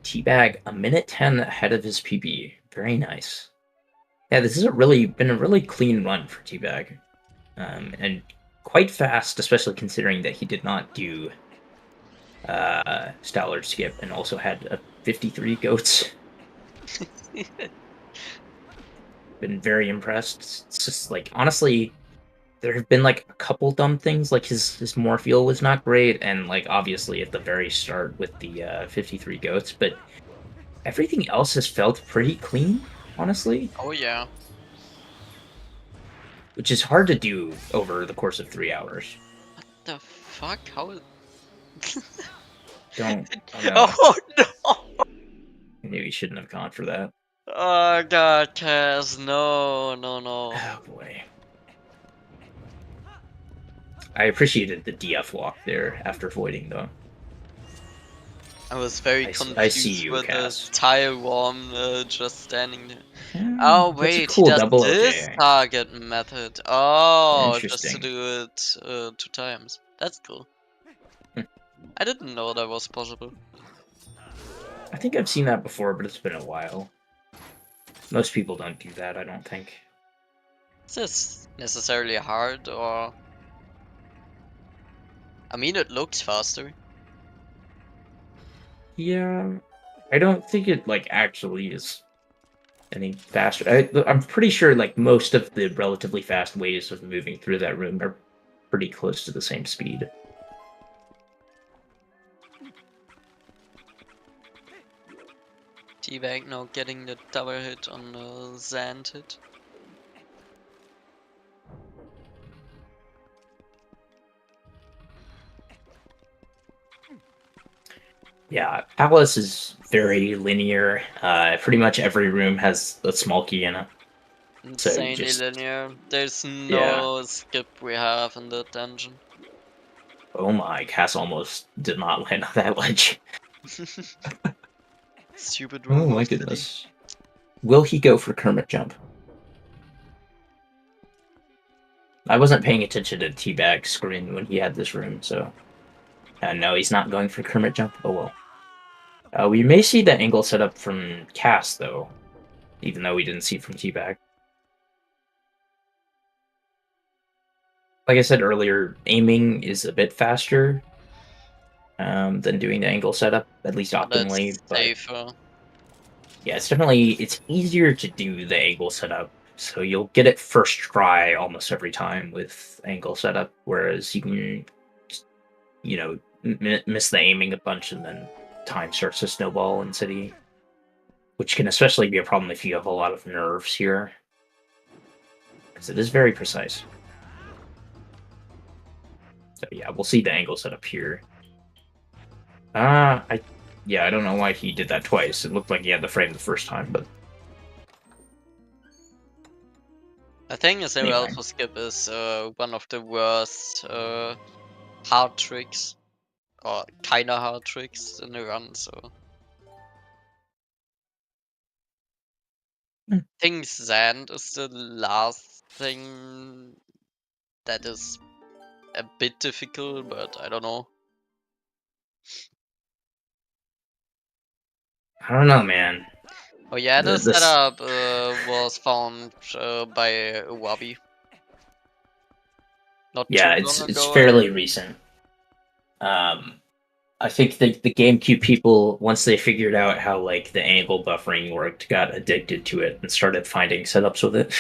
[SPEAKER 3] Teabag a minute 10 ahead of his PB. Very nice. Yeah, this has been a really clean run for Teabag. And quite fast, especially considering that he did not do Stallard skip and also had a 53 goats. Been very impressed. It's just like, honestly, there have been like a couple dumb things, like his Morpheal was not great, and like obviously at the very start with the 53 goats, but everything else has felt pretty clean, honestly.
[SPEAKER 2] Oh yeah.
[SPEAKER 3] Which is hard to do over the course of 3 hours.
[SPEAKER 2] What the fuck? How is...
[SPEAKER 3] Don't.
[SPEAKER 2] Oh no!
[SPEAKER 3] Maybe we shouldn't have gone for that.
[SPEAKER 2] Oh god, Cass, no.
[SPEAKER 3] Oh boy. I appreciated the DF walk there after voiding, though.
[SPEAKER 2] I was very confused
[SPEAKER 3] I see you,
[SPEAKER 2] with
[SPEAKER 3] Cass.
[SPEAKER 2] the tile worm just standing there.
[SPEAKER 3] Yeah,
[SPEAKER 2] Oh
[SPEAKER 3] that's a
[SPEAKER 2] wait,
[SPEAKER 3] cool
[SPEAKER 2] he does
[SPEAKER 3] double
[SPEAKER 2] this
[SPEAKER 3] OJ.
[SPEAKER 2] target method. Oh, just to
[SPEAKER 3] Interesting.
[SPEAKER 2] do it 2 times. That's cool.
[SPEAKER 3] Hmm.
[SPEAKER 2] I didn't know that was possible.
[SPEAKER 3] I think I've seen that before, but it's been a while. Most people don't do that, I don't think.
[SPEAKER 2] Is this necessarily hard, or... I mean, it looks faster.
[SPEAKER 3] Yeah, I don't think it like actually is any faster. I'm pretty sure like most of the relatively fast ways of moving through that room are pretty close to the same speed.
[SPEAKER 2] Teabag now getting the double hit on the Zand hit.
[SPEAKER 3] Yeah, Palace is very linear. Pretty much every room has a small key in it.
[SPEAKER 2] Insanely linear. There's no skip we have in the dungeon.
[SPEAKER 3] Oh my, Cass almost did not land on that ledge.
[SPEAKER 2] Stupid room.
[SPEAKER 3] Oh my goodness. Will he go for Kermit Jump? I wasn't paying attention to Teabag's screen when he had this room, so... No, he's not going for Kermit jump. Oh well. We may see the angle set up from Cass, though, even though we didn't see it from Teabag. Like I said earlier, aiming is a bit faster than doing the angle setup, at least optimally.
[SPEAKER 2] That's
[SPEAKER 3] But
[SPEAKER 2] safer.
[SPEAKER 3] yeah, it's easier to do the angle setup, so you'll get it first try almost every time with angle setup, whereas you can, miss the aiming a bunch and then time starts to snowball in City, which can especially be a problem if you have a lot of nerves here, because it is very precise. So yeah, we'll see the angle setup here. I don't know why he did that twice. It looked like he had the frame the first time, but
[SPEAKER 2] I think a zero
[SPEAKER 3] anyway.
[SPEAKER 2] alpha skip is one of the worst hard tricks, or kinda hard tricks in the run, so. I think Sand is the last thing that is a bit difficult, but I don't know.
[SPEAKER 3] I don't know, man.
[SPEAKER 2] Oh yeah, the
[SPEAKER 3] This
[SPEAKER 2] setup was found by Wabi. Not too
[SPEAKER 3] Yeah,
[SPEAKER 2] long
[SPEAKER 3] it's
[SPEAKER 2] ago, I
[SPEAKER 3] fairly
[SPEAKER 2] think.
[SPEAKER 3] recent. I think the GameCube people, once they figured out how like the angle buffering worked, got addicted to it and started finding setups with it.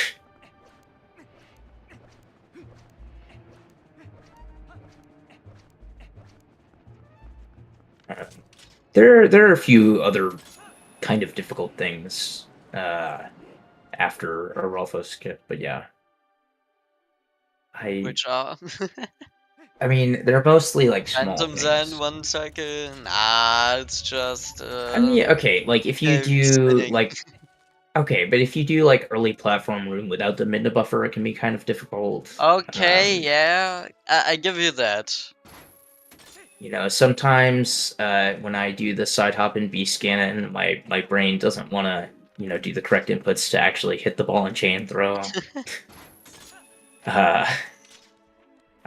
[SPEAKER 3] There are a few other kind of difficult things after a Rolfo skip, but yeah,
[SPEAKER 2] Which are
[SPEAKER 3] I mean they're mostly like small
[SPEAKER 2] Phantom Zen
[SPEAKER 3] things.
[SPEAKER 2] 1 second. Nah, it's just
[SPEAKER 3] I mean, okay, like if you do
[SPEAKER 2] spinning.
[SPEAKER 3] like okay, but if you do like early platform room without the mid buffer, it can be kind of difficult.
[SPEAKER 2] Okay, yeah, I give you that.
[SPEAKER 3] Sometimes when I do the side hop and B scan, my brain doesn't want to do the correct inputs to actually hit the ball and chain throw. uh,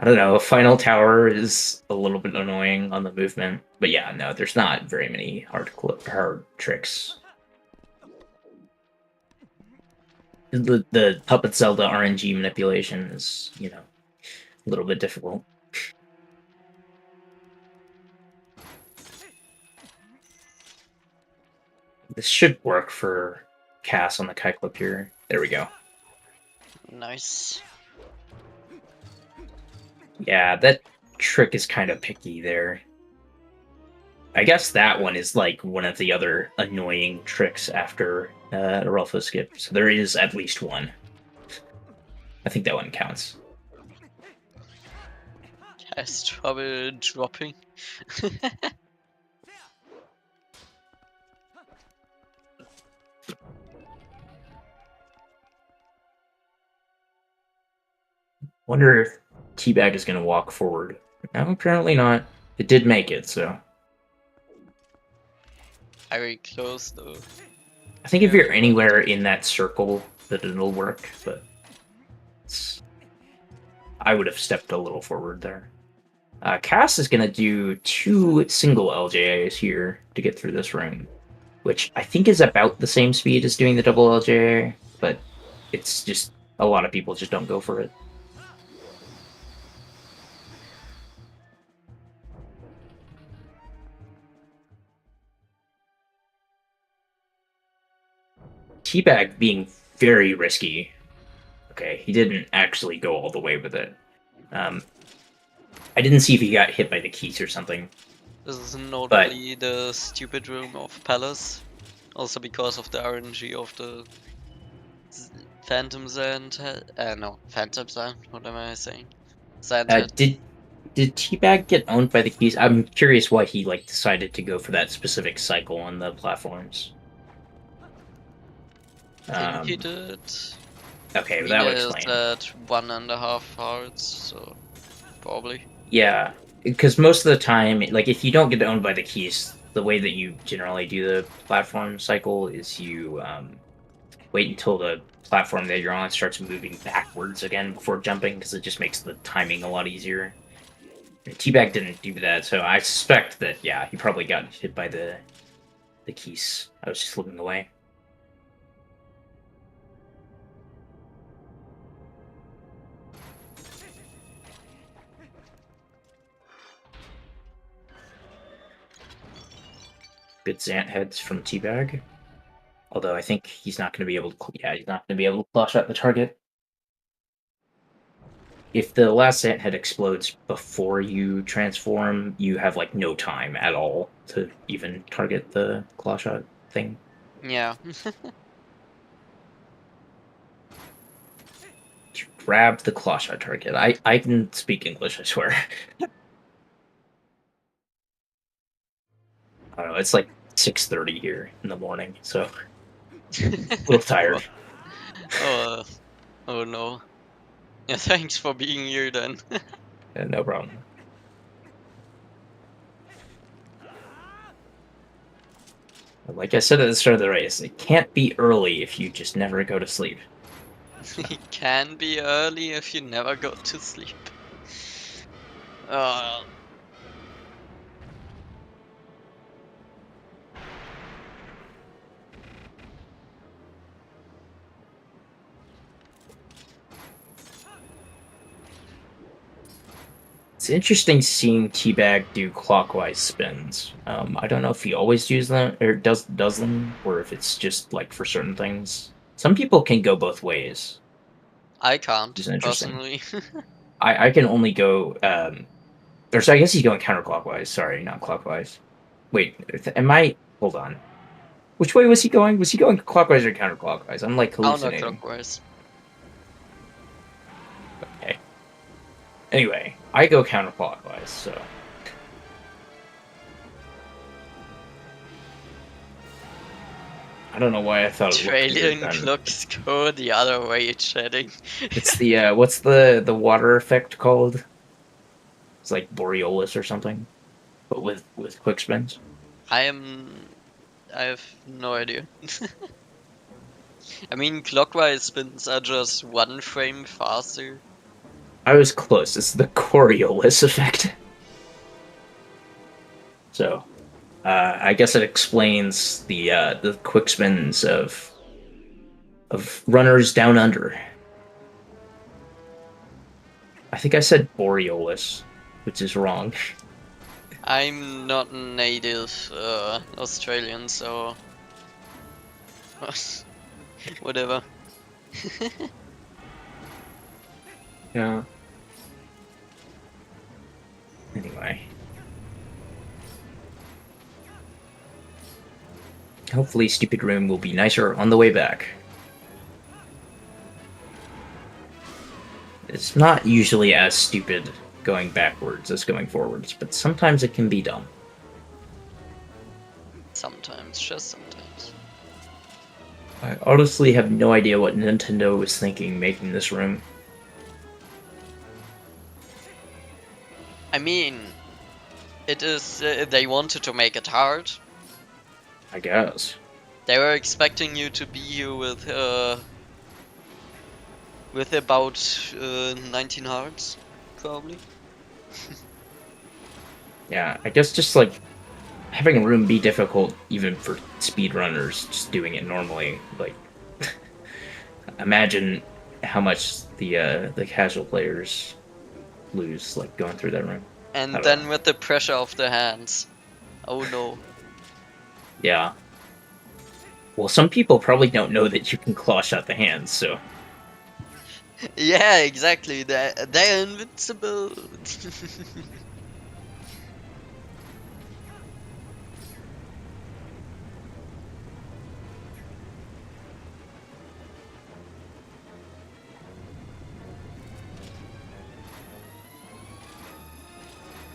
[SPEAKER 3] I don't know. Final tower is a little bit annoying on the movement, but yeah, no, there's not very many hard tricks. The Puppet Zelda RNG manipulation is a little bit difficult. This should work for Cass on the Kai clip here. There we go.
[SPEAKER 2] Nice.
[SPEAKER 3] Yeah, that trick is kind of picky there. I guess that one is like one of the other annoying tricks after a Rolfo skip. So there is at least one. I think that one counts.
[SPEAKER 2] Has trouble dropping.
[SPEAKER 3] Wonder if Teabag is going to walk forward. No, apparently not. It did make it, so.
[SPEAKER 2] Very close though.
[SPEAKER 3] I think if you're anywhere in that circle, that it'll work, but I would have stepped a little forward there. Cass is going to do 2 single LJAs here to get through this room, which I think is about the same speed as doing the double LJA, but it's just a lot of people just don't go for it. Teabag being very risky. Okay, he didn't actually go all the way with it. I didn't see if he got hit by the keys or something.
[SPEAKER 2] This is notably the stupid room of Palace. Also because of the RNG of the Phantom Sand. No, Phantom Sand. What am I saying? Sand head.
[SPEAKER 3] Did Teabag get owned by the keys? I'm curious why he decided to go for that specific cycle on the platforms.
[SPEAKER 2] I think he did.
[SPEAKER 3] Okay, that would
[SPEAKER 2] is
[SPEAKER 3] explain.
[SPEAKER 2] at 1.5 hearts, so probably.
[SPEAKER 3] Yeah, because most of the time, if you don't get owned by the keys, the way that you generally do the platform cycle is you wait until the platform that you're on starts moving backwards again before jumping, because it just makes the timing a lot easier. Teabag didn't do that, so I suspect that, yeah, he probably got hit by the keys. I was just looking away. Good Zant heads from Teabag. Although I think he's not going to be able to. Yeah, he's not going to be able to claw shot the target. If the last Zant head explodes before you transform, you have like no time at all to even target the claw shot thing.
[SPEAKER 2] Yeah.
[SPEAKER 3] You grab the claw shot target. I can speak English, I swear. I don't know. It's like 6:30 here in the morning, so a little tired.
[SPEAKER 2] Oh, oh no. Yeah, thanks for being here then.
[SPEAKER 3] No problem. Like I said at the start of the race, it can't be early if you just never go to sleep.
[SPEAKER 2] It can be early if you never go to sleep. Uh,
[SPEAKER 3] It's interesting seeing Teabag do clockwise spins. I don't know if he always does them or does them, or if it's just like for certain things. Some people can go both ways.
[SPEAKER 2] I can't,
[SPEAKER 3] Which is interesting.
[SPEAKER 2] personally.
[SPEAKER 3] I can only go. Or so I guess he's going counterclockwise. Sorry, not clockwise. Wait, am I? Hold on. Which way was he going? Was he going clockwise or counterclockwise? I'm like hallucinating.
[SPEAKER 2] Counterclockwise.
[SPEAKER 3] Okay. Anyway, I go counterclockwise, so. I don't know why I thought it looked
[SPEAKER 2] Australian
[SPEAKER 3] weird then.
[SPEAKER 2] clocks go the other way, chatting.
[SPEAKER 3] It's the what's the water effect called? It's like Borealis or something, but with quick spins.
[SPEAKER 2] I have no idea. I mean, clockwise spins are just one frame faster.
[SPEAKER 3] I was close. It's the Coriolis effect. So, I guess it explains the quick spins of runners down under. I think I said Borealis, which is wrong.
[SPEAKER 2] I'm not native Australian, so whatever.
[SPEAKER 3] Yeah. Anyway. Hopefully Stupid Room will be nicer on the way back. It's not usually as stupid going backwards as going forwards, but sometimes it can be dumb.
[SPEAKER 2] Sometimes, just sometimes.
[SPEAKER 3] I honestly have no idea what Nintendo was thinking making this room.
[SPEAKER 2] I mean, it is. They wanted to make it hard.
[SPEAKER 3] I guess.
[SPEAKER 2] They were expecting you to be here with about 19 hearts, probably.
[SPEAKER 3] Yeah, I guess just like having a room be difficult even for speedrunners just doing it normally, like imagine how much the casual players lose like going through that room.
[SPEAKER 2] And then with the pressure of the hands. Oh no.
[SPEAKER 3] Yeah. Well, some people probably don't know that you can claw shot the hands, so
[SPEAKER 2] Yeah, exactly. They're invincible.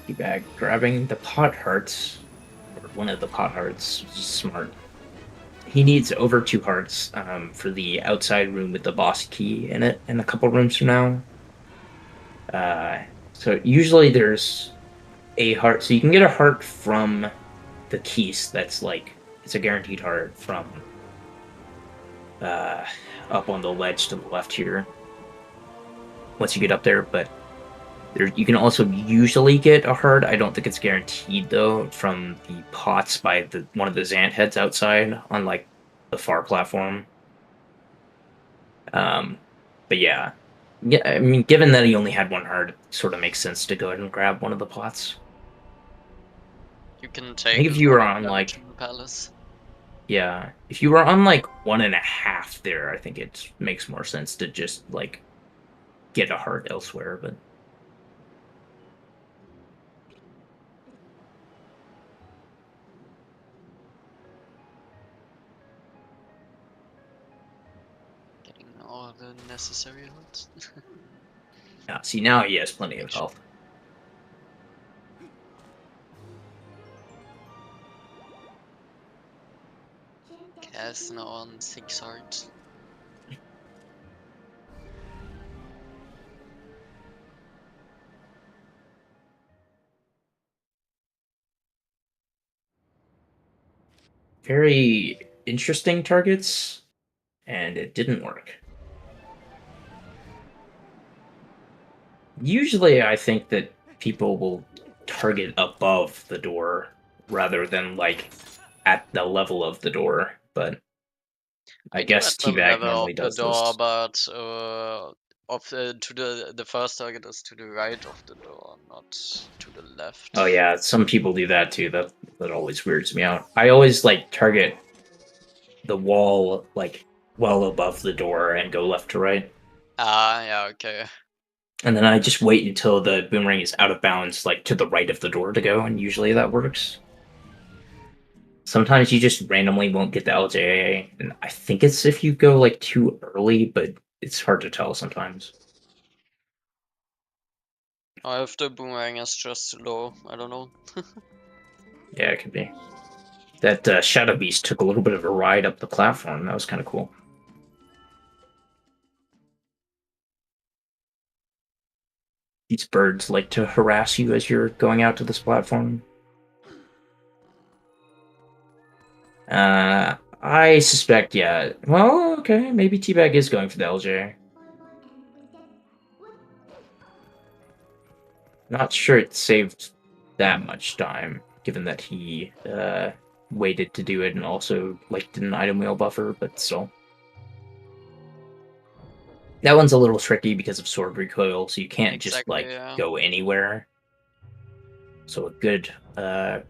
[SPEAKER 3] Teabag grabbing the pot hearts, or one of the pot hearts, which is smart. He needs over 2 hearts for the outside room with the boss key in it, and a couple rooms from now. So usually there's a heart, so you can get a heart from the keys. That's like it's a guaranteed heart from up on the ledge to the left here. Once you get up there, but You can also usually get a hard. I don't think it's guaranteed though from the pots by one of the Zant heads outside on like the far platform. But yeah, I mean, given that he only had one hard, it sort of makes sense to go ahead and grab one of the pots.
[SPEAKER 2] You can
[SPEAKER 3] I
[SPEAKER 2] take
[SPEAKER 3] think if you were on
[SPEAKER 2] damage
[SPEAKER 3] like,
[SPEAKER 2] in the palace.
[SPEAKER 3] yeah, if you were on like 1.5 there, I think it makes more sense to just like get a heart elsewhere. But
[SPEAKER 2] Getting all the necessary hoods.
[SPEAKER 3] yeah, see now he has plenty of health.
[SPEAKER 2] Cast now on 6 hearts.
[SPEAKER 3] Very interesting targets, and it didn't work. Usually, I think that people will target above the door rather than like at the level of the door, but I
[SPEAKER 2] do
[SPEAKER 3] guess
[SPEAKER 2] at the
[SPEAKER 3] Teabag
[SPEAKER 2] level
[SPEAKER 3] normally
[SPEAKER 2] of the
[SPEAKER 3] does
[SPEAKER 2] door,
[SPEAKER 3] this.
[SPEAKER 2] but to the first target is to the right of the door, not to the left.
[SPEAKER 3] Oh yeah, some people do that too. That always weirds me out. I always like target the wall like well above the door and go left to right.
[SPEAKER 2] Ah, yeah, okay.
[SPEAKER 3] And then I just wait until the boomerang is out of bounds, like to the right of the door to go, and usually that works. Sometimes you just randomly won't get the LJA, and I think it's if you go like too early, but it's hard to tell sometimes.
[SPEAKER 2] Or if the boomerang is just too low, I don't know.
[SPEAKER 3] Yeah, it could be. That Shadow Beast took a little bit of a ride up the platform. That was kind of cool. These birds like to harass you as you're going out to this platform. I suspect, yeah. Well, okay, maybe Teabag is going for the LJ. Not sure it saved that much time, given that he waited to do it and also like did an item wheel buffer, but still. That one's a little tricky because of sword recoil, so you can't just like
[SPEAKER 2] yeah.
[SPEAKER 3] go anywhere. So a good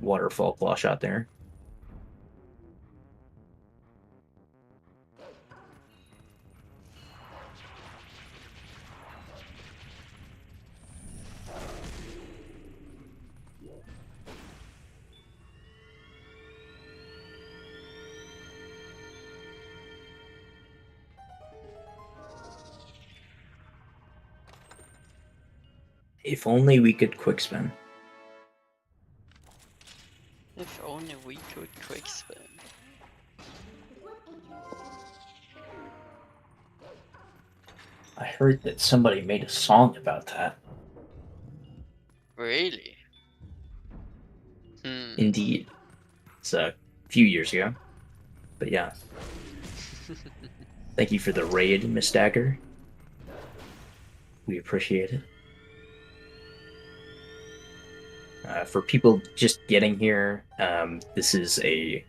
[SPEAKER 3] waterfall claw shot there. If only we could quick spin.
[SPEAKER 2] If only we could quick spin.
[SPEAKER 3] I heard that somebody made a song about that.
[SPEAKER 2] Really?
[SPEAKER 3] Indeed. It's a few years ago. But yeah. Thank you for the raid, Miss Dagger. We appreciate it. For people just getting here, this is a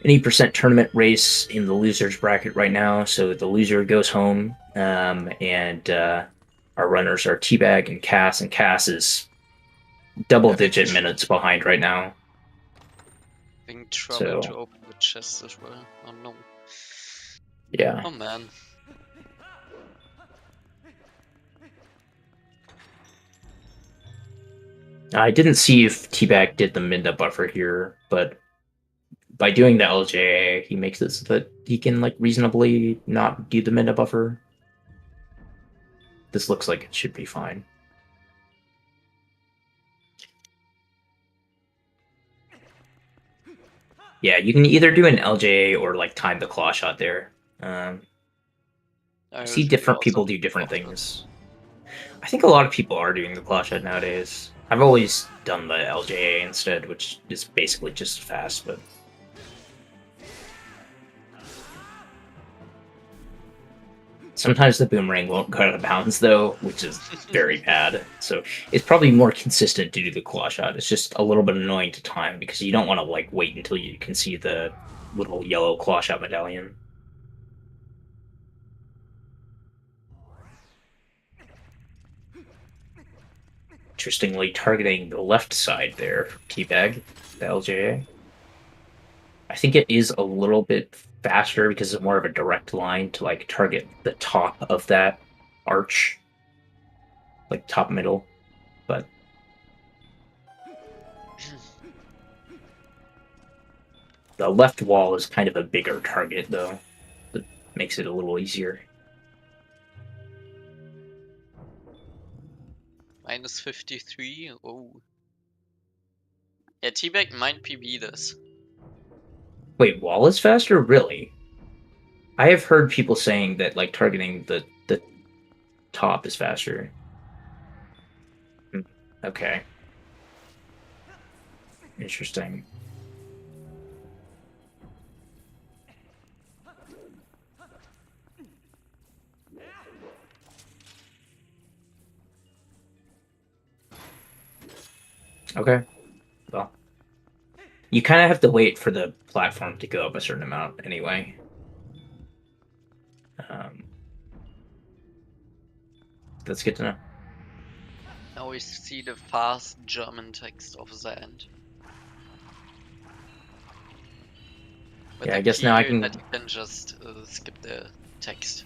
[SPEAKER 3] 80% tournament race in the losers bracket right now. So the loser goes home, and our runners are Teabag and Cass is double-digit minutes behind right now.
[SPEAKER 2] Having trouble to open the chest as well. Oh no.
[SPEAKER 3] Yeah.
[SPEAKER 2] Oh man.
[SPEAKER 3] I didn't see if Teabag did the Minda buffer here, but by doing the LJA, he makes it so that he can like reasonably not do the Minda buffer. This looks like it should be fine. Yeah, you can either do an LJA or like time the claw shot there. I see different people do different things. I think a lot of people are doing the claw shot nowadays. I've always done the LJA instead, which is basically just fast, but Sometimes the boomerang won't go out of bounds, though, which is very bad. So it's probably more consistent due to the claw shot. It's just a little bit annoying to time because you don't want to like wait until you can see the little yellow claw shot medallion. Interestingly, targeting the left side there for Teabag, the LJA. I think it is a little bit faster because it's more of a direct line to like target the top of that arch, like top middle, but the left wall is kind of a bigger target though. That makes it a little easier.
[SPEAKER 2] Minus 53. Oh. Yeah, Teabag might PB this.
[SPEAKER 3] Wait, wall is faster? Really? I have heard people saying that like targeting the top is faster. Okay. Interesting. Okay. Well, you kind of have to wait for the platform to go up a certain amount anyway. That's good to know.
[SPEAKER 2] Now we see the fast German text of the end. With
[SPEAKER 3] Yeah,
[SPEAKER 2] the
[SPEAKER 3] I guess now I
[SPEAKER 2] key
[SPEAKER 3] can-
[SPEAKER 2] that you can just skip the text.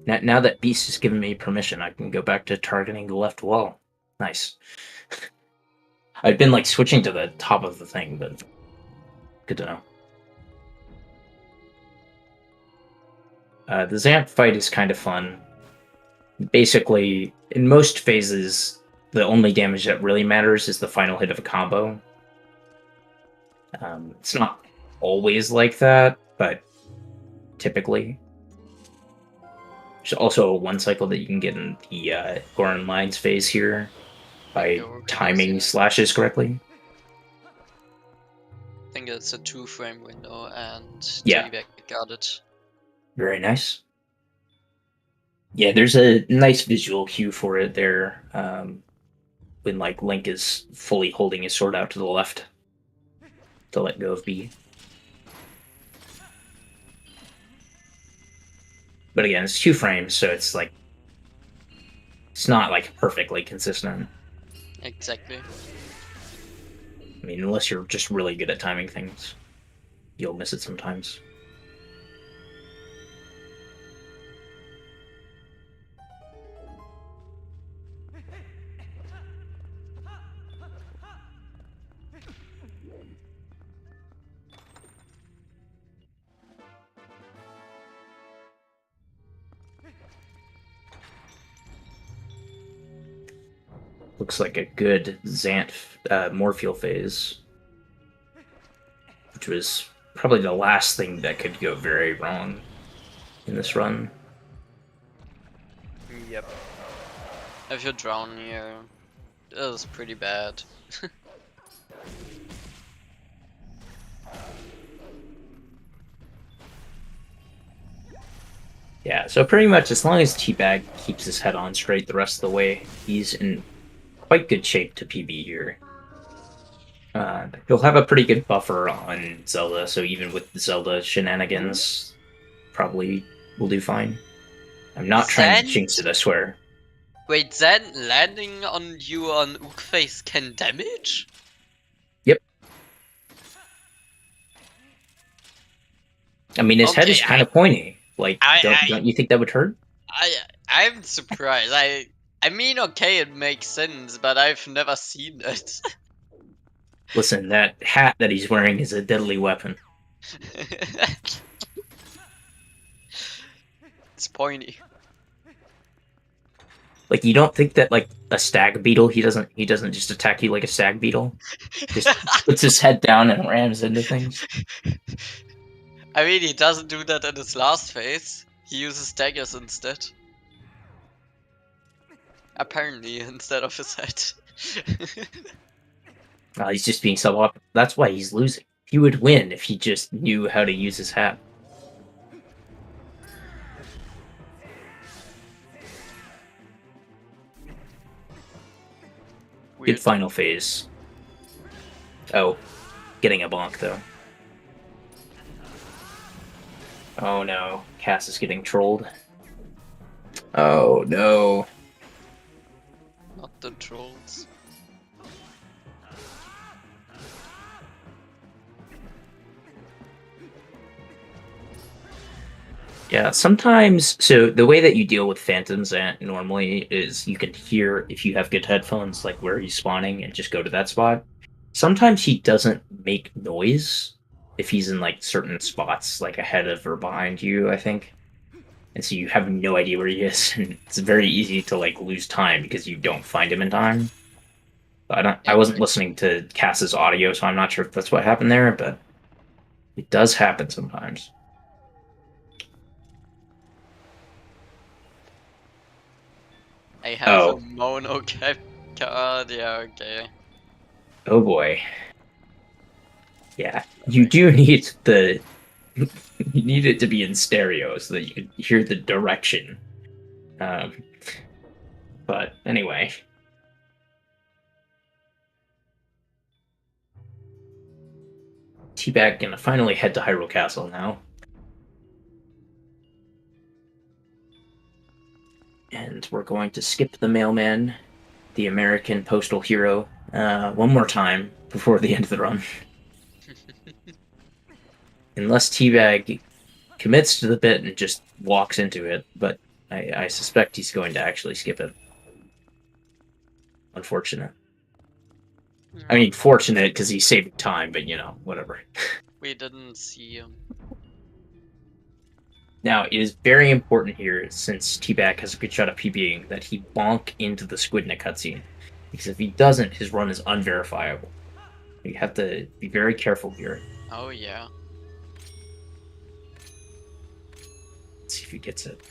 [SPEAKER 3] Now that Beast has given me permission, I can go back to targeting the left wall. Nice. I've been like switching to the top of the thing, but good to know. The Zamp fight is kind of fun. Basically, in most phases, the only damage that really matters is the final hit of a combo. It's not always like that, but typically. There's also a one cycle that you can get in the Goran Lines phase here by timing slashes correctly.
[SPEAKER 2] I think it's a 2-frame window and
[SPEAKER 3] Yeah.
[SPEAKER 2] Teabag got it.
[SPEAKER 3] Very nice. Yeah, there's a nice visual cue for it there. When like Link is fully holding his sword out to the left to let go of B. But again, it's 2 frames, so it's like it's not like perfectly consistent.
[SPEAKER 2] Exactly.
[SPEAKER 3] I mean, unless you're just really good at timing things, you'll miss it sometimes. Looks like a good Zant Morpheal phase, which was probably the last thing that could go very wrong in this run.
[SPEAKER 2] Yep. If you drown here, it is pretty bad.
[SPEAKER 3] Yeah, so pretty much as long as Teabag keeps his head on straight the rest of the way, he's in quite good shape to PB here. He'll have a pretty good buffer on Zelda, so even with the Zelda shenanigans, probably will do fine. I'm not trying to jinx it, I swear.
[SPEAKER 2] Wait, then landing on you on Ook face can damage?
[SPEAKER 3] Yep. I mean, his head is
[SPEAKER 2] Okay,
[SPEAKER 3] kind of pointy. Like, don't you think that would hurt?
[SPEAKER 2] I'm surprised. I mean, okay, it makes sense, but I've never seen it.
[SPEAKER 3] Listen, that hat that he's wearing is a deadly weapon.
[SPEAKER 2] It's pointy.
[SPEAKER 3] Like, you don't think that like a stag beetle, he doesn't just attack you like a stag beetle? Just puts his head down and rams into things.
[SPEAKER 2] I mean, he doesn't do that in his last phase. He uses daggers instead. Apparently, instead of his head.
[SPEAKER 3] He's just being sub-op. That's why he's losing. He would win if he just knew how to use his hat. Good final phase. Oh, getting a bonk though. Oh no, Cass is getting trolled. Oh no.
[SPEAKER 2] Not the trolls.
[SPEAKER 3] Yeah, sometimes, so the way that you deal with phantoms normally is you can hear if you have good headphones, like where he's spawning, and just go to that spot. Sometimes he doesn't make noise if he's in like certain spots, like ahead of or behind you, I think. And so you have no idea where he is, and it's very easy to like lose time because you don't find him in time. I wasn't listening to Cass's audio, so I'm not sure if that's what happened there, but it does happen sometimes.
[SPEAKER 2] I have a mono cap card, yeah, okay.
[SPEAKER 3] Oh boy. Yeah, you do need the you need it to be in stereo so that you can hear the direction. But anyway. Teabag gonna finally head to Hyrule Castle now. And we're going to skip the mailman, the American postal hero, one more time before the end of the run. Unless Teabag commits to the bit and just walks into it, but I suspect he's going to actually skip it. Unfortunate. I mean, fortunate because he's saving time, but you know, whatever.
[SPEAKER 2] We didn't see him.
[SPEAKER 3] Now, it is very important here, since T-Back has a good shot at PBing, that he bonk into the squid in a cutscene. Because if he doesn't, his run is unverifiable. You have to be very careful here.
[SPEAKER 2] Oh, yeah.
[SPEAKER 3] Let's see if he gets it.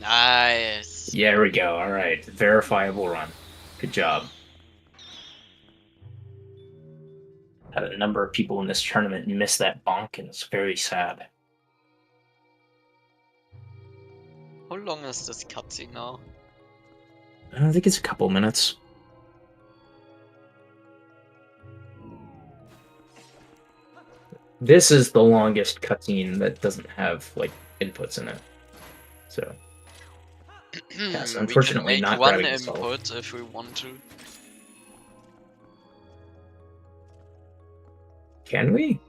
[SPEAKER 2] Nice.
[SPEAKER 3] Yeah, there we go. All right. Verifiable run. Good job. Had a number of people in this tournament miss that bonk, and it's very sad.
[SPEAKER 2] How long is this cutscene now?
[SPEAKER 3] I think it's a couple minutes. This is the longest cutscene that doesn't have like inputs in it. So yes, unfortunately,
[SPEAKER 2] we can
[SPEAKER 3] not
[SPEAKER 2] make one
[SPEAKER 3] grabbing the
[SPEAKER 2] input if we want to.
[SPEAKER 3] Can we?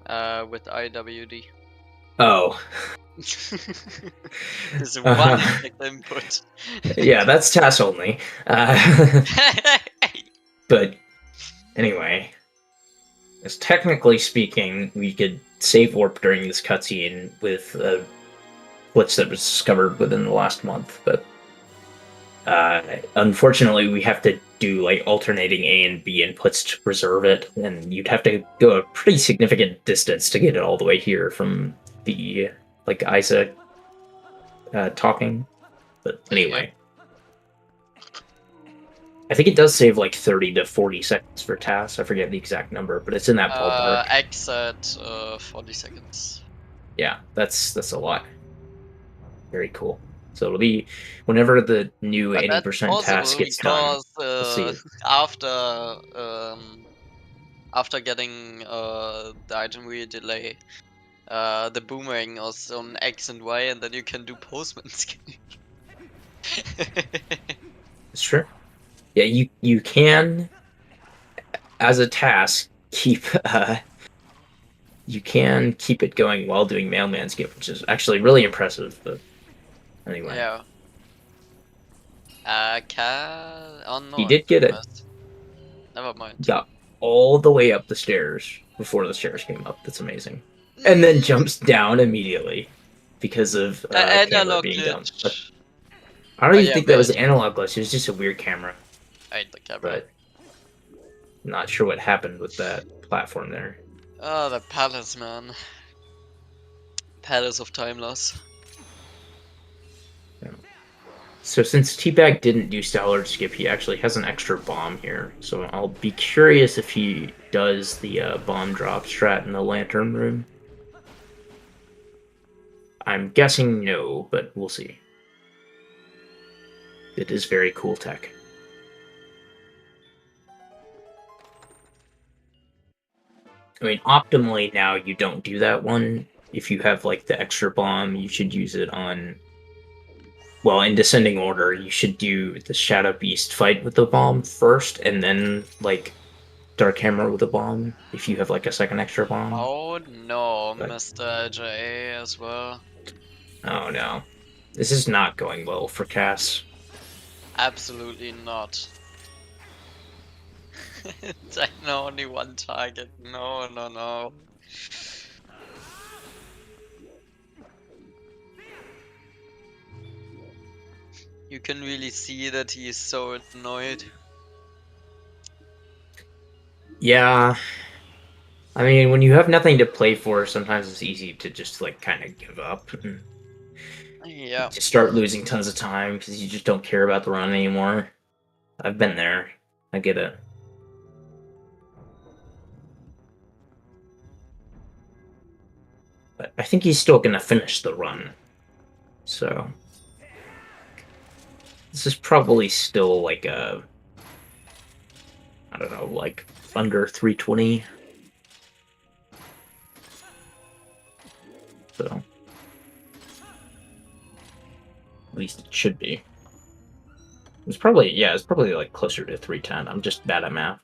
[SPEAKER 2] With IWD.
[SPEAKER 3] Oh.
[SPEAKER 2] There's one input.
[SPEAKER 3] Yeah, that's TAS only. But anyway, as technically speaking, we could save warp during this cutscene with a glitch that was discovered within the last month, but unfortunately, we have to do like alternating A and B inputs to preserve it, and you'd have to go a pretty significant distance to get it all the way here from the like Isaac talking. But anyway, I think it does save like 30 to 40 seconds for tasks. I forget the exact number, but it's in that ballpark.
[SPEAKER 2] X at 40 seconds.
[SPEAKER 3] Yeah, that's a lot. Very cool. So it'll be whenever the new 80% task gets done. We'll see it.
[SPEAKER 2] After getting the item wheel delay, the boomerang is on X and Y, and then you can do postman scanning.
[SPEAKER 3] It's true. Yeah, you can, as a task, keep you can keep it going while doing mailman skip, which is actually really impressive. But anyway,
[SPEAKER 2] yeah. Oh no.
[SPEAKER 3] He did get it.
[SPEAKER 2] Never mind.
[SPEAKER 3] Got all the way up the stairs before the stairs came up. That's amazing. And then jumps down immediately because of camera being down. But I don't even think that was an analog glitch. It was just a weird camera.
[SPEAKER 2] I hate the camera.
[SPEAKER 3] But I'm not sure what happened with that platform there.
[SPEAKER 2] Oh, the palace, man. Palace of time loss.
[SPEAKER 3] Yeah. So since Teabag didn't do Stellar Skip, he actually has an extra bomb here. So I'll be curious if he does the bomb drop strat in the lantern room. I'm guessing no, but we'll see. It is very cool tech. I mean, optimally now you don't do that one. If you have like the extra bomb, you should use it on. Well, in descending order, you should do the Shadow Beast fight with the bomb first, and then like Dark Hammer with a bomb. If you have like a second extra bomb.
[SPEAKER 2] Oh no,
[SPEAKER 3] But-
[SPEAKER 2] Mr. LJA as well.
[SPEAKER 3] Oh no, this is not going well for Cass.
[SPEAKER 2] Absolutely not. Then only one target. No, no, no. You can really see that he is so annoyed.
[SPEAKER 3] Yeah. I mean, when you have nothing to play for, sometimes it's easy to just like kind of give up and
[SPEAKER 2] Yeah.
[SPEAKER 3] just start losing tons of time because you just don't care about the run anymore. I've been there. I get it. But I think he's still gonna finish the run. So this is probably still like a, I don't know, like under 320. So at least it should be. It's probably, yeah, it's probably like closer to 310. I'm just bad at math.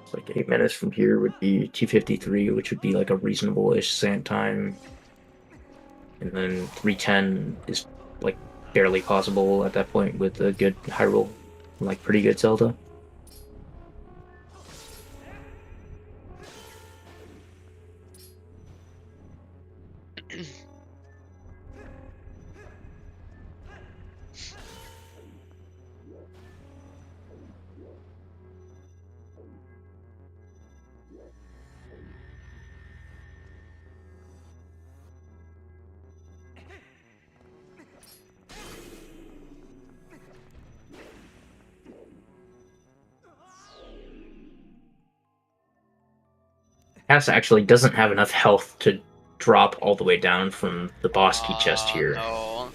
[SPEAKER 3] It's like 8 minutes from here would be 253, which would be like a reasonable-ish sand time. And then 310 is like barely possible at that point with a good Hyrule, like pretty good Zelda. Cass actually doesn't have enough health to drop all the way down from the boss key chest here.
[SPEAKER 2] No.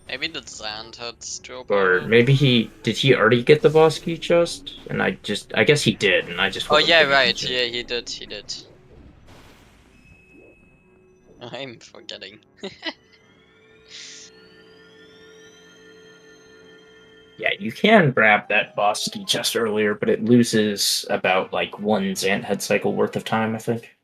[SPEAKER 2] Maybe the sand hurts drop.
[SPEAKER 3] Or maybe did he already get the boss key chest? And I guess he did, and I just
[SPEAKER 2] Oh
[SPEAKER 3] wasn't
[SPEAKER 2] yeah,
[SPEAKER 3] paying
[SPEAKER 2] right.
[SPEAKER 3] attention.
[SPEAKER 2] Yeah, he did. I'm forgetting.
[SPEAKER 3] Yeah, you can grab that boss key chest earlier, but it loses about like one Zant head cycle worth of time, I think.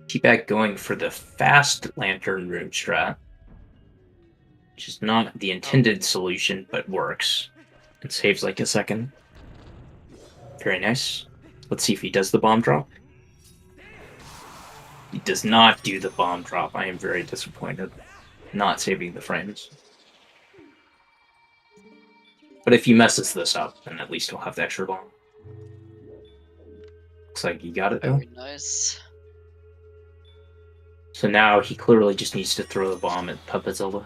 [SPEAKER 3] Teabag going for the fast lantern room strat, which is not the intended solution, but works. It saves like a second. Very nice. Let's see if he does the bomb drop. He does not do the bomb drop. I am very disappointed. Not saving the frames. But if he messes this up, then at least he'll have the extra bomb. Looks like he got it though.
[SPEAKER 2] Very nice.
[SPEAKER 3] So now he clearly just needs to throw the bomb at Puppet Zelda.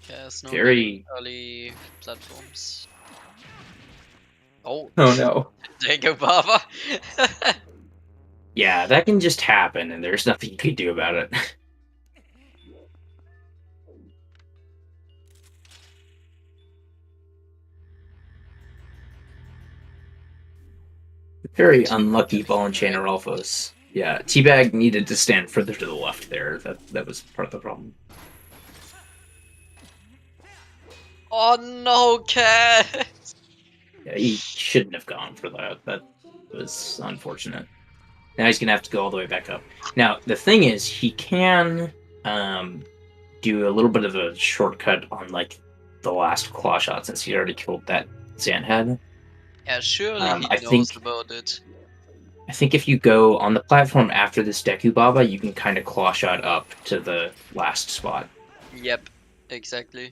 [SPEAKER 2] There's no
[SPEAKER 3] Very
[SPEAKER 2] early platforms. Oh.
[SPEAKER 3] Oh no.
[SPEAKER 2] There you go, Baba.
[SPEAKER 3] Yeah, that can just happen, and there's nothing you can do about it. Very unlucky ball and chain Aralphos. Yeah, Teabag needed to stand further to the left there. That was part of the problem.
[SPEAKER 2] Oh no, cat!
[SPEAKER 3] Yeah, he shouldn't have gone for that. That was unfortunate. Now he's gonna have to go all the way back up. Now the thing is, he can do a little bit of a shortcut on like the last claw shot since he already killed that Zant head.
[SPEAKER 2] Yeah, surely he
[SPEAKER 3] I
[SPEAKER 2] knows
[SPEAKER 3] think-
[SPEAKER 2] about it.
[SPEAKER 3] I think if you go on the platform after this Deku Baba, you can kind of claw shot up to the last spot.
[SPEAKER 2] Yep, exactly.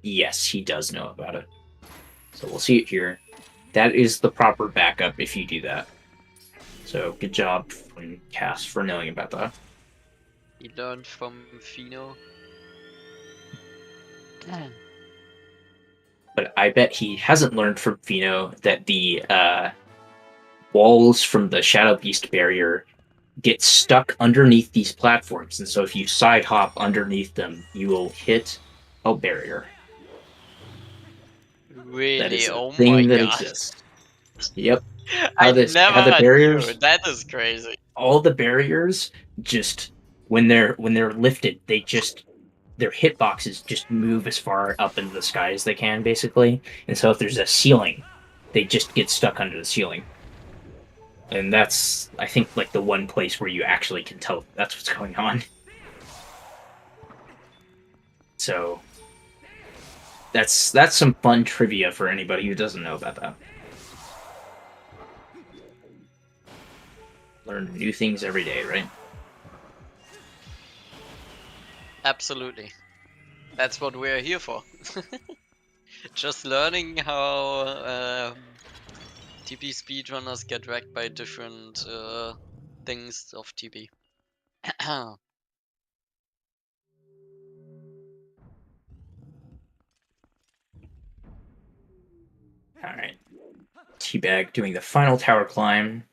[SPEAKER 3] Yes, he does know about it. So we'll see it here. That is the proper backup if you do that. So good job from Cass for knowing about that.
[SPEAKER 2] He learned from Fino.
[SPEAKER 3] but I bet he hasn't learned from Fino that the walls from the Shadow Beast barrier get stuck underneath these platforms, and so if you side hop underneath them, you will hit a barrier. That
[SPEAKER 2] Really?
[SPEAKER 3] is a
[SPEAKER 2] Oh my
[SPEAKER 3] thing that
[SPEAKER 2] god.
[SPEAKER 3] exists. Yep.
[SPEAKER 2] I
[SPEAKER 3] How the
[SPEAKER 2] never
[SPEAKER 3] barriers,
[SPEAKER 2] knew. That is crazy.
[SPEAKER 3] all the barriers, just when they're lifted, they just their hitboxes just move as far up into the sky as they can, basically. And so if there's a ceiling, they just get stuck under the ceiling. And that's, I think, like the one place where you actually can tell that's what's going on. So that's some fun trivia for anybody who doesn't know about that. Learn new things every day, right?
[SPEAKER 2] Absolutely. That's what we're here for. Just learning how TP speedrunners get wrecked by different things of TP.
[SPEAKER 3] Alright. Teabag doing the final tower climb,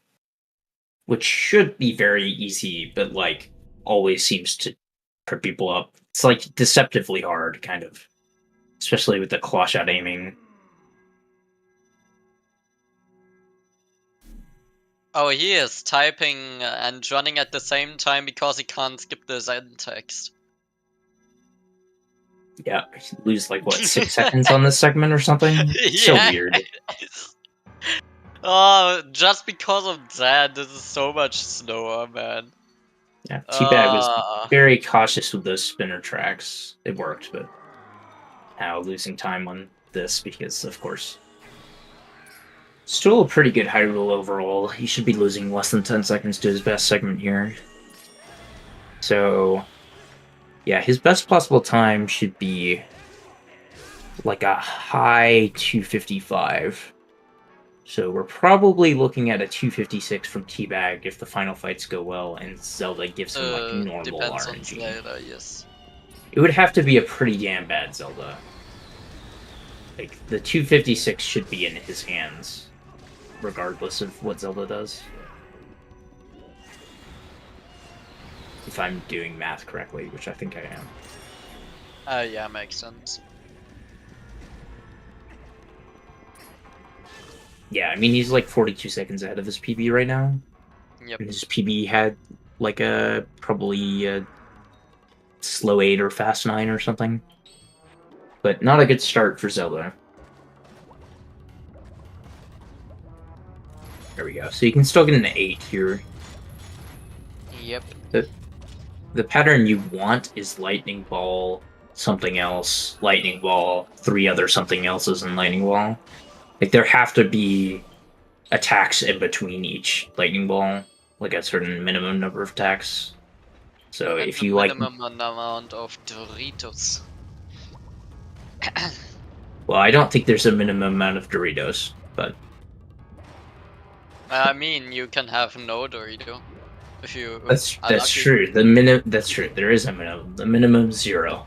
[SPEAKER 3] which should be very easy, but like always seems to trip people up. It's like deceptively hard, kind of. Especially with the claw shot aiming.
[SPEAKER 2] Oh, he is typing and running at the same time because he can't skip the Zen text.
[SPEAKER 3] Yeah, lose like what, 6 seconds on this segment or something? It's so weird.
[SPEAKER 2] Oh, just because of that, this is so much slower, man.
[SPEAKER 3] Yeah, Teabag was very cautious with those spinner tracks. It worked, but now losing time on this because, of course, still a pretty good Hyrule overall. He should be losing less than 10 seconds to his best segment here. So, yeah, his best possible time should be like a high 255. So we're probably looking at a 256 from Teabag if the final fights go well and Zelda gives him like normal
[SPEAKER 2] depends
[SPEAKER 3] RNG.
[SPEAKER 2] on Zelda, yes.
[SPEAKER 3] It would have to be a pretty damn bad Zelda. Like, the 256 should be in his hands, regardless of what Zelda does. If I'm doing math correctly, which I think I am.
[SPEAKER 2] Yeah, makes sense.
[SPEAKER 3] Yeah, I mean, he's like 42 seconds ahead of his PB right now.
[SPEAKER 2] Yep.
[SPEAKER 3] And his PB had like probably a slow 8 or fast 9 or something. But not a good start for Zelda. There we go. So you can still get an 8 here.
[SPEAKER 2] Yep.
[SPEAKER 3] The pattern you want is Lightning Ball, something else, Lightning Ball, 3 other something else's, and Lightning Ball. Like, there have to be attacks in between each Lightning Ball, like a certain minimum number of attacks. So
[SPEAKER 2] And
[SPEAKER 3] if
[SPEAKER 2] the
[SPEAKER 3] you like...
[SPEAKER 2] minimum amount of Doritos.
[SPEAKER 3] Well, I don't think there's a minimum amount of Doritos, but...
[SPEAKER 2] I mean, you can have no Dorito. If you
[SPEAKER 3] That's
[SPEAKER 2] are lucky.
[SPEAKER 3] true. That's true. There is a minimum. The minimum 0.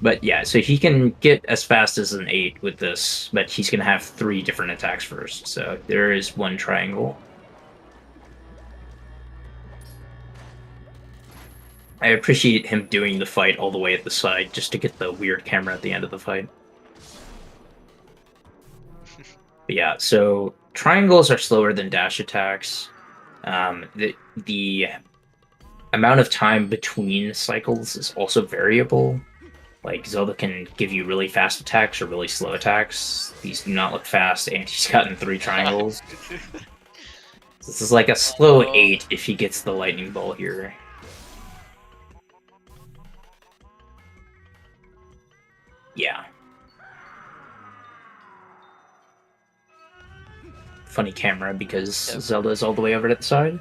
[SPEAKER 3] But yeah, so he can get as fast as an 8 with this, but he's going to have 3 different attacks first. So there is one triangle. I appreciate him doing the fight all the way at the side just to get the weird camera at the end of the fight. But yeah, so triangles are slower than dash attacks. The amount of time between cycles is also variable. Like, Zelda can give you really fast attacks or really slow attacks. These do not look fast, and he's gotten 3 triangles. This is like a slow 8 if he gets the lightning ball here. Yeah. Funny camera because Zelda is all the way over to the side.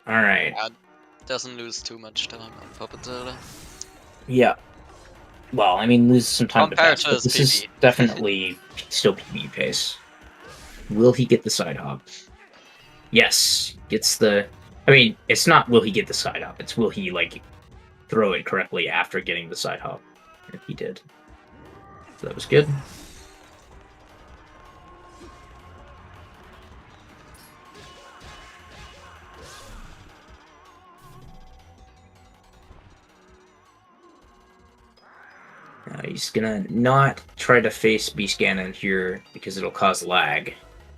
[SPEAKER 3] Alright.
[SPEAKER 2] Yeah, doesn't lose too much time on Puppet Zelda.
[SPEAKER 3] Yeah. Well, I mean, lose some time
[SPEAKER 2] Compared
[SPEAKER 3] to
[SPEAKER 2] to
[SPEAKER 3] pass, but
[SPEAKER 2] his
[SPEAKER 3] this is
[SPEAKER 2] PB.
[SPEAKER 3] definitely still PB pace. Will he get the side hop? Yes. Gets the... I mean, it's not will he get the side hop, it's will he, like, throw it correctly after getting the side hop. And he did. So that was good. He's gonna not try to face Beast Ganon here because it'll cause lag,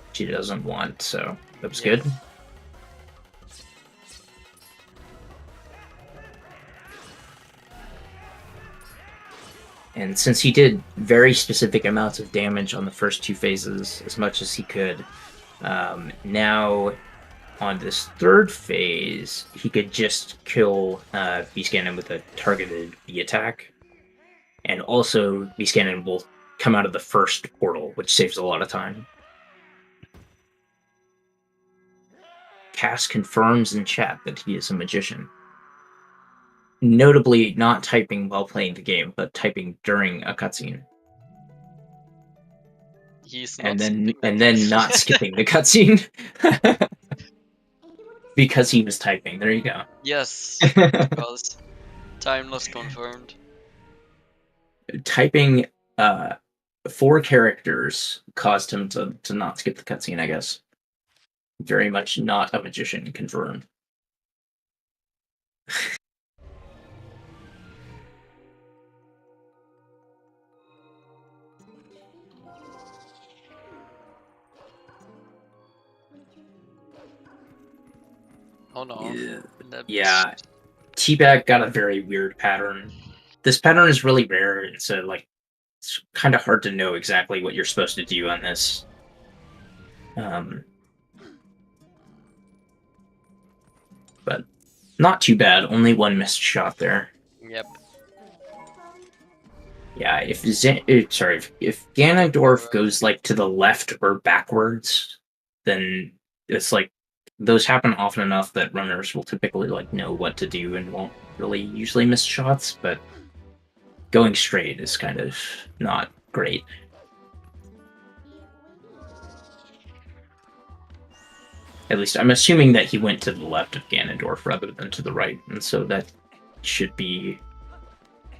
[SPEAKER 3] which he doesn't want, so that was good. And since he did very specific amounts of damage on the first two phases, as much as he could, now on this third phase, he could just kill Beast Ganon with a targeted B attack. And also, Beast Ganon will come out of the first portal, which saves a lot of time. Cass confirms in chat that he is a magician. Notably, not typing while playing the game, but typing during a cutscene.
[SPEAKER 2] He's
[SPEAKER 3] And
[SPEAKER 2] not
[SPEAKER 3] then not skipping the cutscene. Because he was typing. There you go.
[SPEAKER 2] Yes, because timeless confirmed.
[SPEAKER 3] Typing 4 characters caused him to not skip the cutscene, I guess. Very much not a magician, confirmed.
[SPEAKER 2] Oh no.
[SPEAKER 3] Yeah. Teabag got a very weird pattern. This pattern is really rare, so like it's kind of hard to know exactly what you're supposed to do on this. But not too bad. Only one missed shot there.
[SPEAKER 2] Yep.
[SPEAKER 3] Yeah, if Ganondorf goes like to the left or backwards, then it's like those happen often enough that runners will typically like know what to do and won't really usually miss shots, but going straight is kind of not great. At least I'm assuming that he went to the left of Ganondorf rather than to the right, and so that should be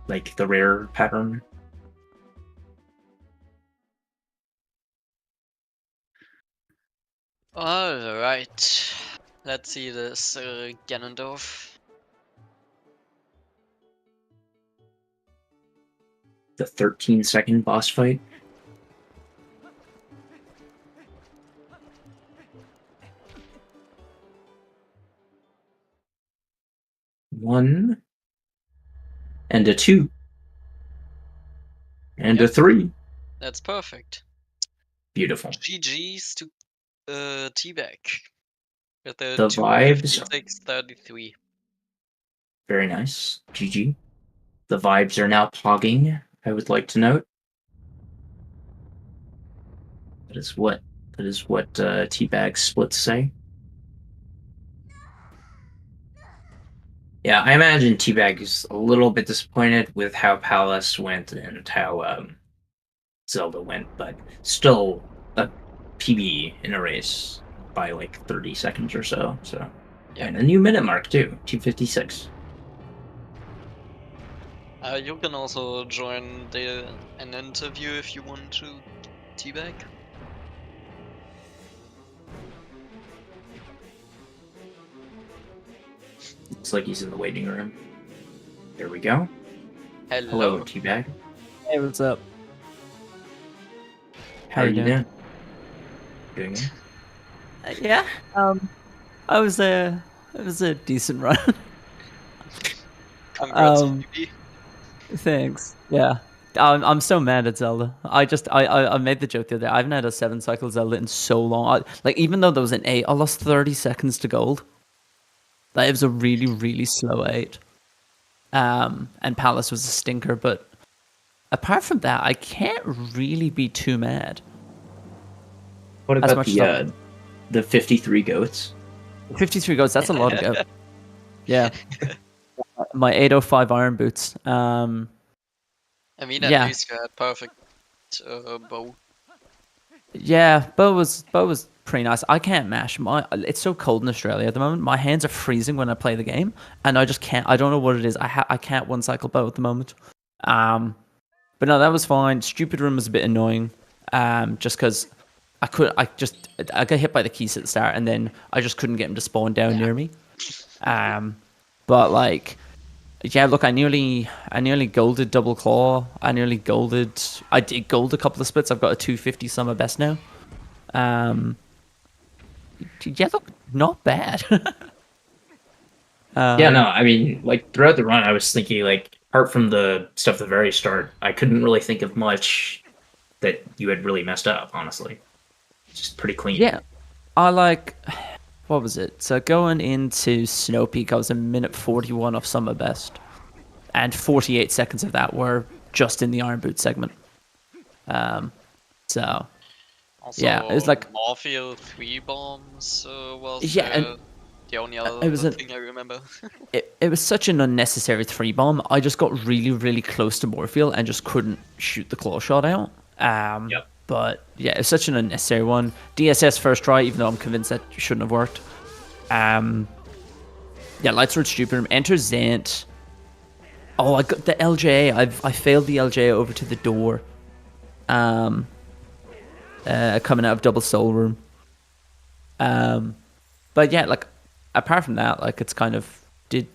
[SPEAKER 3] like the rare pattern.
[SPEAKER 2] Alright. Let's see this Ganondorf.
[SPEAKER 3] The 13-second boss fight. One. And a 2. And a 3.
[SPEAKER 2] That's perfect.
[SPEAKER 3] Beautiful.
[SPEAKER 2] GG's to Teabag. With the
[SPEAKER 3] vibes.
[SPEAKER 2] 256.33.
[SPEAKER 3] Very nice. GG. The vibes are now pogging, I would like to note. That is what Teabag splits say. Yeah, I imagine Teabag is a little bit disappointed with how Palace went and how Zelda went, but still a PB in a race by like 30 seconds or so. So, yeah. And a new minute mark too, 2:56.
[SPEAKER 2] You can also join an interview if you want to, Teabag.
[SPEAKER 3] Looks like he's in the waiting room. There we go.
[SPEAKER 2] Hello,
[SPEAKER 3] Teabag.
[SPEAKER 4] Hey, what's up?
[SPEAKER 3] How are you doing? Doing it?
[SPEAKER 4] Yeah. It was a decent run.
[SPEAKER 2] Congrats, PB.
[SPEAKER 4] Thanks. Yeah. I'm so mad at Zelda. I made the joke the other day. I haven't had a 7-cycle Zelda in so long. Like even though there was an 8, I lost 30 seconds to gold. Like it was a really, really slow 8. And Palace was a stinker, but apart from that, I can't really be too mad.
[SPEAKER 3] What about the 53 goats?
[SPEAKER 4] 53 goats, that's a lot of goats. Yeah. My 805 iron boots.
[SPEAKER 2] I mean, at least you had perfect bow.
[SPEAKER 4] Yeah, bow was pretty nice. I can't mash. It's so cold in Australia at the moment. My hands are freezing when I play the game, and I just can't. I don't know what it is. I can't one cycle bow at the moment. But no, that was fine. Stupid room was a bit annoying. Just because I got hit by the keys at the start, and then I just couldn't get him to spawn down near me. But like, yeah, look, I nearly golded double claw. I did gold a couple of splits. I've got a 250 summer best now. Yeah, look, not bad.
[SPEAKER 3] Yeah, no, I mean, like throughout the run, I was thinking like, apart from the stuff at the very start, I couldn't really think of much that you had really messed up. Honestly, just pretty clean.
[SPEAKER 4] Yeah, what was it? So going into Snow Peak, I was a minute 41 off summer best, and 48 seconds of that were just in the Iron Boot segment. So
[SPEAKER 2] Also,
[SPEAKER 4] yeah, it was like
[SPEAKER 2] Morpheal 3 bombs was
[SPEAKER 4] and
[SPEAKER 2] the only other thing I remember.
[SPEAKER 4] it was such an unnecessary 3 bomb. I just got really, really close to Morpheal and just couldn't shoot the claw shot out.
[SPEAKER 3] Yep.
[SPEAKER 4] But yeah, it's such an unnecessary one. DSS first try, even though I'm convinced that shouldn't have worked. Yeah, Lightsword Stupid. Enter Zant. Oh, I got the LJ. I failed the LJ over to the door. Coming out of double soul room. But yeah, like apart from that, like it's kind of did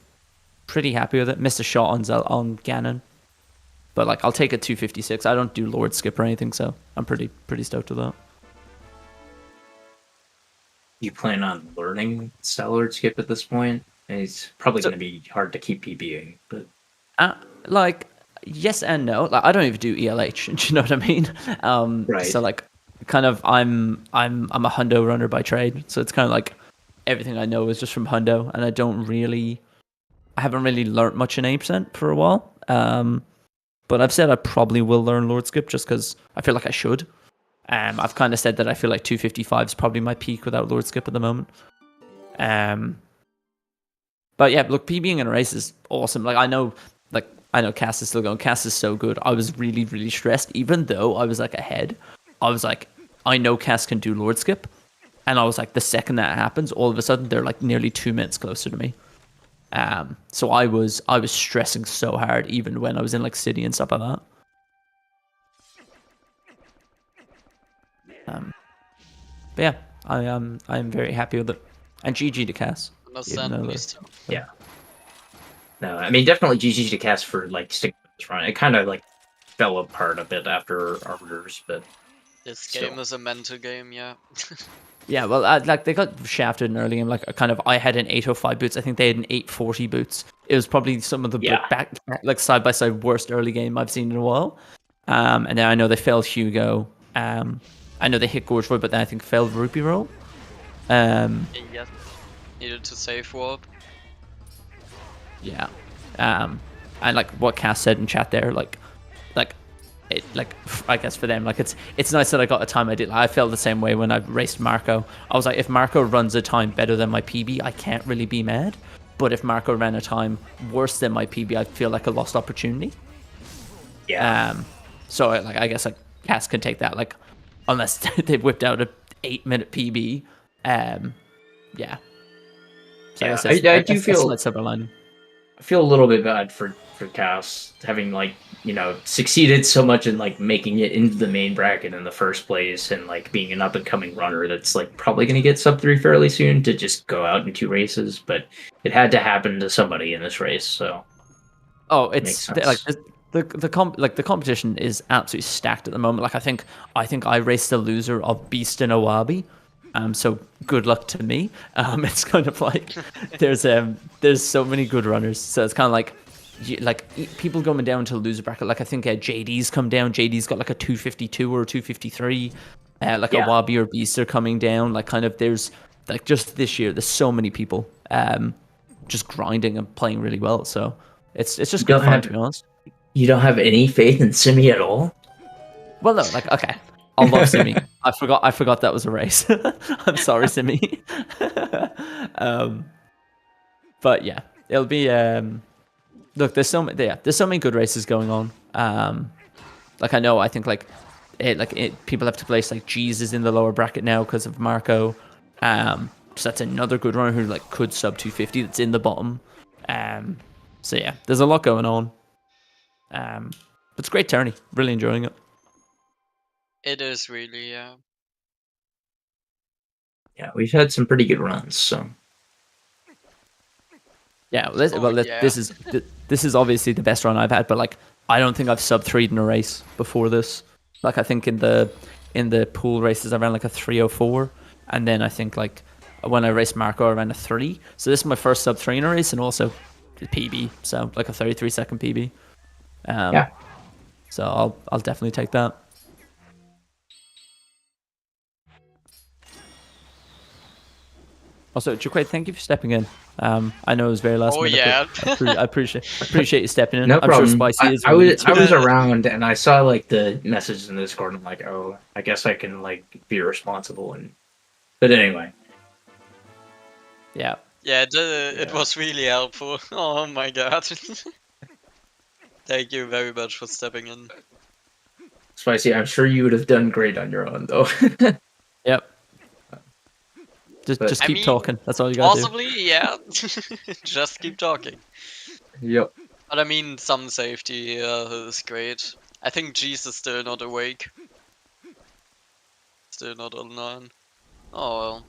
[SPEAKER 4] pretty happy with it. Missed a shot on Ganon. But like I'll take a 256. I don't do Lord Skip or anything, so I'm pretty stoked with that.
[SPEAKER 3] You plan on learning Stellar Skip at this point? It's probably going to be hard to keep PBing, but
[SPEAKER 4] like yes and no. Like I don't even do ELH. Do you know what I mean?
[SPEAKER 3] Right.
[SPEAKER 4] So like, kind of, I'm a hundo runner by trade. So it's kind of like everything I know is just from hundo, and I haven't really learnt much in 8% for a while. But I've said I probably will learn Lord Skip just because I feel like I should. I've kind of said that I feel like 255 is probably my peak without Lord Skip at the moment. But yeah, look, PBing in a race is awesome. Like I know Cass is still going. Cass is so good. I was really, really stressed, even though I was like ahead. I was like, I know Cass can do Lord Skip, and I was like, the second that happens, all of a sudden they're like nearly 2 minutes closer to me. So I was stressing so hard, even when I was in like city and stuff like that. But yeah, I'm very happy with it, and GG to Cass.
[SPEAKER 3] Yeah. No, I mean definitely GG to Cass for like sticking with this run. It kind of like fell apart a bit after Arbiters, but
[SPEAKER 2] this game is a mental game, yeah.
[SPEAKER 4] Yeah, well, like they got shafted in early game. Like I had an 805 boots. I think they had an 840 boots. It was probably some of the back like side by side worst early game I've seen in a while. And then I know they failed Hugo. I know they hit Gorge Void, but then I think failed Rupee Roll.
[SPEAKER 2] Yes. Needed to save warp.
[SPEAKER 4] Yeah. And like what Cass said in chat there, I guess for them, like it's nice that I got a time I did. I felt the same way when I raced Marco. I was like, if Marco runs a time better than my PB, I can't really be mad. But if Marco ran a time worse than my PB, I feel like a lost opportunity.
[SPEAKER 3] Yeah.
[SPEAKER 4] So like I guess like Cass can take that, like unless they whipped out a 8-minute PB. Yeah. So
[SPEAKER 3] yeah,
[SPEAKER 4] I
[SPEAKER 3] do feel
[SPEAKER 4] that's silver lining.
[SPEAKER 3] I feel a little bit bad for Cass having like, you know, succeeded so much in like making it into the main bracket in the first place and like being an up and coming runner that's like probably going to get sub 3 fairly soon to just go out in 2 races, but it had to happen to somebody in this race, so
[SPEAKER 4] it's like the competition is absolutely stacked at the moment. Like I think I raced the loser of Beast and Awabi. So good luck to me. It's kind of like there's so many good runners. So it's kind of like people going down to loser bracket. Like I think JD's come down. JD's got like a 252 or a 253. Awabi or Beast are coming down. Like kind of there's like just this year there's so many people just grinding and playing really well. So it's just good fun, to be honest.
[SPEAKER 3] You don't have any faith in Simi at all?
[SPEAKER 4] Well, no, like okay. I love Simi. I forgot that was a race. I'm sorry, Simi. But yeah, it'll be look, there's so many good races going on. Like I think like people have to place like Jesus in the lower bracket now because of Marco. So that's another good runner who like could sub 250 that's in the bottom. So yeah, there's a lot going on. But it's a great tourney. Really enjoying it.
[SPEAKER 2] It is really, yeah.
[SPEAKER 3] Yeah, we've had some pretty good runs. So
[SPEAKER 4] Yeah,
[SPEAKER 2] Yeah.
[SPEAKER 4] this is obviously the best run I've had, but like I don't think I've sub 3'd in a race before this. Like I think in the pool races I ran like a 3:04, and then I think like when I raced Marco I ran a 3. So this is my first sub 3 in a race, and also the PB, so like a 33-second PB.
[SPEAKER 3] Yeah.
[SPEAKER 4] So I'll definitely take that. Also, Jaquaid, thank you for stepping in. I know it was very last minute.
[SPEAKER 2] Yeah.
[SPEAKER 4] But I appreciate you stepping in.
[SPEAKER 3] no
[SPEAKER 4] I'm
[SPEAKER 3] problem.
[SPEAKER 4] sure Spicy is.
[SPEAKER 3] I
[SPEAKER 4] really
[SPEAKER 3] was
[SPEAKER 4] good
[SPEAKER 3] I was
[SPEAKER 4] too.
[SPEAKER 3] around and I saw like the messages in the Discord. And I'm like, oh, I guess I can like be responsible. But anyway,
[SPEAKER 4] Yeah.
[SPEAKER 2] Yeah, it
[SPEAKER 3] Yeah.
[SPEAKER 2] was really helpful. Oh my god. Thank you very much for stepping in.
[SPEAKER 3] Spicy, I'm sure you would have done great on your own though.
[SPEAKER 4] Yep.
[SPEAKER 3] But-
[SPEAKER 4] Just
[SPEAKER 2] I
[SPEAKER 4] keep
[SPEAKER 2] mean,
[SPEAKER 4] talking. That's all you gotta do.
[SPEAKER 2] Possibly, yeah. Just keep talking.
[SPEAKER 3] Yep.
[SPEAKER 2] But I mean, some safety is great. I think G's is still not awake. Still not online. Oh well.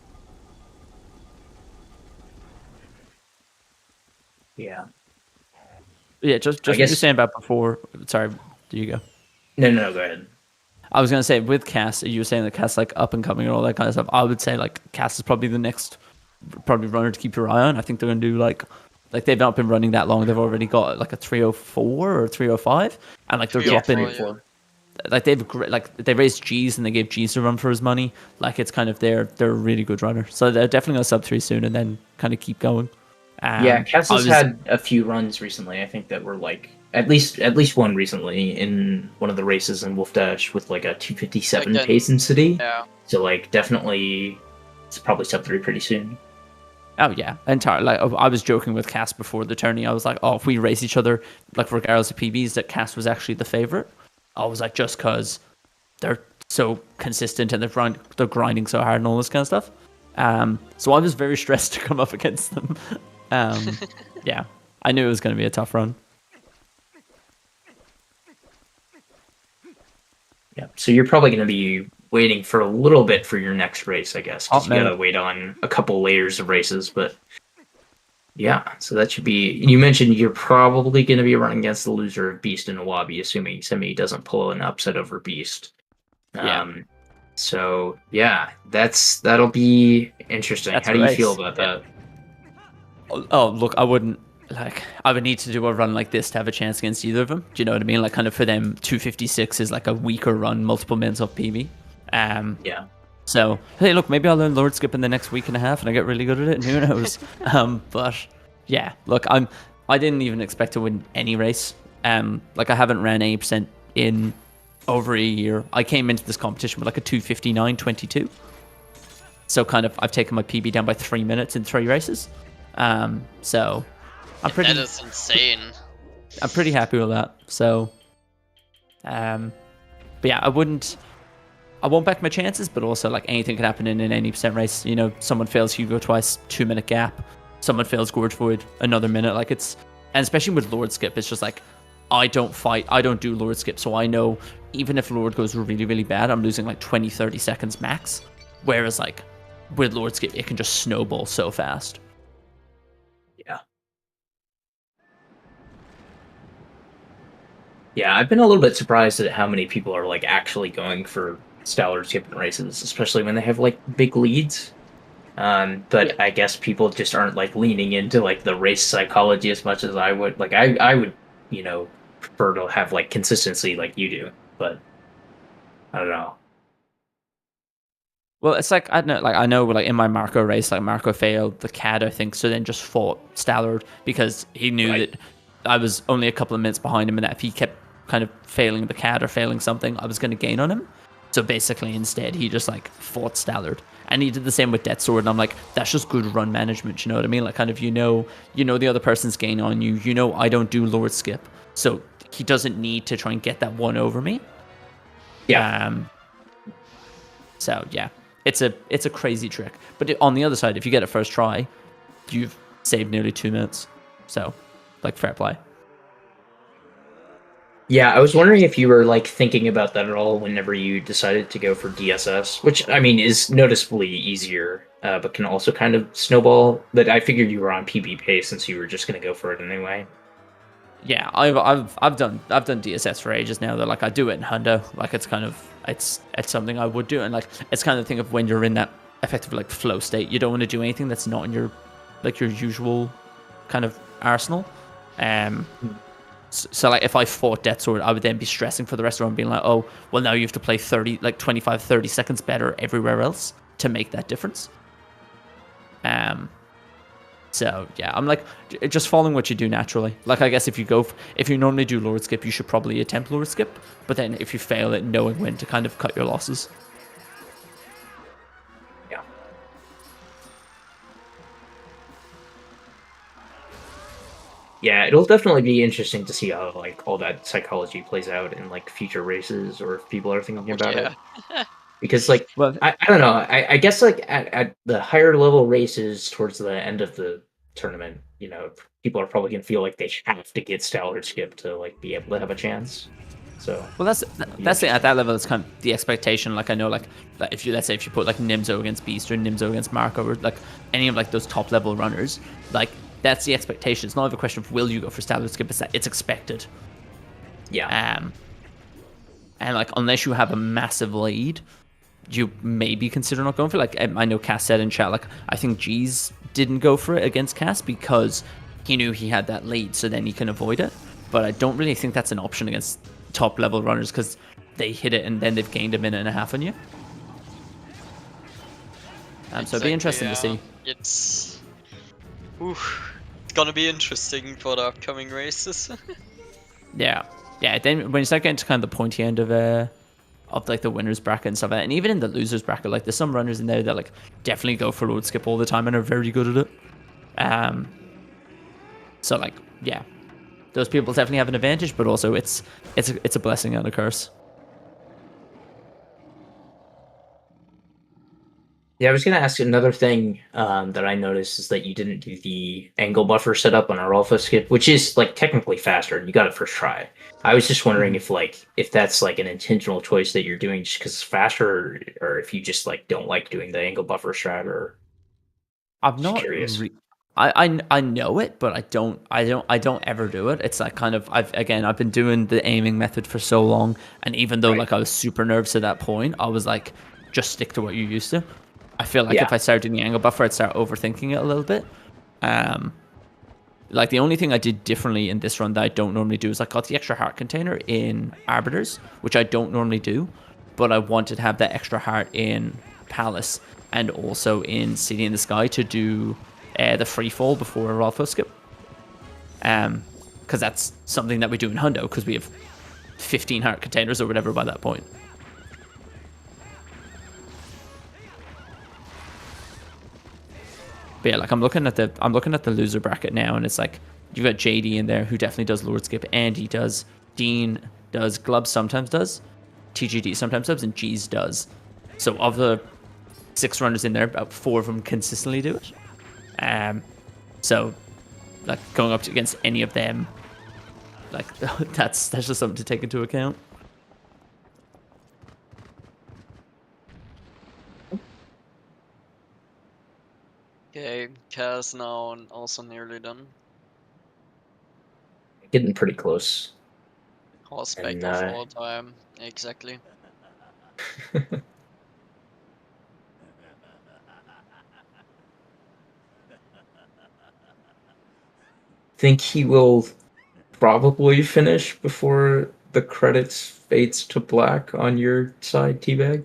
[SPEAKER 3] Yeah.
[SPEAKER 4] Yeah, just what you were saying about before. Sorry, do you go?
[SPEAKER 3] No, go ahead.
[SPEAKER 4] I was gonna say with Cass, you were saying that Cass like up and coming and all that kind of stuff. I would say like Cass is probably the next runner to keep your eye on. I think they're gonna do like they've not been running that long. They've already got like a 3:04 or 3:05, and like they're
[SPEAKER 2] 3:04,
[SPEAKER 4] dropping.
[SPEAKER 2] yeah.
[SPEAKER 4] Like they raised G's and they gave G's a run for his money. Like it's kind of they're a really good runner. So they're definitely gonna sub 3 soon and then kind of keep going.
[SPEAKER 3] Yeah, Cass has had a few runs recently. I think that were like at least one recently in one of the races in Wolfdash with like a 257
[SPEAKER 2] Again,
[SPEAKER 3] pace in city.
[SPEAKER 2] Yeah.
[SPEAKER 3] So like definitely, it's probably sub 3 pretty soon.
[SPEAKER 4] Oh yeah, entirely. Like I was joking with Cass before the tourney. I was like, oh, if we race each other, like regardless of PBs, that Cass was actually the favorite. I was like, just because they're so consistent and they're grinding so hard and all this kind of stuff. So I was very stressed to come up against them. Yeah, I knew it was going to be a tough run.
[SPEAKER 3] Yeah, so you're probably going to be waiting for a little bit for your next race, I guess, because
[SPEAKER 4] Oh,
[SPEAKER 3] you
[SPEAKER 4] man.
[SPEAKER 3] got to wait on a couple layers of races. But yeah, so that should be. You mentioned you're probably going to be running against the loser of Beast and Awabi, assuming Semi doesn't pull an upset over Beast.
[SPEAKER 4] Yeah.
[SPEAKER 3] So yeah, that'll be interesting.
[SPEAKER 4] That's
[SPEAKER 3] How do you feel
[SPEAKER 4] race.
[SPEAKER 3] about
[SPEAKER 4] Yeah.
[SPEAKER 3] that?
[SPEAKER 4] Oh, look, I would need to do a run like this to have a chance against either of them. Do you know what I mean? Like, kind of for them, 256 is like a weaker run, multiple minutes off PB.
[SPEAKER 3] Yeah.
[SPEAKER 4] So, hey, look, maybe I'll learn Lord Skip in the next week and a half and I get really good at it, and who knows? But yeah, look, I didn't even expect to win any race. Like, I haven't ran 80% in over a year. I came into this competition with like a 259.22. So kind of, I've taken my PB down by 3 minutes in 3 races. So I'm pretty.
[SPEAKER 2] That is insane.
[SPEAKER 4] I'm pretty happy with that. So, but yeah, I won't back my chances, but also like anything can happen in an 80% race. You know, someone fails Hugo twice, 2 minute gap. Someone fails Gorge Void, another minute. Like and especially with Lord Skip, it's just like, I don't do Lord Skip. So I know even if Lord goes really, really bad, I'm losing like 20, 30 seconds max. Whereas like with Lord Skip, it can just snowball so fast.
[SPEAKER 3] Yeah, I've been a little bit surprised at how many people are like actually going for Stellar skipping races, especially when they have like big leads. But I guess people just aren't like leaning into like the race psychology as much as I would. Like I would, prefer to have like consistency like you do, but I don't know.
[SPEAKER 4] Well, it's like, I don't know, like I know like in my Marco race, like Marco failed the CAD, I think, so then just fought Stallard because he knew that I was only a couple of minutes behind him and that if he kept kind of failing the CAD or failing something, I was going to gain on him. So basically instead he just like fought Stallard. And he did the same with Death Sword, and I'm like, that's just good run management, you know what I mean? Like kind of you know the other person's gain on you, I don't do Lord Skip. So he doesn't need to try and get that one over me.
[SPEAKER 3] Yeah.
[SPEAKER 4] So yeah, it's a crazy trick. But on the other side, if you get it first try, you've saved nearly 2 minutes. So, like, fair play.
[SPEAKER 3] Yeah, I was wondering if you were like thinking about that at all whenever you decided to go for DSS, which I mean is noticeably easier, but can also kind of snowball. But I figured you were on PB pace since you were just going to go for it anyway.
[SPEAKER 4] Yeah, I've done DSS for ages now. That like I do it in Hundo. Like it's kind of it's something I would do, and like it's kind of thing of when you're in that effective like flow state, you don't want to do anything that's not in your like your usual kind of arsenal. So like if I fought Death Sword, I would then be stressing for the rest of the run, being like, oh, well now you have to play 25, 30 seconds better everywhere else to make that difference. So yeah, I'm like just following what you do naturally. Like I guess if you normally do Lord Skip, you should probably attempt Lord Skip. But then if you fail it, knowing when to kind of cut your losses.
[SPEAKER 3] Yeah. Yeah, it'll definitely be interesting to see how like all that psychology plays out in like future races, or if people are thinking about it. Because like
[SPEAKER 4] Well,
[SPEAKER 3] I don't know, I guess like at the higher level races towards the end of the tournament, you know, people are probably gonna feel like they have to get Stellar Skip to like be able to have a chance. So
[SPEAKER 4] well, that's it. At that level, it's kind of the expectation. Like I know, like if you let's say if you put like Nimzo against Beast or Nimzo against Marco or like any of like those top level runners, like that's the expectation. It's not a question of will you go for Stellar Skip. It's that it's expected.
[SPEAKER 3] yeah.
[SPEAKER 4] And like unless you have a massive lead, you maybe consider not going for it. Like I know Cass said in chat, like I think G's didn't go for it against Cass because he knew he had that lead, so then he can avoid it. But I don't really think that's an option against top level runners because they hit it and then they've gained a minute and a half on you. So it'd be interesting to see.
[SPEAKER 2] It's gonna be interesting for the upcoming races.
[SPEAKER 4] Yeah. Then when you start getting to kind of the pointy end of like the winners bracket and stuff like that, and even in the losers bracket, like there's some runners in there that like definitely go for Lord Skip all the time and are very good at it. So like yeah, those people definitely have an advantage, but also it's a blessing and a curse.
[SPEAKER 3] Yeah, I was gonna ask another thing that I noticed is that you didn't do the angle buffer setup on a Rolfa skip, which is like technically faster, and you got it first try. I was just wondering if that's like an intentional choice that you're doing just because it's faster, or if you just like don't like doing the angle buffer strat, or
[SPEAKER 4] I'm
[SPEAKER 3] just
[SPEAKER 4] not.
[SPEAKER 3] curious.
[SPEAKER 4] I know it, but I don't ever do it. It's like kind of I've been doing the aiming method for so long, and even though like I was super nervous at that point, I was like, just stick to what you used to. I feel like if I started doing the angle buffer, I'd start overthinking it a little bit. Like the only thing I did differently in this run that I don't normally do is I got the extra heart container in Arbiters, which I don't normally do, but I wanted to have that extra heart in Palace and also in City in the Sky to do the free fall before a Rolfo skip. Because that's something that we do in Hundo because we have 15 heart containers or whatever by that point. But yeah, like I'm looking at the loser bracket now, and it's like you've got JD in there who definitely does Lord Skip, Andy does, Dean does, Glub sometimes does, TGD sometimes does, and G's does. So of the 6 runners in there, about 4 of them consistently do it. So like going up against any of them, like that's just something to take into account.
[SPEAKER 2] Okay, Kaz now also nearly done.
[SPEAKER 3] Getting pretty close.
[SPEAKER 2] Horseback of all time, exactly.
[SPEAKER 3] Think he will probably finish before the credits fades to black on your side, Teabag?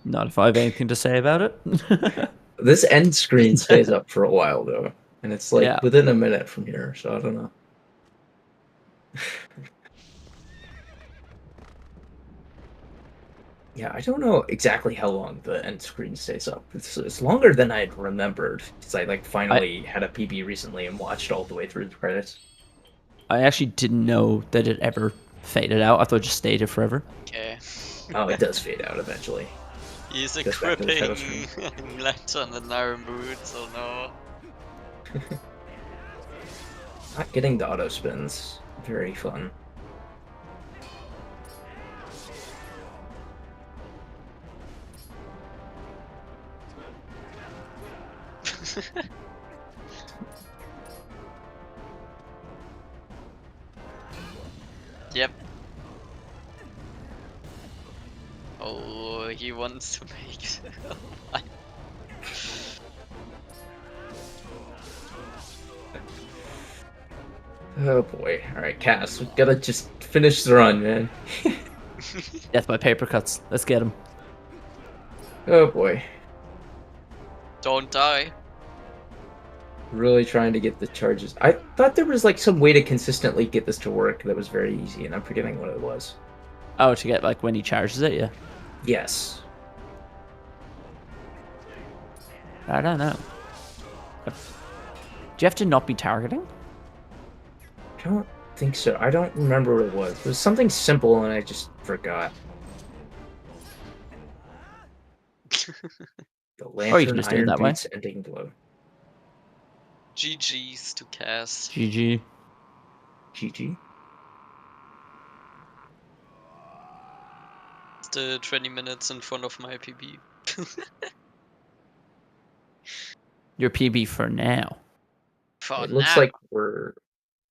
[SPEAKER 4] Not if I have anything to say about it.
[SPEAKER 3] This end screen stays up for a while though, and it's like
[SPEAKER 4] Yeah.
[SPEAKER 3] within a minute from here, so I don't know. Yeah, I don't know exactly how long the end screen stays up. It's longer than I'd remembered because I like finally had a PB recently and watched all the way through the credits.
[SPEAKER 4] I actually didn't know that it ever faded out. I thought it just stayed there forever.
[SPEAKER 2] Okay.
[SPEAKER 3] Oh, it does fade out eventually.
[SPEAKER 2] He's
[SPEAKER 3] Goes back to the title
[SPEAKER 2] equipping
[SPEAKER 3] screen.
[SPEAKER 2] Lantern and Iron Boots, oh no.
[SPEAKER 3] Not getting the auto spins. Very fun.
[SPEAKER 2] Yep. Oh, he wants to make. Oh my.
[SPEAKER 3] Oh boy. Alright, Cass, we gotta just finish the run, man.
[SPEAKER 4] Death by paper cuts. Let's get him.
[SPEAKER 3] Oh boy.
[SPEAKER 2] Don't die.
[SPEAKER 3] Really trying to get the charges. I thought there was like some way to consistently get this to work that was very easy, and I'm forgetting what it was.
[SPEAKER 4] Oh, to get like when he charges it, yeah.
[SPEAKER 3] Yes.
[SPEAKER 4] I don't know. Do you have to not be targeting?
[SPEAKER 3] I don't think so. I don't remember what it was. It was something simple, and I just forgot. The
[SPEAKER 4] Or you can
[SPEAKER 3] lantern,
[SPEAKER 4] just do it
[SPEAKER 3] iron
[SPEAKER 4] that way.
[SPEAKER 3] boots, ending blow.
[SPEAKER 2] GG's to Cass.
[SPEAKER 4] GG.
[SPEAKER 3] GG.
[SPEAKER 2] The 20 minutes in front of my PB.
[SPEAKER 4] Your PB for now.
[SPEAKER 2] For
[SPEAKER 3] It looks
[SPEAKER 2] now.
[SPEAKER 3] like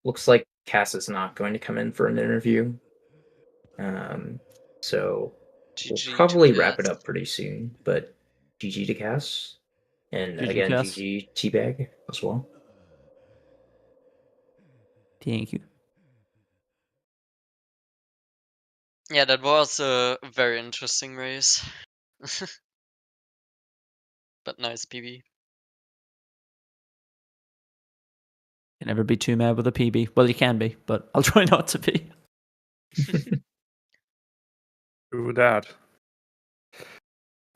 [SPEAKER 3] looks like Cass is not going to come in for an interview. So we'll
[SPEAKER 2] GG to
[SPEAKER 3] probably wrap it
[SPEAKER 2] Cass.
[SPEAKER 3] up pretty soon. But GG to Cass, and
[SPEAKER 4] GG,
[SPEAKER 3] again
[SPEAKER 4] Cass.
[SPEAKER 3] GG Teabag as well.
[SPEAKER 4] Thank you.
[SPEAKER 2] Yeah, that was a very interesting race. But nice PB.
[SPEAKER 4] Can never be too mad with a PB. Well, you can be, but I'll try not to be.
[SPEAKER 1] True that.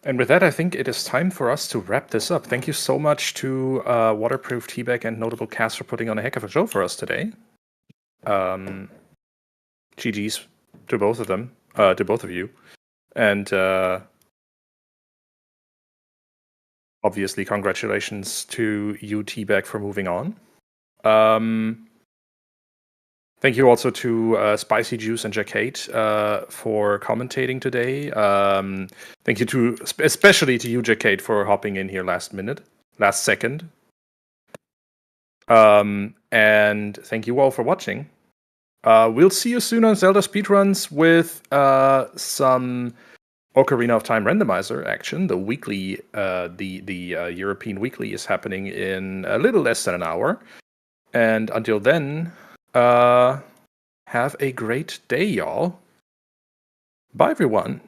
[SPEAKER 1] And with that, I think it is time for us to wrap this up. Thank you so much to Waterproof Teabag and Notable Cast for putting on a heck of a show for us today. GG's to both of them, to both of you. And obviously, congratulations to you, Teabag, for moving on. Thank you also to Spicy Juice and Jacquette for commentating today. Thank you to especially to you, Jacquette, for hopping in here last second. And thank you all for watching. We'll see you soon on Zelda Speedruns with some Ocarina of Time randomizer action. The weekly, the European weekly is happening in a little less than an hour. And until then, have a great day, y'all. Bye, everyone.